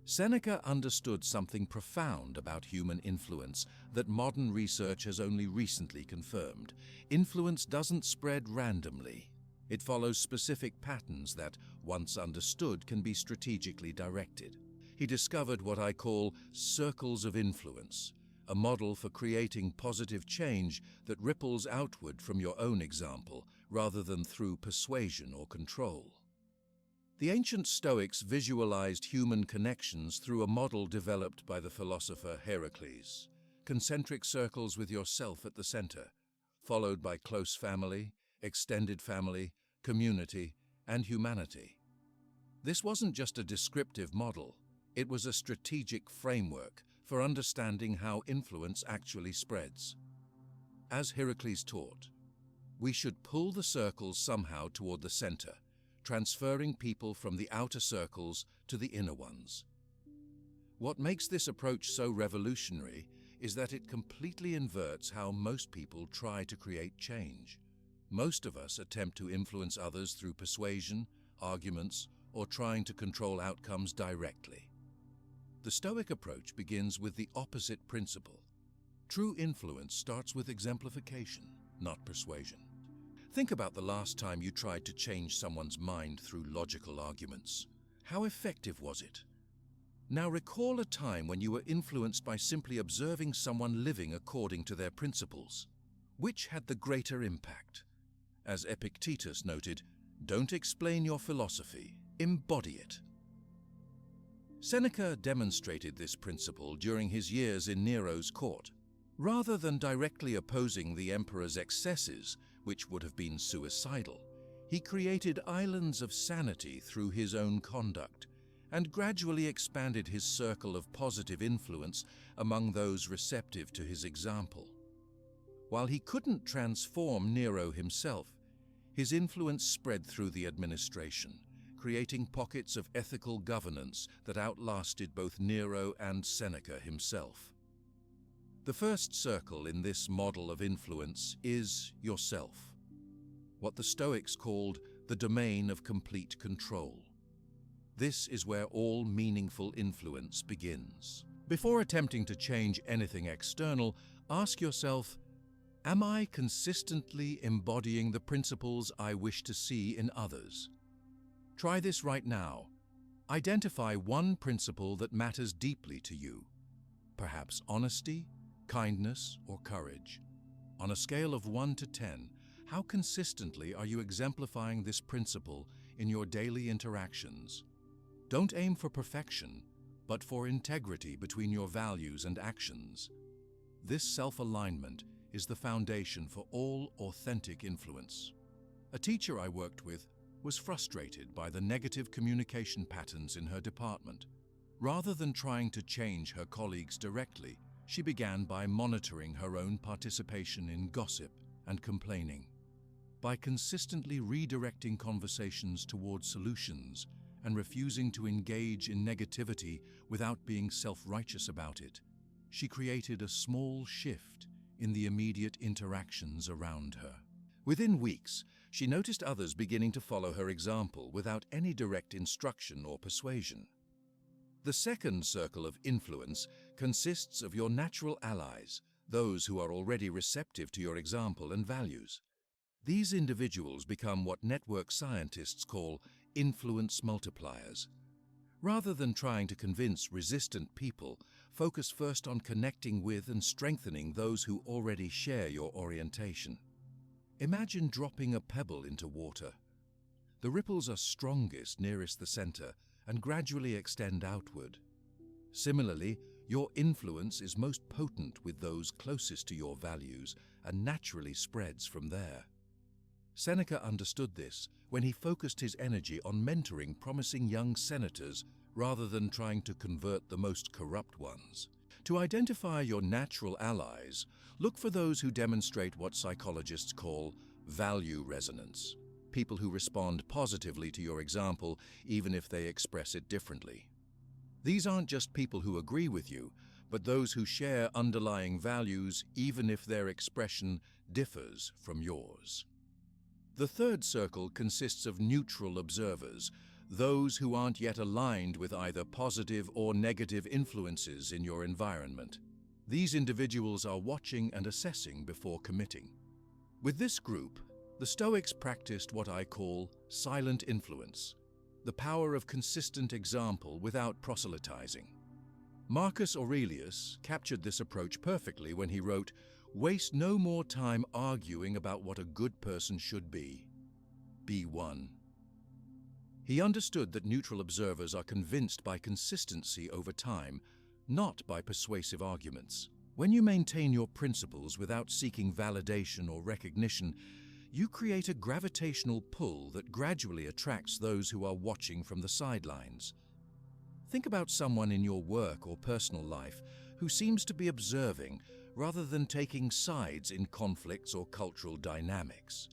Seneca understood something profound about human influence that modern research has only recently confirmed. Influence doesn't spread randomly. It follows specific patterns that, once understood, can be strategically directed. He discovered what I call circles of influence, a model for creating positive change that ripples outward from your own example rather than through persuasion or control. The ancient Stoics visualized human connections through a model developed by the philosopher Heracles. Concentric circles with yourself at the center, followed by close family, extended family, community, and humanity. This wasn't just a descriptive model, it was a strategic framework for understanding how influence actually spreads. As Heracles taught, we should pull the circles somehow toward the center, transferring people from the outer circles to the inner ones. What makes this approach so revolutionary is that it completely inverts how most people try to create change. Most of us attempt to influence others through persuasion, arguments, or trying to control outcomes directly. The Stoic approach begins with the opposite principle. True influence starts with exemplification, not persuasion. Think about the last time you tried to change someone's mind through logical arguments. How effective was it? Now recall a time when you were influenced by simply observing someone living according to their principles. Which had the greater impact? As Epictetus noted, don't explain your philosophy, embody it. Seneca demonstrated this principle during his years in Nero's court. Rather than directly opposing the emperor's excesses, which would have been suicidal, he created islands of sanity through his own conduct, and gradually expanded his circle of positive influence among those receptive to his example. While he couldn't transform Nero himself, his influence spread through the administration, creating pockets of ethical governance that outlasted both Nero and Seneca himself. The first circle in this model of influence is yourself, what the Stoics called the domain of complete control. This is where all meaningful influence begins. Before attempting to change anything external, ask yourself, am I consistently embodying the principles I wish to see in others? Try this right now. Identify one principle that matters deeply to you. Perhaps honesty, kindness, or courage. On a scale of 1 to 10, how consistently are you exemplifying this principle in your daily interactions? Don't aim for perfection, but for integrity between your values and actions. This self-alignment is the foundation for all authentic influence. A teacher I worked with was frustrated by the negative communication patterns in her department. Rather than trying to change her colleagues directly, she began by monitoring her own participation in gossip and complaining. By consistently redirecting conversations toward solutions and refusing to engage in negativity without being self-righteous about it, she created a small shift in the immediate interactions around her. Within weeks, she noticed others beginning to follow her example without any direct instruction or persuasion. The second circle of influence consists of your natural allies, those who are already receptive to your example and values. These individuals become what network scientists call influence multipliers. Rather than trying to convince resistant people, focus first on connecting with and strengthening those who already share your orientation. Imagine dropping a pebble into water. The ripples are strongest nearest the center and gradually extend outward. Similarly, your influence is most potent with those closest to your values and naturally spreads from there. Seneca understood this when he focused his energy on mentoring promising young senators rather than trying to convert the most corrupt ones. To identify your natural allies, look for those who demonstrate what psychologists call value resonance, people who respond positively to your example even if they express it differently. These aren't just people who agree with you, but those who share underlying values even if their expression differs from yours. The third circle consists of neutral observers, those who aren't yet aligned with either positive or negative influences in your environment. These individuals are watching and assessing before committing. With this group, the Stoics practiced what I call silent influence, the power of consistent example without proselytizing. Marcus Aurelius captured this approach perfectly when he wrote, "Waste no more time arguing about what a good person should be. Be one." He understood that neutral observers are convinced by consistency over time, not by persuasive arguments. When you maintain your principles without seeking validation or recognition, you create a gravitational pull that gradually attracts those who are watching from the sidelines. Think about someone in your work or personal life who seems to be observing rather than taking sides in conflicts or cultural dynamics.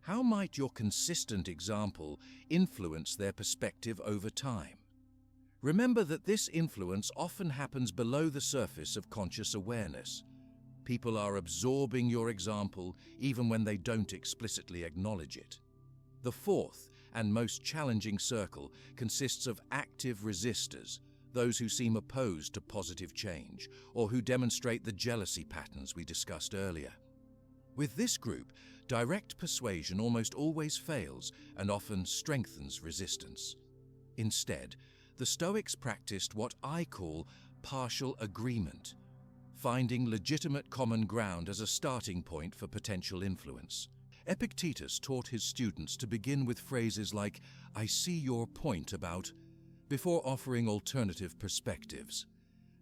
How might your consistent example influence their perspective over time? Remember that this influence often happens below the surface of conscious awareness. People are absorbing your example even when they don't explicitly acknowledge it. The fourth and most challenging circle consists of active resistors, those who seem opposed to positive change or who demonstrate the jealousy patterns we discussed earlier. With this group, direct persuasion almost always fails and often strengthens resistance. Instead, the Stoics practiced what I call partial agreement, finding legitimate common ground as a starting point for potential influence. Epictetus taught his students to begin with phrases like, "I see your point about," before offering alternative perspectives.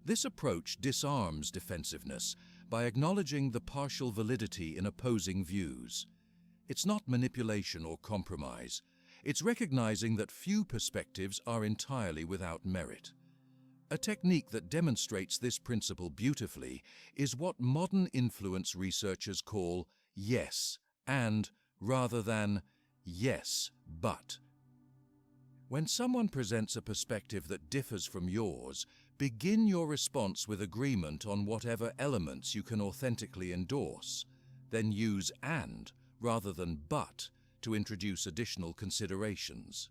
This approach disarms defensiveness by acknowledging the partial validity in opposing views. It's not manipulation or compromise. It's recognizing that few perspectives are entirely without merit. A technique that demonstrates this principle beautifully is what modern influence researchers call yes and rather than yes but. When someone presents a perspective that differs from yours, begin your response with agreement on whatever elements you can authentically endorse. Then use and rather than but to introduce additional considerations.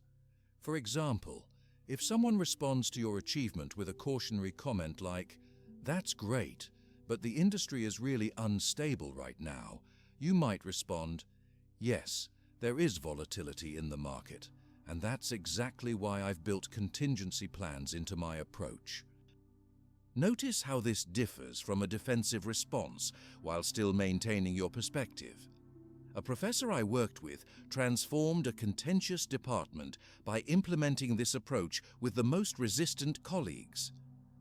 For example, if someone responds to your achievement with a cautionary comment like, "That's great, but the industry is really unstable right now," you might respond, "Yes, there is volatility in the market, and that's exactly why I've built contingency plans into my approach." Notice how this differs from a defensive response while still maintaining your perspective. A professor I worked with transformed a contentious department by implementing this approach with the most resistant colleagues.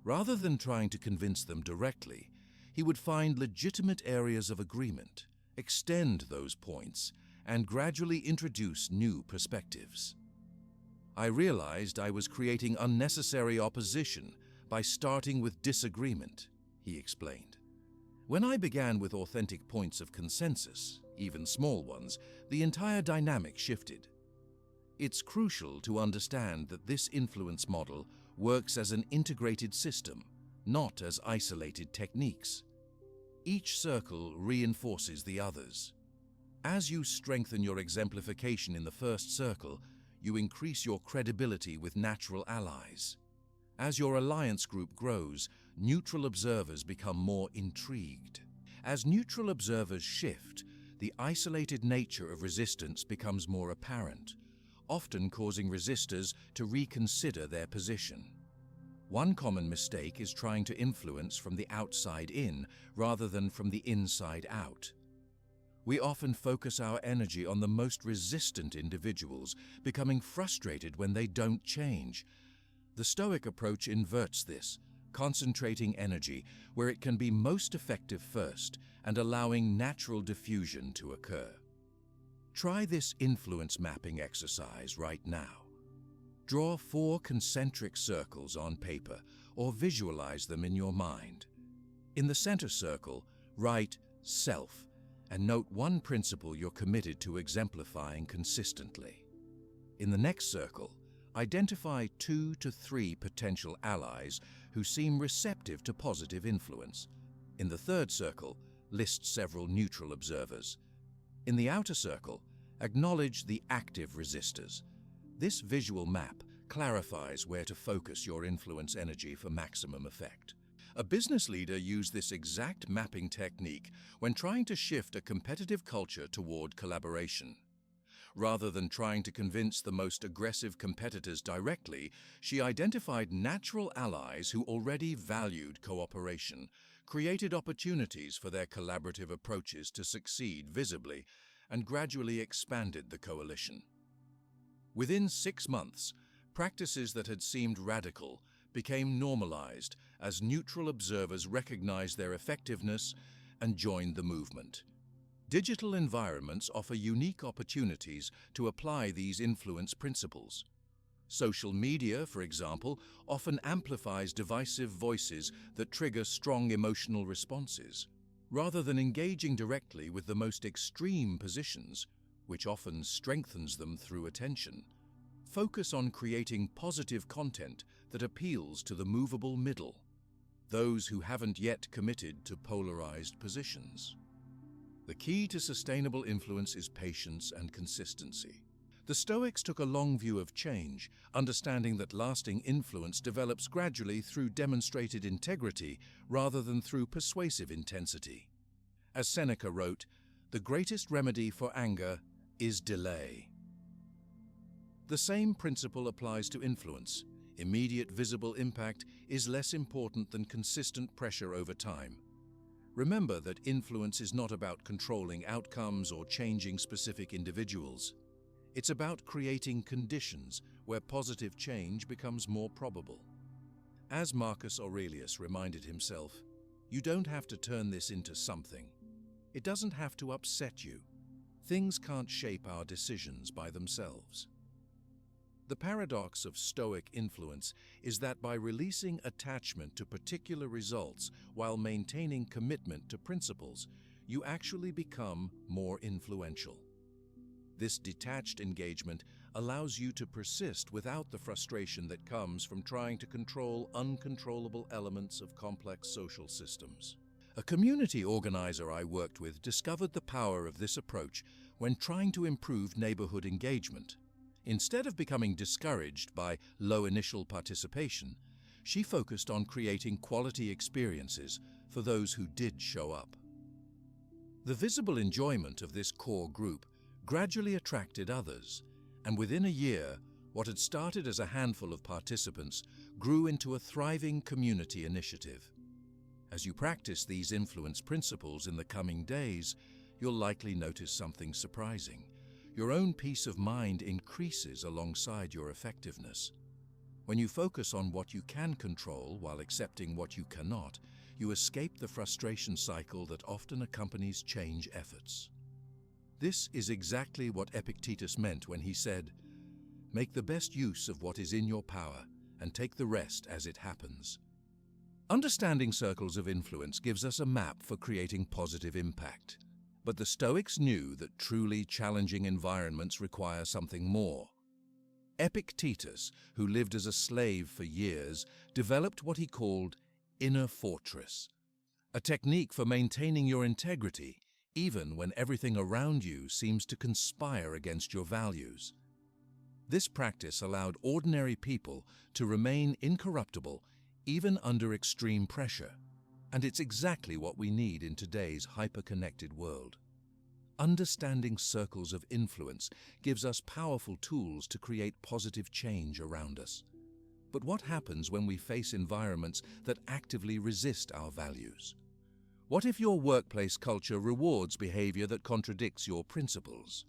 Rather than trying to convince them directly, he would find legitimate areas of agreement, extend those points, and gradually introduce new perspectives. "I realized I was creating unnecessary opposition by starting with disagreement," he explained. "When I began with authentic points of consensus, even small ones, the entire dynamic shifted." It's crucial to understand that this influence model works as an integrated system, not as isolated techniques. Each circle reinforces the others. As you strengthen your exemplification in the first circle, you increase your credibility with natural allies. As your alliance group grows, neutral observers become more intrigued. As neutral observers shift, the isolated nature of resistance becomes more apparent, often causing resistors to reconsider their position. One common mistake is trying to influence from the outside in rather than from the inside out. We often focus our energy on the most resistant individuals, becoming frustrated when they don't change. The Stoic approach inverts this, concentrating energy where it can be most effective first and allowing natural diffusion to occur. Try this influence mapping exercise right now. Draw 4 concentric circles on paper or visualize them in your mind. In the center circle, write self and note one principle you're committed to exemplifying consistently. In the next circle, identify 2 to 3 potential allies who seem receptive to positive influence. In the third circle, list several neutral observers. In the outer circle, acknowledge the active resistors. This visual map clarifies where to focus your influence energy for maximum effect. A business leader used this exact mapping technique when trying to shift a competitive culture toward collaboration. Rather than trying to convince the most aggressive competitors directly, she identified natural allies who already valued cooperation, created opportunities for their collaborative approaches to succeed visibly, and gradually expanded the coalition. Within 6 months, practices that had seemed radical became normalized as neutral observers recognized their effectiveness and joined the movement. Digital environments offer unique opportunities to apply these influence principles. Social media, for example, often amplifies divisive voices that trigger strong emotional responses. Rather than engaging directly with the most extreme positions, which often strengthens them through attention. Focus on creating positive content that appeals to the movable middle, those who haven't yet committed to polarized positions. The key to sustainable influence is patience and consistency. The Stoics took a long view of change, understanding that lasting influence develops gradually through demonstrated integrity rather than through persuasive intensity. As Seneca wrote, "The greatest remedy for anger is delay." The same principle applies to influence. Immediate visible impact is less important than consistent pressure over time. Remember that influence is not about controlling outcomes or changing specific individuals. It's about creating conditions where positive change becomes more probable. As Marcus Aurelius reminded himself, you don't have to turn this into something. It doesn't have to upset you. Things can't shape our decisions by themselves. The paradox of Stoic influence is that by releasing attachment to particular results while maintaining commitment to principles, you actually become more influential. This detached engagement allows you to persist without the frustration that comes from trying to control uncontrollable elements of complex social systems. A community organizer I worked with discovered the power of this approach when trying to improve neighborhood engagement. Instead of becoming discouraged by low initial participation, she focused on creating quality experiences for those who did show up. The visible enjoyment of this core group gradually attracted others, and within a year, what had started as a handful of participants grew into a thriving community initiative. As you practice these influence principles in the coming days, you'll likely notice something surprising. Your own peace of mind increases alongside your effectiveness. When you focus on what you can control while accepting what you cannot, you escape the frustration cycle that often accompanies change efforts. This is exactly what Epictetus meant when he said, "Make the best use of what is in your power and take the rest as it happens." Understanding circles of influence gives us a map for creating positive impact. But the Stoics knew that truly challenging environments require something more. Epictetus, who lived as a slave for years, developed what he called inner fortress, a technique for maintaining your integrity even when everything around you seems to conspire against your values. This practice allowed ordinary people to remain incorruptible even under extreme pressure. And it's exactly what we need in today's hyper-connected world. Understanding circles of influence gives us powerful tools to create positive change around us. But what happens when we face environments that actively resist our values? What if your workplace culture rewards behavior that contradicts your principles?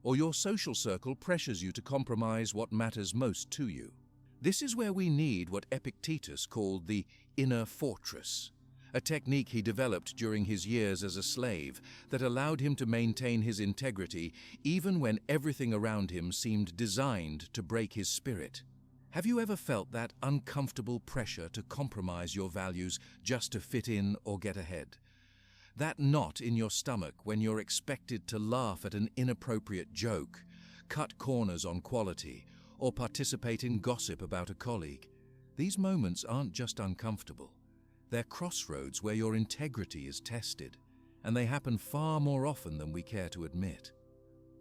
Or your social circle pressures you to compromise what matters most to you? This is where we need what Epictetus called the inner fortress, a technique he developed during his years as a slave that allowed him to maintain his integrity even when everything around him seemed designed to break his spirit. Have you ever felt that uncomfortable pressure to compromise your values just to fit in or get ahead? That knot in your stomach when you're expected to laugh at an inappropriate joke, cut corners on quality, or participate in gossip about a colleague? These moments aren't just uncomfortable. They're crossroads where your integrity is tested, and they happen far more often than we care to admit.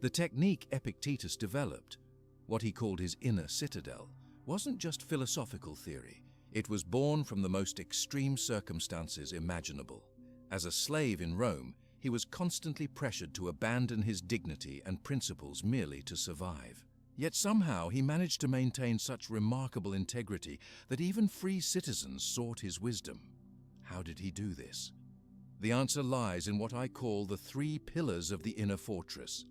The technique Epictetus developed, what he called his inner citadel, wasn't just philosophical theory. It was born from the most extreme circumstances imaginable. As a slave in Rome, he was constantly pressured to abandon his dignity and principles merely to survive. Yet somehow he managed to maintain such remarkable integrity that even free citizens sought his wisdom. How did he do this? The answer lies in what I call the 3 pillars of the inner fortress: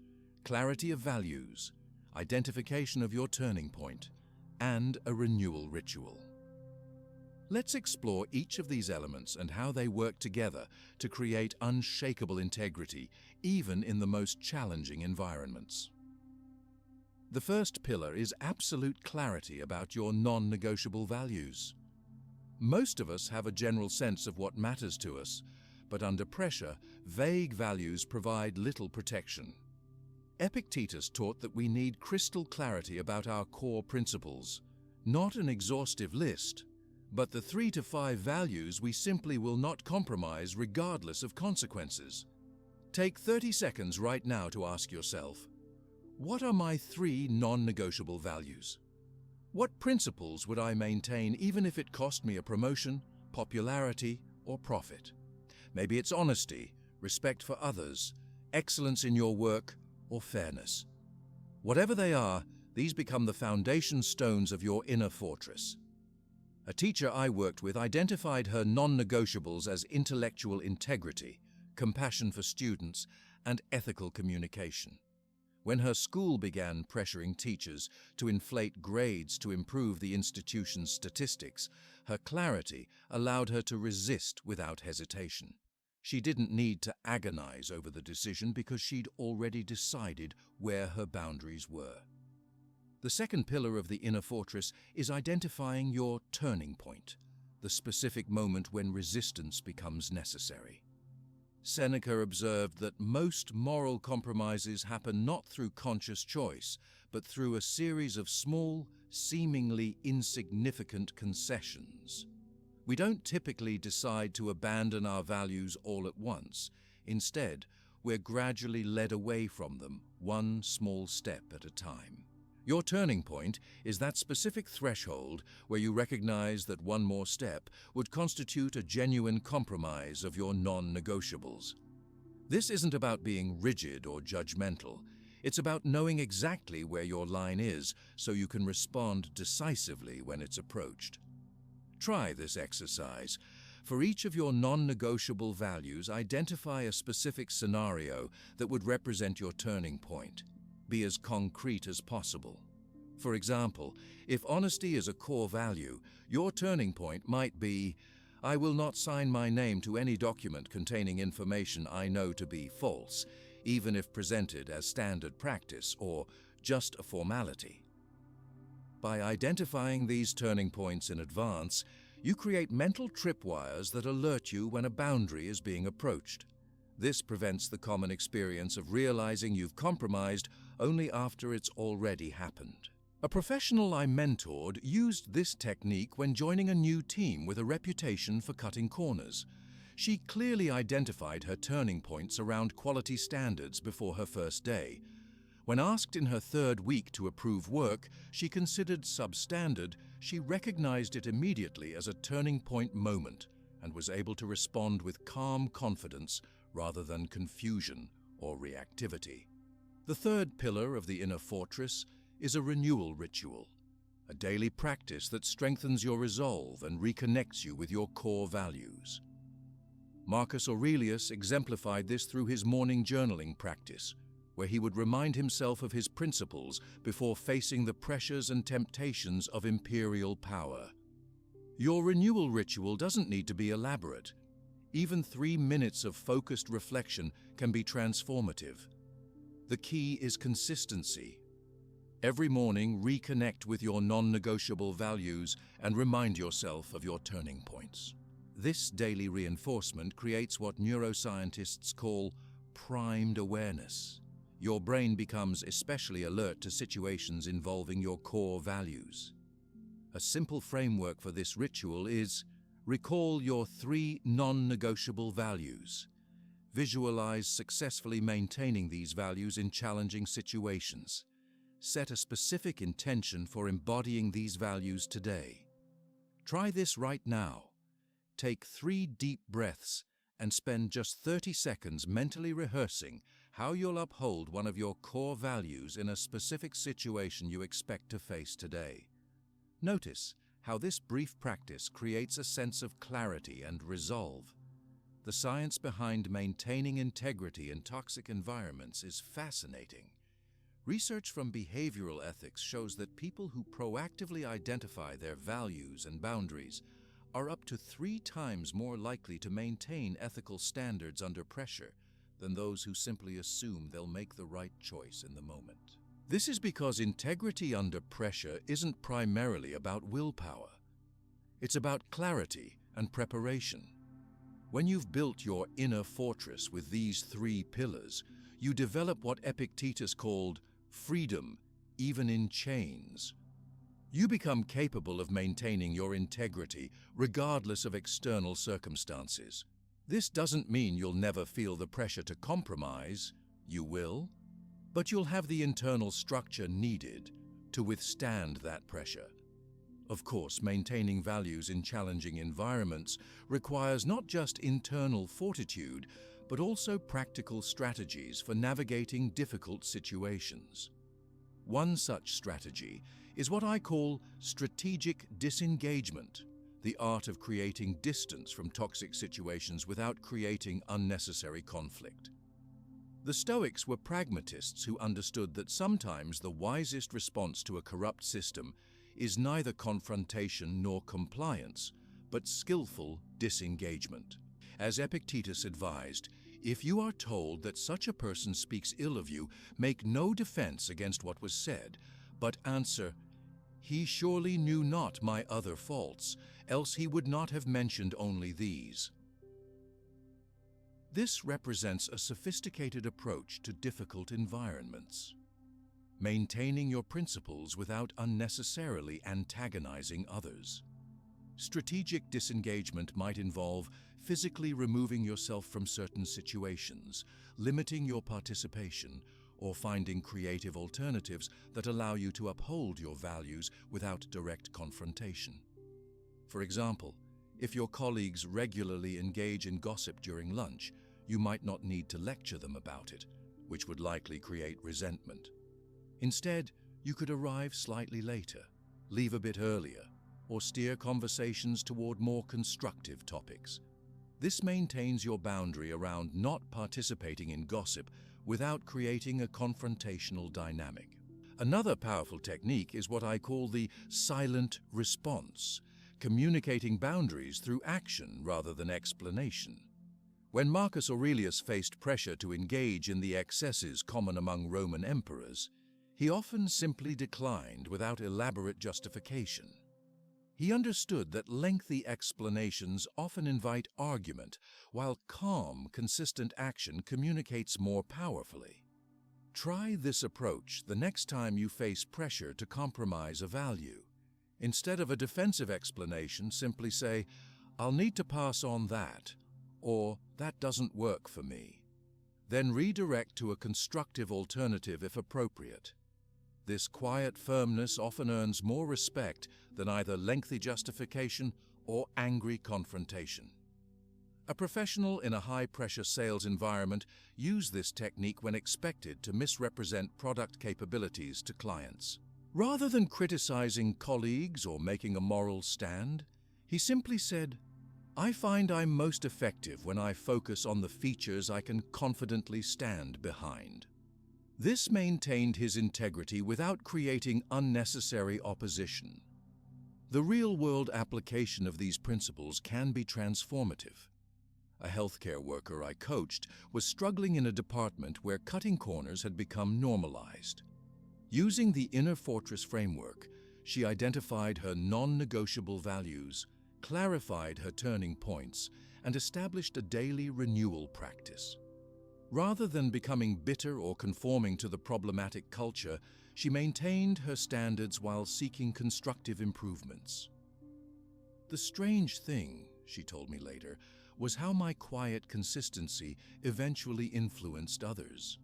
clarity of values, identification of your turning point, and a renewal ritual. Let's explore each of these elements and how they work together to create unshakable integrity, even in the most challenging environments. The first pillar is absolute clarity about your non-negotiable values. Most of us have a general sense of what matters to us, but under pressure, vague values provide little protection. Epictetus taught that we need crystal clarity about our core principles, not an exhaustive list, but the 3 to 5 values we simply will not compromise regardless of consequences. Take 30 seconds right now to ask yourself, what are my 3 non-negotiable values? What principles would I maintain even if it cost me a promotion, popularity, or profit? Maybe it's honesty, respect for others, excellence in your work, or fairness. Whatever they are, these become the foundation stones of your inner fortress. A teacher I worked with identified her non-negotiables as intellectual integrity, compassion for students, and ethical communication. When her school began pressuring teachers to inflate grades to improve the institution's statistics, her clarity allowed her to resist without hesitation. She didn't need to agonize over the decision because she'd already decided where her boundaries were. The second pillar of the inner fortress is identifying your turning point, the specific moment when resistance becomes necessary. Seneca observed that most moral compromises happen not through conscious choice, but through a series of small, seemingly insignificant concessions. We don't typically decide to abandon our values all at once. Instead, we're gradually led away from them, one small step at a time. Your turning point is that specific threshold where you recognize that one more step would constitute a genuine compromise of your non-negotiables. This isn't about being rigid or judgmental. It's about knowing exactly where your line is so you can respond decisively when it's approached. Try this exercise. For each of your non-negotiable values, identify a specific scenario that would represent your turning point. Be as concrete as possible. For example, if honesty is a core value, your turning point might be, I will not sign my name to any document containing information I know to be false, even if presented as standard practice or just a formality. By identifying these turning points in advance, you create mental tripwires that alert you when a boundary is being approached. This prevents the common experience of realizing you've compromised only after it's already happened. A professional I mentored used this technique when joining a new team with a reputation for cutting corners. She clearly identified her turning points around quality standards before her first day. When asked in her 3rd week to approve work she considered substandard, she recognized it immediately as a turning point moment and was able to respond with calm confidence rather than confusion or reactivity. The 3rd pillar of the inner fortress is a renewal ritual, a daily practice that strengthens your resolve and reconnects you with your core values. Marcus Aurelius exemplified this through his morning journaling practice, where he would remind himself of his principles before facing the pressures and temptations of imperial power. Your renewal ritual doesn't need to be elaborate. Even 3 minutes of focused reflection can be transformative. The key is consistency. Every morning, reconnect with your non-negotiable values and remind yourself of your turning points. This daily reinforcement creates what neuroscientists call primed awareness. Your brain becomes especially alert to situations involving your core values. A simple framework for this ritual is: recall your 3 non-negotiable values. Visualize successfully maintaining these values in challenging situations. Set a specific intention for embodying these values today. Try this right now. Take 3 deep breaths and spend just 30 seconds mentally rehearsing how you'll uphold one of your core values in a specific situation you expect to face today. Notice how this brief practice creates a sense of clarity and resolve. The science behind maintaining integrity in toxic environments is fascinating. Research from behavioral ethics shows that people who proactively identify their values and boundaries are up to 3 times more likely to maintain ethical standards under pressure than those who simply assume they'll make the right choice in the moment. This is because integrity under pressure isn't primarily about willpower. It's about clarity and preparation. When you've built your inner fortress with these 3 pillars, you develop what Epictetus called freedom, even in chains. You become capable of maintaining your integrity regardless of external circumstances. This doesn't mean you'll never feel the pressure to compromise. You will, but you'll have the internal structure needed to withstand that pressure. Of course, maintaining values in challenging environments requires not just internal fortitude, but also practical strategies for navigating difficult situations. One such strategy is what I call strategic disengagement, the art of creating distance from toxic situations without creating unnecessary conflict. The Stoics were pragmatists who understood that sometimes the wisest response to a corrupt system is neither confrontation nor compliance, but skillful disengagement. As Epictetus advised, if you are told that such a person speaks ill of you, make no defense against what was said, but answer, "He surely knew not my other faults, else he would not have mentioned only these." This represents a sophisticated approach to difficult environments, maintaining your principles without unnecessarily antagonizing others. Strategic disengagement might involve physically removing yourself from certain situations, limiting your participation, or finding creative alternatives that allow you to uphold your values without direct confrontation. For example, if your colleagues regularly engage in gossip during lunch, you might not need to lecture them about it, which would likely create resentment. Instead, you could arrive slightly later, leave a bit earlier, or steer conversations toward more constructive topics. This maintains your boundary around not participating in gossip without creating a confrontational dynamic. Another powerful technique is what I call the silent response, communicating boundaries through action rather than explanation. When Marcus Aurelius faced pressure to engage in the excesses common among Roman emperors, he often simply declined without elaborate justification. He understood that lengthy explanations often invite argument, while calm, consistent action communicates more powerfully. Try this approach the next time you face pressure to compromise a value. Instead of a defensive explanation, simply say, "I'll need to pass on that," or "that doesn't work for me." Then redirect to a constructive alternative if appropriate. This quiet firmness often earns more respect than either lengthy justification or angry confrontation. A professional in a high-pressure sales environment uses this technique when expected to misrepresent product capabilities to clients. Rather than criticizing colleagues or making a moral stand, he simply said, "I find I'm most effective when I focus on the features I can confidently stand behind." This maintained his integrity without creating unnecessary opposition. The real-world application of these principles can be transformative. A healthcare worker I coached was struggling in a department where cutting corners had become normalized. Using the Inner Fortress framework, she identified her non-negotiable values, clarified her turning points, and established a daily renewal practice. Rather than becoming bitter or conforming to the problematic culture, she maintained her standards while seeking constructive improvements. "The strange thing," she told me later, "was how my quiet consistency eventually influenced others.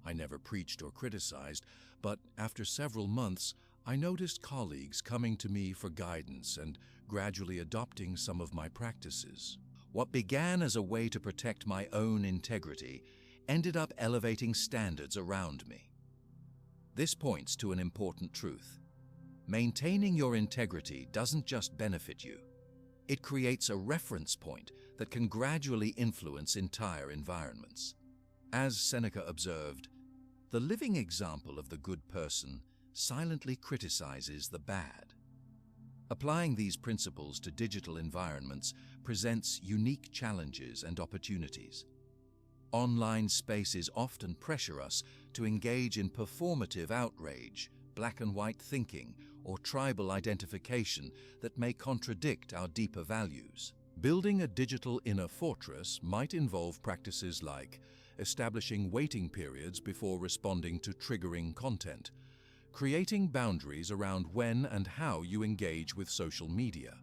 I never preached or criticized, but after several months, I noticed colleagues coming to me for guidance and gradually adopting some of my practices. What began as a way to protect my own integrity ended up elevating standards around me." This points to an important truth. Maintaining your integrity doesn't just benefit you. It creates a reference point that can gradually influence entire environments. As Seneca observed, "The living example of the good person silently criticizes the bad." Applying these principles to digital environments presents unique challenges and opportunities. Online spaces often pressure us to engage in performative outrage, black and white thinking, or tribal identification that may contradict our deeper values. Building a digital inner fortress might involve practices like establishing waiting periods before responding to triggering content, creating boundaries around when and how you engage with social media,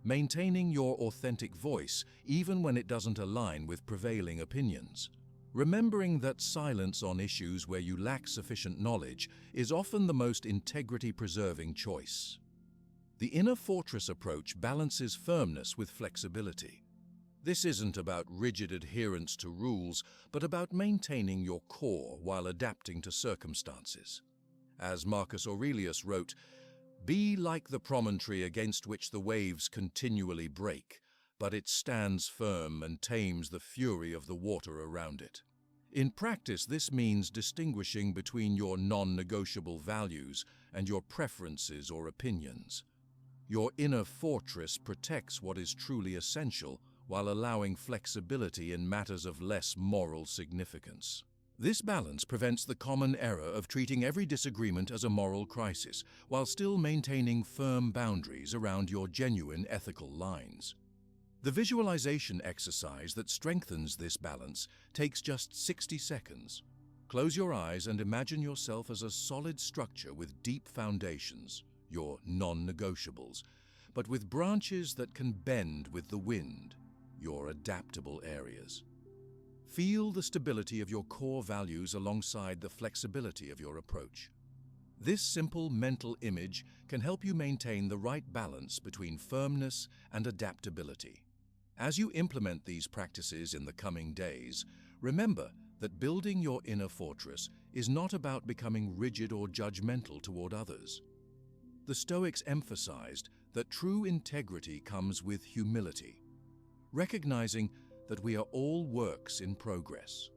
maintaining your authentic voice even when it doesn't align with prevailing opinions, remembering that silence on issues where you lack sufficient knowledge is often the most integrity-preserving choice. The inner fortress approach balances firmness with flexibility. This isn't about rigid adherence to rules, but about maintaining your core while adapting to circumstances. As Marcus Aurelius wrote, "Be like the promontory against which the waves continually break, but it stands firm and tames the fury of the water around it." In practice, this means distinguishing between your non-negotiable values and your preferences or opinions. Your inner fortress protects what is truly essential while allowing flexibility in matters of less moral significance. This balance prevents the common error of treating every disagreement as a moral crisis, while still maintaining firm boundaries around your genuine ethical lines. The visualization exercise that strengthens this balance takes just 60 seconds. Close your eyes and imagine yourself as a solid structure with deep foundations, your non-negotiables, but with branches that can bend with the wind, your adaptable areas. Feel the stability of your core values alongside the flexibility of your approach. This simple mental image can help you maintain the right balance between firmness and adaptability. As you implement these practices in the coming days, remember that building your inner fortress is not about becoming rigid or judgmental toward others. The Stoics emphasized that true integrity comes with humility, recognizing that we are all works in progress.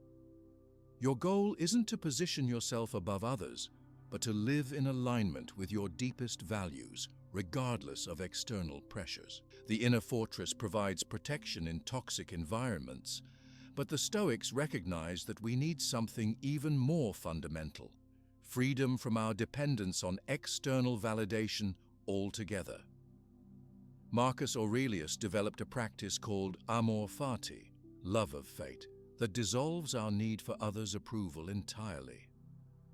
Your goal isn't to position yourself above others, but to live in alignment with your deepest values, regardless of external pressures. The inner fortress provides protection in toxic environments, but the Stoics recognize that we need something even more fundamental: freedom from our dependence on external validation altogether. Marcus Aurelius developed a practice called amor fati, love of fate, that dissolves our need for others' approval entirely.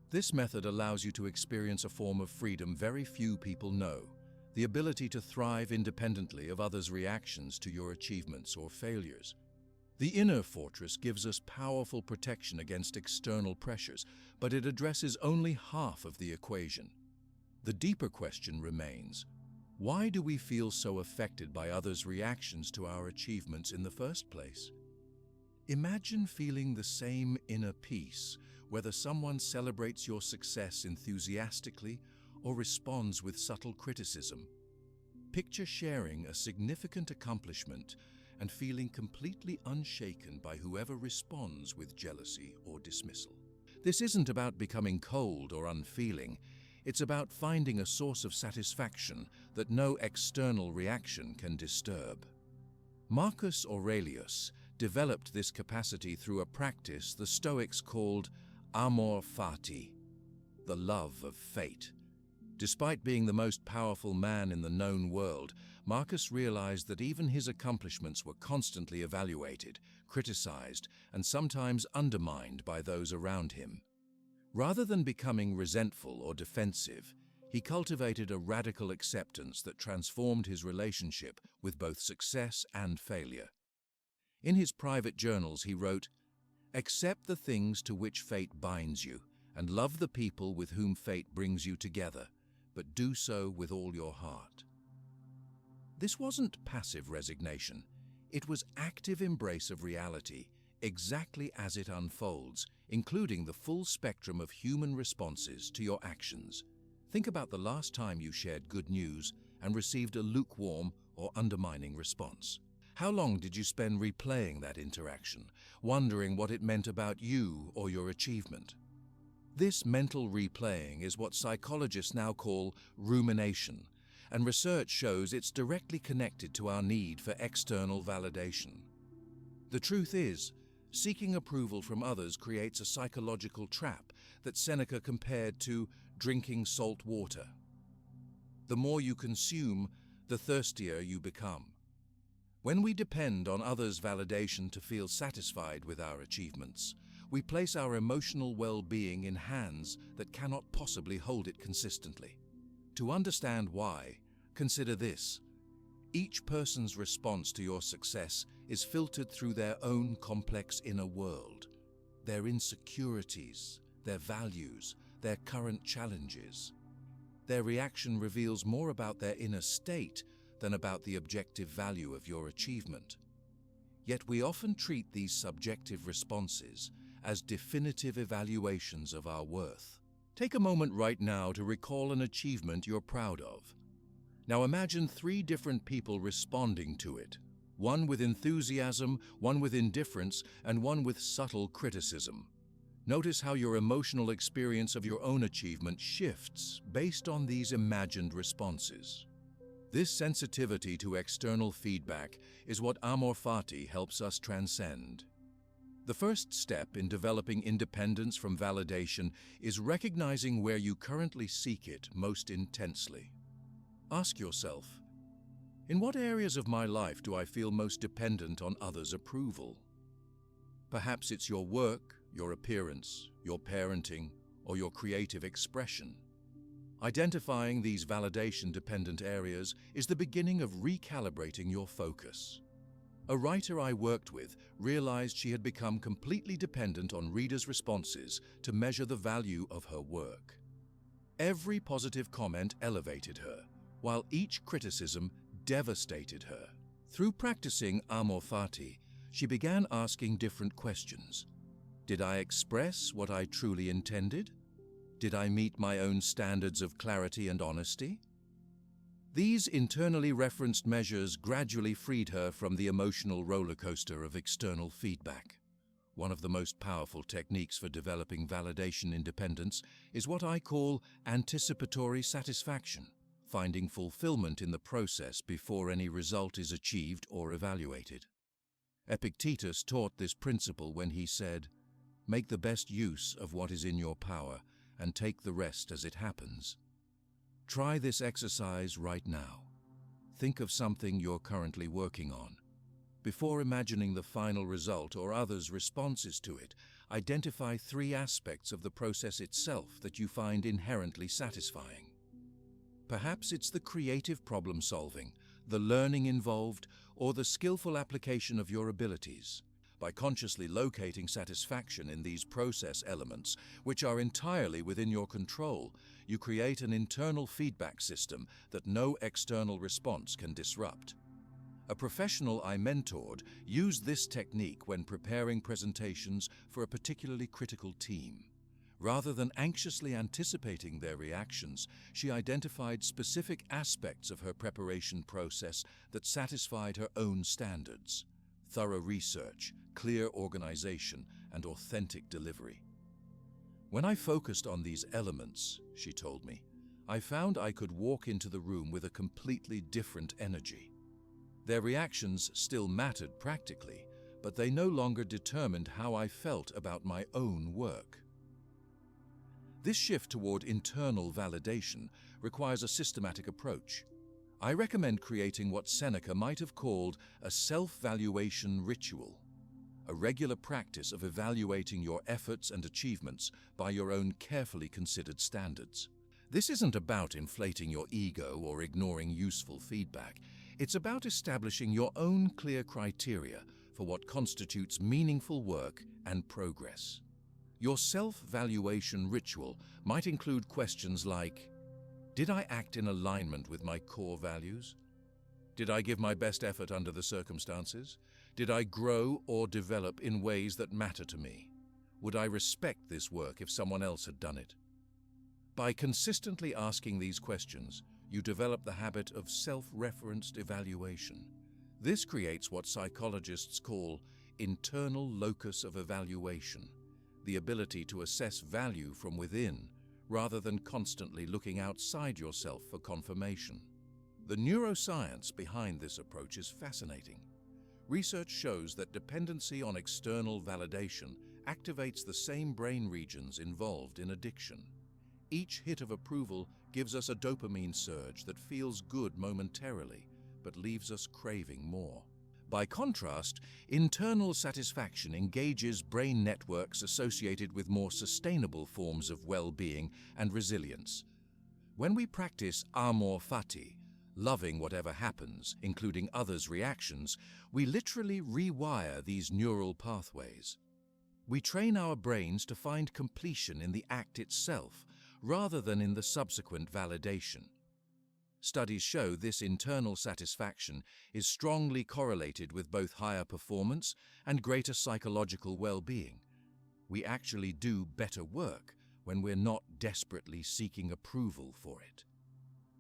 This method allows you to experience a form of freedom very few people know, the ability to thrive independently of others' reactions to your achievements or failures. The inner fortress gives us powerful protection against external pressures, but it addresses only half of the equation. The deeper question remains: why do we feel so affected by others' reactions to our achievements in the first place? Imagine feeling the same inner peace whether someone celebrates your success enthusiastically or responds with subtle criticism. Picture sharing a significant accomplishment and feeling completely unshaken by whoever responds with jealousy or dismissal. This isn't about becoming cold or unfeeling. It's about finding a source of satisfaction that no external reaction can disturb. Marcus Aurelius developed this capacity through a practice the Stoics called amor fati, the love of fate. Despite being the most powerful man in the known world, Marcus realized that even his accomplishments were constantly evaluated, criticized, and sometimes undermined by those around him. Rather than becoming resentful or defensive, he cultivated a radical acceptance that transformed his relationship with both success and failure. In his private journals, he wrote, "Accept the things to which fate binds you, and love the people with whom fate brings you together, but do so with all your heart." This wasn't passive resignation. It was active embrace of reality, exactly as it unfolds, including the full spectrum of human responses to your actions. Think about the last time you shared good news and received a lukewarm or undermining response. How long did you spend replaying that interaction, wondering what it meant about you or your achievement? This mental replaying is what psychologists now call rumination, and research shows it's directly connected to our need for external validation. The truth is, seeking approval from others creates a psychological trap that Seneca compared to drinking salt water. The more you consume, the thirstier you become. When we depend on others' validation to feel satisfied with our achievements, We place our emotional well-being in hands that cannot possibly hold it consistently. To understand why, consider this. Each person's response to your success is filtered through their own complex inner world, their insecurities, their values, their current challenges. Their reaction reveals more about their inner state than about the objective value of your achievement. Yet we often treat these subjective responses as definitive evaluations of our worth. Take a moment right now to recall an achievement you're proud of. Now imagine 3 different people responding to it. One with enthusiasm, one with indifference, and one with subtle criticism. Notice how your emotional experience of your own achievement shifts based on these imagined responses. This sensitivity to external feedback is what amor fati helps us transcend. The first step in developing independence from validation is recognizing where you currently seek it most intensely. Ask yourself, in what areas of my life do I feel most dependent on others' approval? Perhaps it's your work, your appearance, your parenting, or your creative expression. Identifying these validation-dependent areas is the beginning of recalibrating your focus. A writer I worked with realized she had become completely dependent on readers' responses to measure the value of her work. Every positive comment elevated her, while each criticism devastated her. Through practicing amor fati, she began asking different questions. Did I express what I truly intended? Did I meet my own standards of clarity and honesty? These internally referenced measures gradually freed her from the emotional roller coaster of external feedback. One of the most powerful techniques for developing validation independence is what I call anticipatory satisfaction, finding fulfillment in the process before any result is achieved or evaluated. Epictetus taught this principle when he said, "Make the best use of what is in your power and take the rest as it happens." Try this exercise right now. Think of something you're currently working on. Before imagining the final result or others' responses to it, identify 3 aspects of the process itself that you find inherently satisfying. Perhaps it's the creative problem-solving, the learning involved, or the skillful application of your abilities. By consciously locating satisfaction in these process elements, which are entirely within your control, you create an internal feedback system that no external response can disrupt. A professional I mentored used this technique when preparing presentations for a particularly critical team. Rather than anxiously anticipating their reactions, she identified specific aspects of her preparation process that satisfied her own standards: thorough research, clear organization, and authentic delivery. When I focused on these elements, she told me, I found I could walk into the room with a completely different energy. Their reactions still mattered practically, but they no longer determined how I felt about my own work. This shift toward internal validation requires a systematic approach. I recommend creating what Seneca might have called a self-valuation ritual, a regular practice of evaluating your efforts and achievements by your own carefully considered standards. This isn't about inflating your ego or ignoring useful feedback. It's about establishing your own clear criteria for what constitutes meaningful work and progress. Your self-valuation ritual might include questions like, did I act in alignment with my core values? Did I give my best effort under the circumstances? Did I grow or develop in ways that matter to me? Would I respect this work if someone else had done it? By consistently asking these questions, you develop the habit of self-referenced evaluation. This creates what psychologists call internal locus of evaluation, the ability to assess value from within, rather than constantly looking outside yourself for confirmation. The neuroscience behind this approach is fascinating. Research shows that dependency on external validation activates the same brain regions involved in addiction. Each hit of approval gives us a dopamine surge that feels good momentarily, but leaves us craving more. By contrast, internal satisfaction engages brain networks associated with more sustainable forms of well-being and resilience. When we practice amor fati, loving whatever happens, including others' reactions, we literally rewire these neural pathways. We train our brains to find completion in the act itself, rather than in the subsequent validation. Studies show this internal satisfaction is strongly correlated with both higher performance and greater psychological well-being. We actually do better work when we're not desperately seeking approval for it.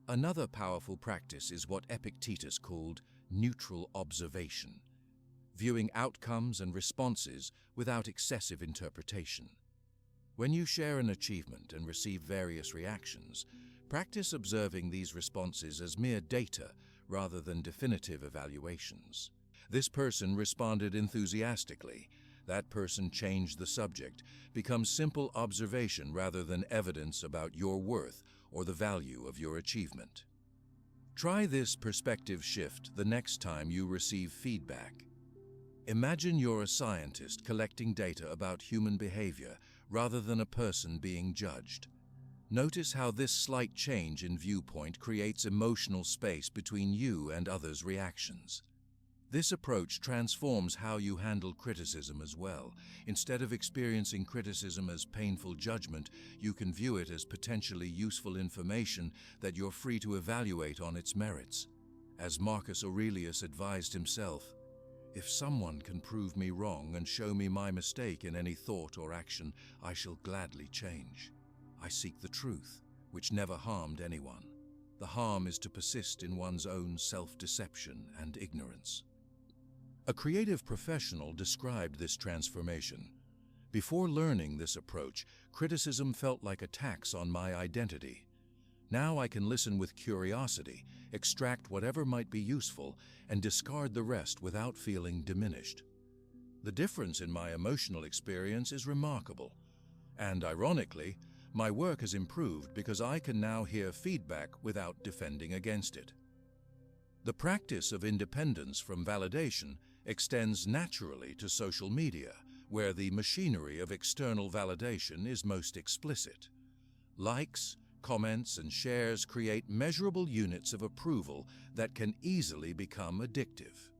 Another powerful practice is what Epictetus called neutral observation, viewing outcomes and responses without excessive interpretation. When you share an achievement and receive various reactions, practice observing these responses as mere data rather than definitive evaluations. This person responded enthusiastically. That person changed the subject. Becomes simple observation rather than evidence about your worth or the value of your achievement. Try this perspective shift the next time you receive feedback. Imagine you're a scientist collecting data about human behavior rather than a person being judged. Notice how this slight change in viewpoint creates emotional space between you and others' reactions. This approach transforms how you handle criticism as well. Instead of experiencing criticism as painful judgment, you can view it as potentially useful information that you're free to evaluate on its merits. As Marcus Aurelius advised himself, "If someone can prove me wrong and show me my mistake in any thought or action, I shall gladly change. I seek the truth, which never harmed anyone. The harm is to persist in one's own self-deception and ignorance." A creative professional described this transformation. "Before learning this approach, criticism felt like a tax on my identity. Now I can listen with curiosity, extract whatever might be useful, and discard the rest without feeling diminished. The difference in my emotional experience is remarkable. And ironically, my work has improved because I can now hear feedback without defending against it." The practice of independence from validation extends naturally to social media, where the machinery of external validation is most explicit. Likes, comments, and shares create measurable units of approval that can easily become addictive.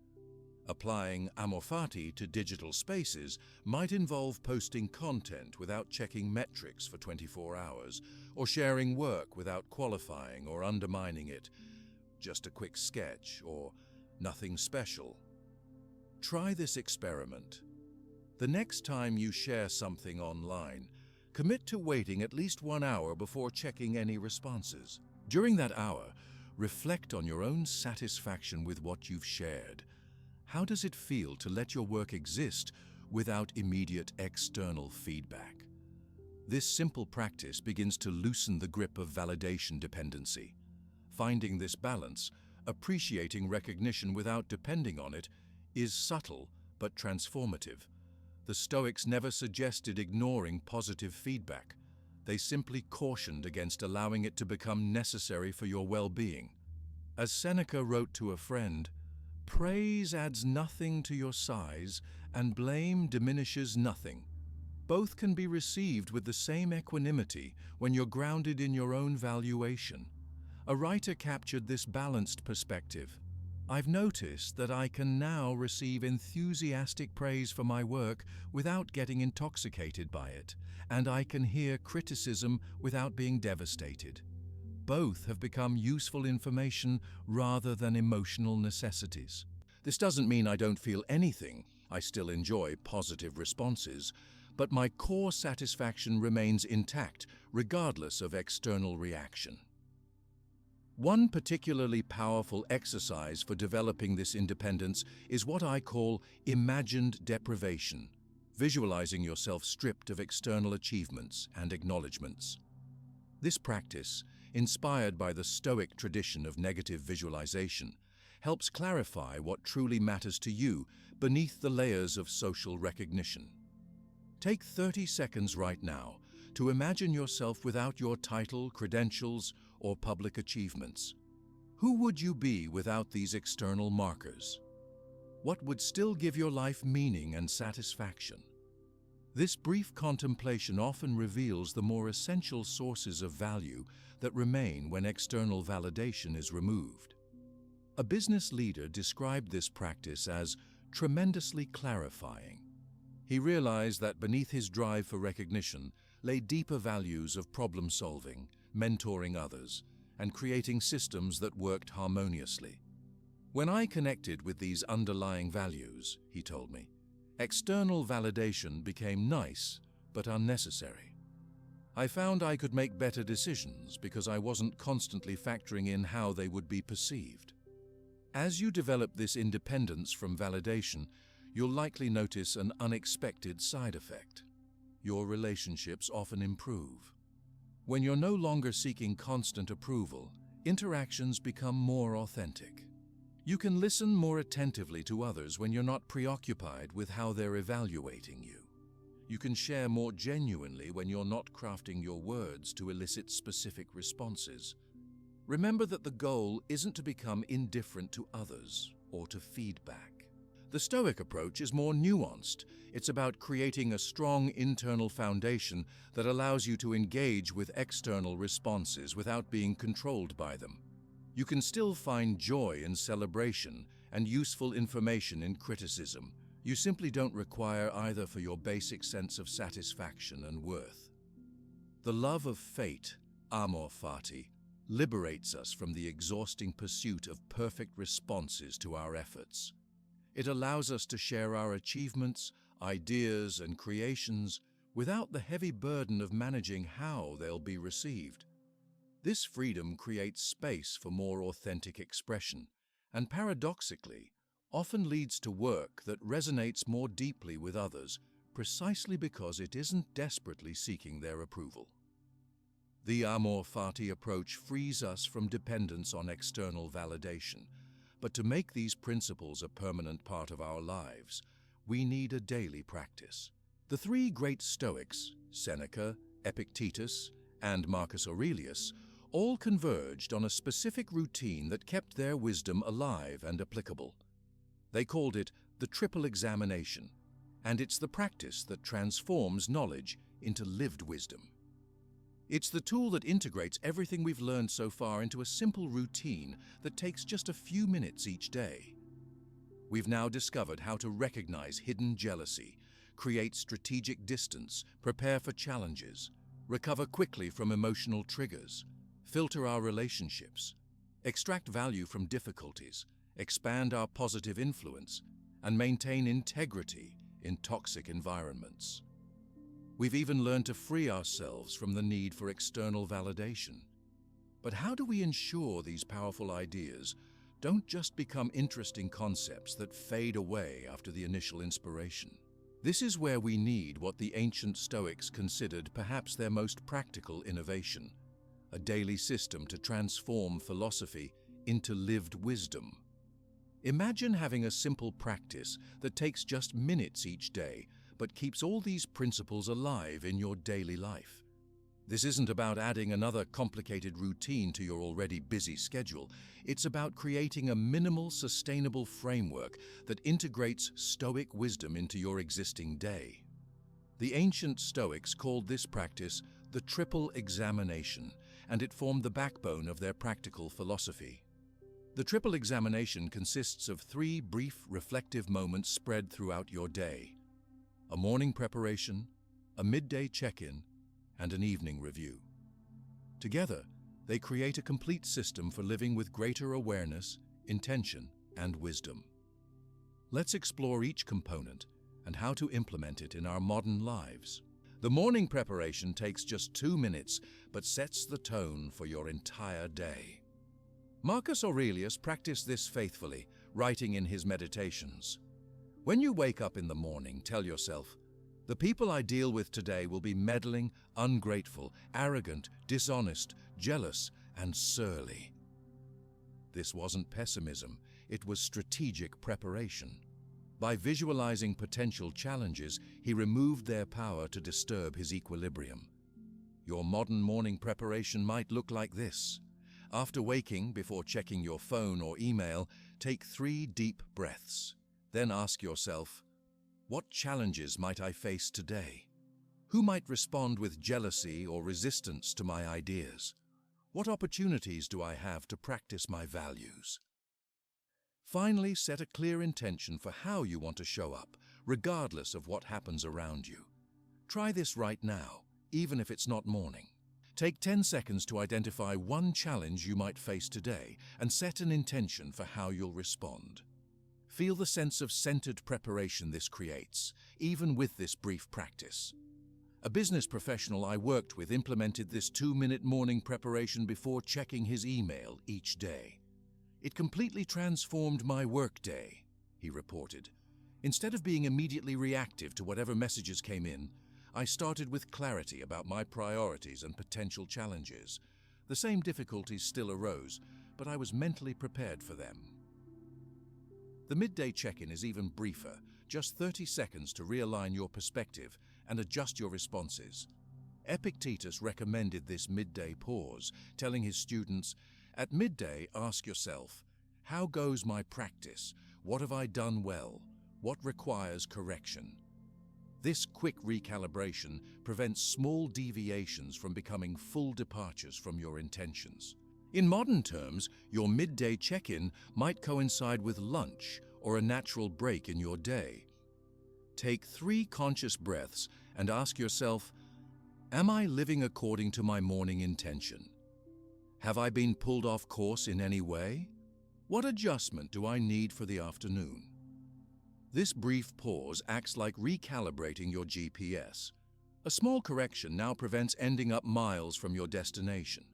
Applying amor fati to digital spaces might involve posting content without checking metrics for 24 hours, or sharing work without qualifying or undermining it. Just a quick sketch or nothing special. Try this experiment. The next time you share something online, commit to waiting at least 1 hour before checking any responses. During that hour, reflect on your own satisfaction with what you've shared. How does it feel to let your work exist without immediate external feedback? This simple practice begins to loosen the grip of validation dependency. Finding this balance, appreciating recognition without depending on it, is subtle but transformative. The Stoics never suggested ignoring positive feedback. They simply cautioned against allowing it to become necessary for your well-being. As Seneca wrote to a friend, "Praise adds nothing to your size, and blame diminishes nothing. Both can be received with the same equanimity when you're grounded in your own valuation." A writer captured this balanced perspective. "I've noticed that I can now receive enthusiastic praise for my work without getting intoxicated by it, and I can hear criticism without being devastated. Both have become useful information rather than emotional necessities." This doesn't mean I don't feel anything. I still enjoy positive responses, but my core satisfaction remains intact regardless of external reaction. One particularly powerful exercise for developing this independence is what I call imagined deprivation, visualizing yourself stripped of external achievements and acknowledgements. This practice, inspired by the Stoic tradition of negative visualization, helps clarify what truly matters to you beneath the layers of social recognition. Take 30 seconds right now to imagine yourself without your title, credentials, or public achievements. Who would you be without these external markers? What would still give your life meaning and satisfaction? This brief contemplation often reveals the more essential sources of value that remain when external validation is removed. A business leader described this practice as tremendously clarifying. He realized that beneath his drive for recognition lay deeper values of problem-solving, mentoring others, and creating systems that worked harmoniously. When I connected with these underlying values, he told me, external validation became nice but unnecessary. I found I could make better decisions because I wasn't constantly factoring in how they would be perceived. As you develop this independence from validation, you'll likely notice an unexpected side effect. Your relationships often improve. When you're no longer seeking constant approval, interactions become more authentic. You can listen more attentively to others when you're not preoccupied with how they're evaluating you. You can share more genuinely when you're not crafting your words to elicit specific responses. Remember that the goal isn't to become indifferent to others or to feedback. The Stoic approach is more nuanced. It's about creating a strong internal foundation that allows you to engage with external responses without being controlled by them. You can still find joy in celebration and useful information in criticism. You simply don't require either for your basic sense of satisfaction and worth. The love of fate, amor fati, liberates us from the exhausting pursuit of perfect responses to our efforts. It allows us to share our achievements, ideas, and creations without the heavy burden of managing how they'll be received. This freedom creates space for more authentic expression, and paradoxically, often leads to work that resonates more deeply with others precisely because it isn't desperately seeking their approval. The amor fati approach frees us from dependence on external validation, but to make these principles a permanent part of our lives, we need a daily practice. The three great Stoics, Seneca, Epictetus, and Marcus Aurelius, all converged on a specific routine that kept their wisdom alive and applicable. They called it the triple examination, and it's the practice that transforms knowledge into lived wisdom. It's the tool that integrates everything we've learned so far into a simple routine that takes just a few minutes each day. We've now discovered how to recognize hidden jealousy, create strategic distance, prepare for challenges, recover quickly from emotional triggers, filter our relationships, extract value from difficulties, expand our positive influence, and maintain integrity in toxic environments. We've even learned to free ourselves from the need for external validation. But how do we ensure these powerful ideas don't just become interesting concepts that fade away after the initial inspiration? This is where we need what the ancient Stoics considered perhaps their most practical innovation: a daily system to transform philosophy into lived wisdom. Imagine having a simple practice that takes just minutes each day, but keeps all these principles alive in your daily life. This isn't about adding another complicated routine to your already busy schedule. It's about creating a minimal, sustainable framework that integrates Stoic wisdom into your existing day. The ancient Stoics called this practice the triple examination, and it formed the backbone of their practical philosophy. The triple examination consists of 3 brief, reflective moments spread throughout your day: a morning preparation, a midday check-in, and an evening review. Together, they create a complete system for living with greater awareness, intention, and wisdom. Let's explore each component and how to implement it in our modern lives. The morning preparation takes just 2 minutes, but sets the tone for your entire day. Marcus Aurelius practiced this faithfully, writing in his Meditations. When you wake up in the morning, tell yourself, "The people I deal with today will be meddling, ungrateful, arrogant, dishonest, jealous, and surly." This wasn't pessimism, it was strategic preparation. By visualizing potential challenges, he removed their power to disturb his equilibrium. Your modern morning preparation might look like this. After waking, before checking your phone or email, take 3 deep breaths. Then ask yourself, what challenges might I face today? Who might respond with jealousy or resistance to my ideas? What opportunities do I have to practice my values? Finally, set a clear intention for how you want to show up, regardless of what happens around you. Try this right now, even if it's not morning. Take 10 seconds to identify one challenge you might face today and set an intention for how you'll respond. Feel the sense of centered preparation this creates, even with this brief practice. A business professional I worked with implemented this 2-minute morning preparation before checking his email each day. It completely transformed my workday, he reported. Instead of being immediately reactive to whatever messages came in, I started with clarity about my priorities and potential challenges. The same difficulties still arose, but I was mentally prepared for them. The midday check-in is even briefer, just 30 seconds to realign your perspective and adjust your responses. Epictetus recommended this midday pause, telling his students, "At midday, ask yourself, how goes my practice? What have I done well? What requires correction?" This quick recalibration prevents small deviations from becoming full departures from your intentions. In modern terms, your midday check-in might coincide with lunch or a natural break in your day. Take 3 conscious breaths and ask yourself, am I living according to my morning intention? Have I been pulled off course in any way? What adjustment do I need for the afternoon? This brief pause acts like recalibrating your GPS. A small correction now prevents ending up miles from your destination.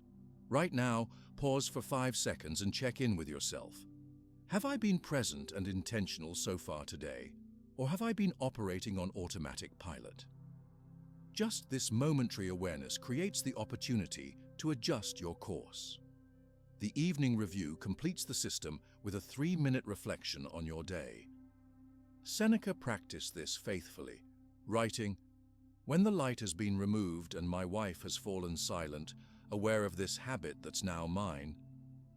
Right now, pause for 5 seconds and check in with yourself. Have I been present and intentional so far today, or have I been operating on automatic pilot? Just this momentary awareness creates the opportunity to adjust your course. The evening review completes the system with a 3-minute reflection on your day. Seneca practiced this faithfully, writing, "When the light has been removed and my wife has fallen silent, aware of this habit that's now mine,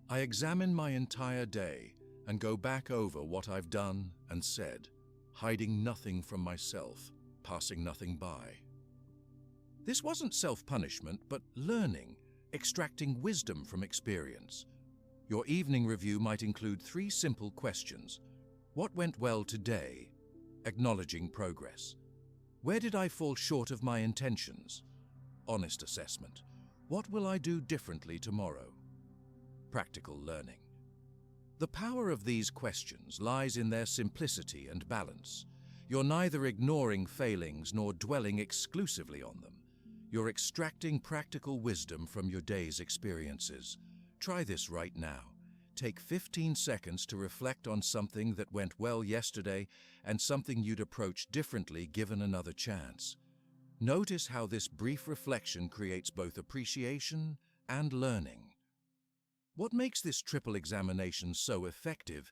I examine my entire day and go back over what I've done and said, hiding nothing from myself, passing nothing by." This wasn't self-punishment, but learning, extracting wisdom from experience. Your evening review might include 3 simple questions. What went well today? Acknowledging progress. Where did I fall short of my intentions? Honest assessment. What will I do differently tomorrow? Practical learning. The power of these questions lies in their simplicity and balance. You're neither ignoring failings nor dwelling exclusively on them. You're extracting practical wisdom from your day's experiences. Try this right now. Take 15 seconds to reflect on something that went well yesterday and something you'd approach differently given another chance. Notice how this brief reflection creates both appreciation and learning. What makes this triple examination so effective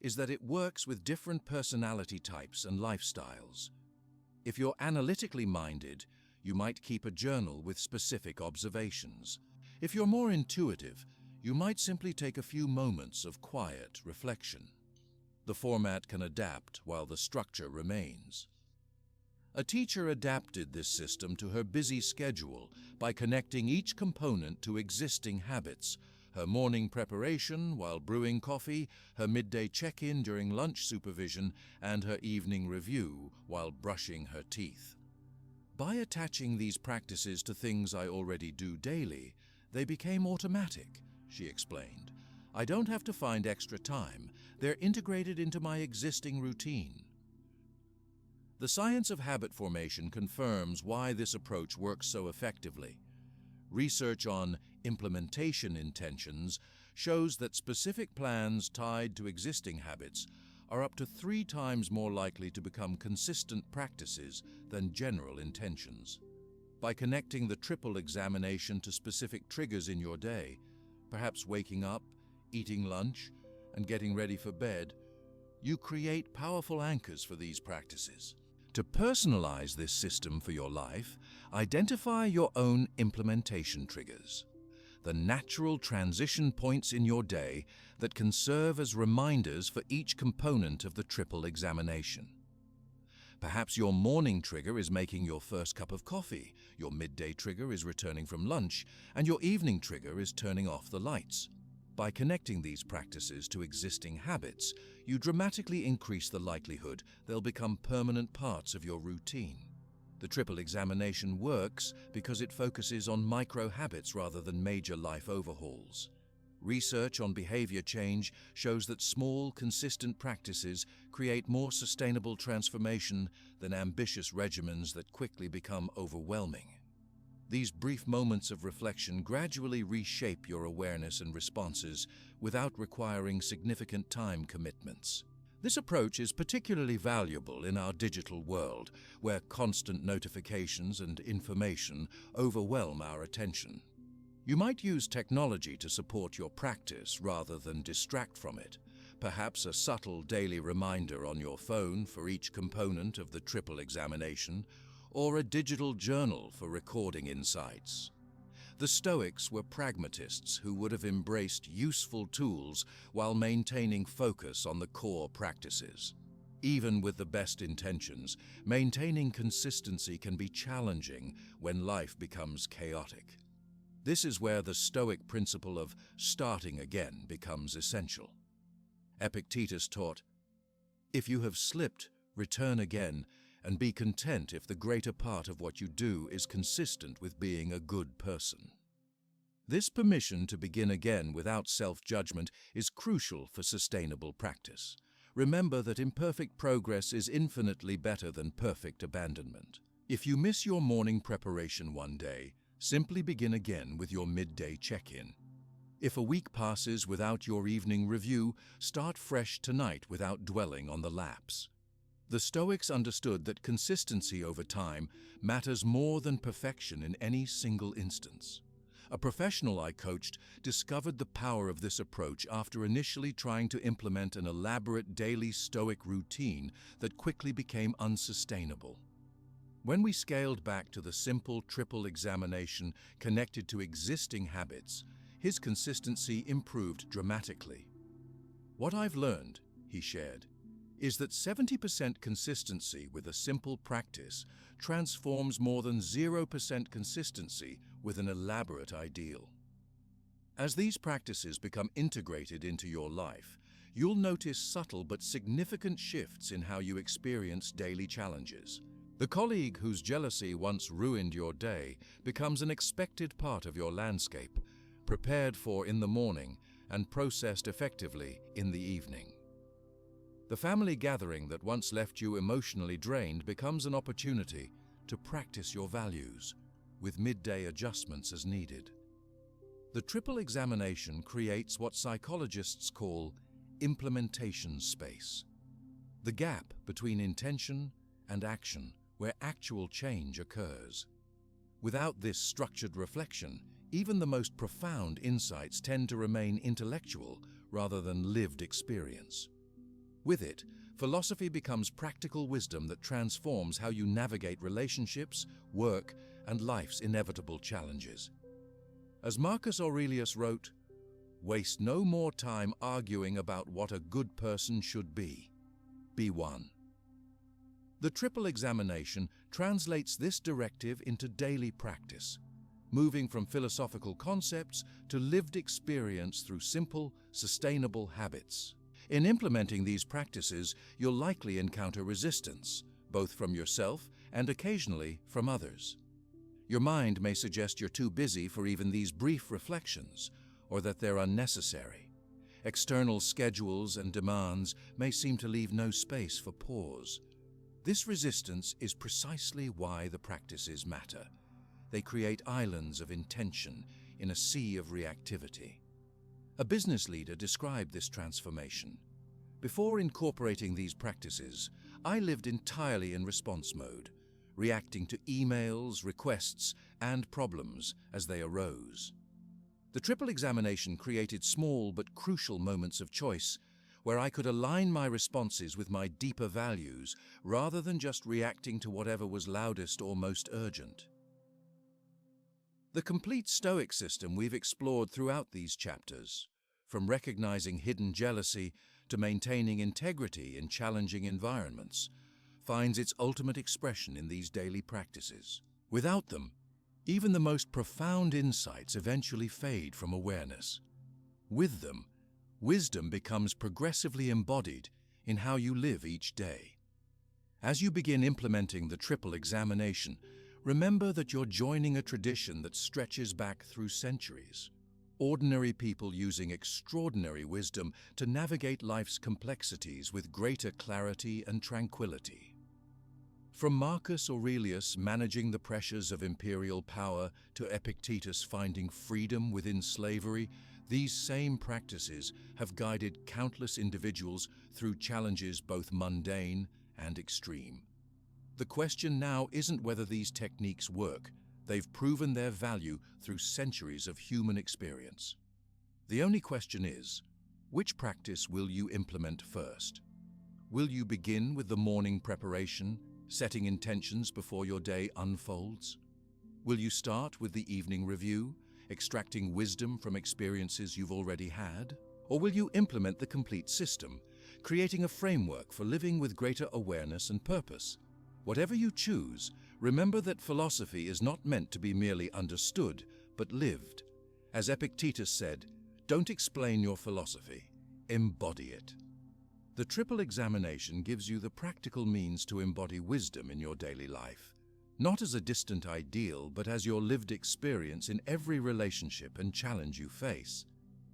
is that it works with different personality types and lifestyles. If you're analytically minded, you might keep a journal with specific observations. If you're more intuitive, you might simply take a few moments of quiet reflection. The format can adapt while the structure remains. A teacher adapted this system to her busy schedule by connecting each component to existing habits: her morning preparation while brewing coffee, her midday check-in during lunch supervision, and her evening review while brushing her teeth. By attaching these practices to things I already do daily, they became automatic, she explained. I don't have to find extra time. They're integrated into my existing routine. The science of habit formation confirms why this approach works so effectively. Research on implementation intentions shows that specific plans tied to existing habits are up to 3 times more likely to become consistent practices than general intentions. By connecting the triple examination to specific triggers in your day, perhaps waking up, eating lunch, and getting ready for bed, you create powerful anchors for these practices. To personalize this system for your life, identify your own implementation triggers. the natural transition points in your day that can serve as reminders for each component of the triple examination. Perhaps your morning trigger is making your first cup of coffee, your midday trigger is returning from lunch, and your evening trigger is turning off the lights. By connecting these practices to existing habits, you dramatically increase the likelihood they'll become permanent parts of your routine. The triple examination works because it focuses on micro habits rather than major life overhauls. Research on behavior change shows that small, consistent practices create more sustainable transformation than ambitious regimens that quickly become overwhelming. These brief moments of reflection gradually reshape your awareness and responses without requiring significant time commitments. This approach is particularly valuable in our digital world, where constant notifications and information overwhelm our attention. You might use technology to support your practice rather than distract from it. Perhaps a subtle daily reminder on your phone for each component of the triple examination, or a digital journal for recording insights. The Stoics were pragmatists who would have embraced useful tools while maintaining focus on the core practices. Even with the best intentions, maintaining consistency can be challenging when life becomes chaotic. This is where the Stoic principle of starting again becomes essential. Epictetus taught, "If you have slipped, return again, and be content if the greater part of what you do is consistent with being a good person." This permission to begin again without self-judgment is crucial for sustainable practice. Remember that imperfect progress is infinitely better than perfect abandonment. If you miss your morning preparation one day, simply begin again with your midday check-in. If a week passes without your evening review, start fresh tonight without dwelling on the lapse. The Stoics understood that consistency over time matters more than perfection in any single instance. A professional I coached discovered the power of this approach after initially trying to implement an elaborate daily Stoic routine that quickly became unsustainable. When we scaled back to the simple triple examination connected to existing habits, his consistency improved dramatically. "What I've learned," he shared, "is that 70% consistency with a simple practice transforms more than 0% consistency with an elaborate ideal." As these practices become integrated into your life, you'll notice subtle but significant shifts in how you experience daily challenges. The colleague whose jealousy once ruined your day becomes an expected part of your landscape, prepared for in the morning and processed effectively in the evening. The family gathering that once left you emotionally drained becomes an opportunity to practice your values, with midday adjustments as needed. The triple examination creates what psychologists call implementation space, the gap between intention and action where actual change occurs. Without this structured reflection, even the most profound insights tend to remain intellectual rather than lived experience. With it, philosophy becomes practical wisdom that transforms how you navigate relationships, work, and life's inevitable challenges. As Marcus Aurelius wrote, "Waste no more time arguing about what a good person should be. Be one." The triple examination translates this directive into daily practice, moving from philosophical concepts to lived experience through simple, sustainable habits. In implementing these practices, you'll likely encounter resistance, both from yourself and occasionally from others. Your mind may suggest you're too busy for even these brief reflections, or that they're unnecessary. External schedules and demands may seem to leave no space for pause. This resistance is precisely why the practices matter. They create islands of intention in a sea of reactivity. A business leader described this transformation. "Before incorporating these practices, I lived entirely in response mode, reacting to emails, requests, and problems as they arose. The triple examination created small but crucial moments of choice, where I could align my responses with my deeper values rather than just reacting to whatever was loudest or most urgent." The complete Stoic system we've explored throughout these chapters, from recognizing hidden jealousy to maintaining integrity in challenging environments, finds its ultimate expression in these daily practices. Without them, even the most profound insights eventually fade from awareness. With them, wisdom becomes progressively embodied in how you live each day. As you begin implementing the triple examination, remember that you're joining a tradition that stretches back through centuries. Ordinary people using extraordinary wisdom to navigate life's complexities with greater clarity and tranquility. From Marcus Aurelius managing the pressures of imperial power to Epictetus finding freedom within slavery, these same practices have guided countless individuals through challenges both mundane and extreme. The question now isn't whether these techniques work. They've proven their value through centuries of human experience. The only question is, which practice will you implement first? Will you begin with the morning preparation, setting intentions before your day unfolds? Will you start with the evening review, extracting wisdom from experiences you've already had? Or will you implement the complete system, creating a framework for living with greater awareness and purpose? Whatever you choose, remember that philosophy is not meant to be merely understood, but lived. As Epictetus said, don't explain your philosophy, embody it. The triple examination gives you the practical means to embody wisdom in your daily life, not as a distant ideal, but as your lived experience in every relationship and challenge you face.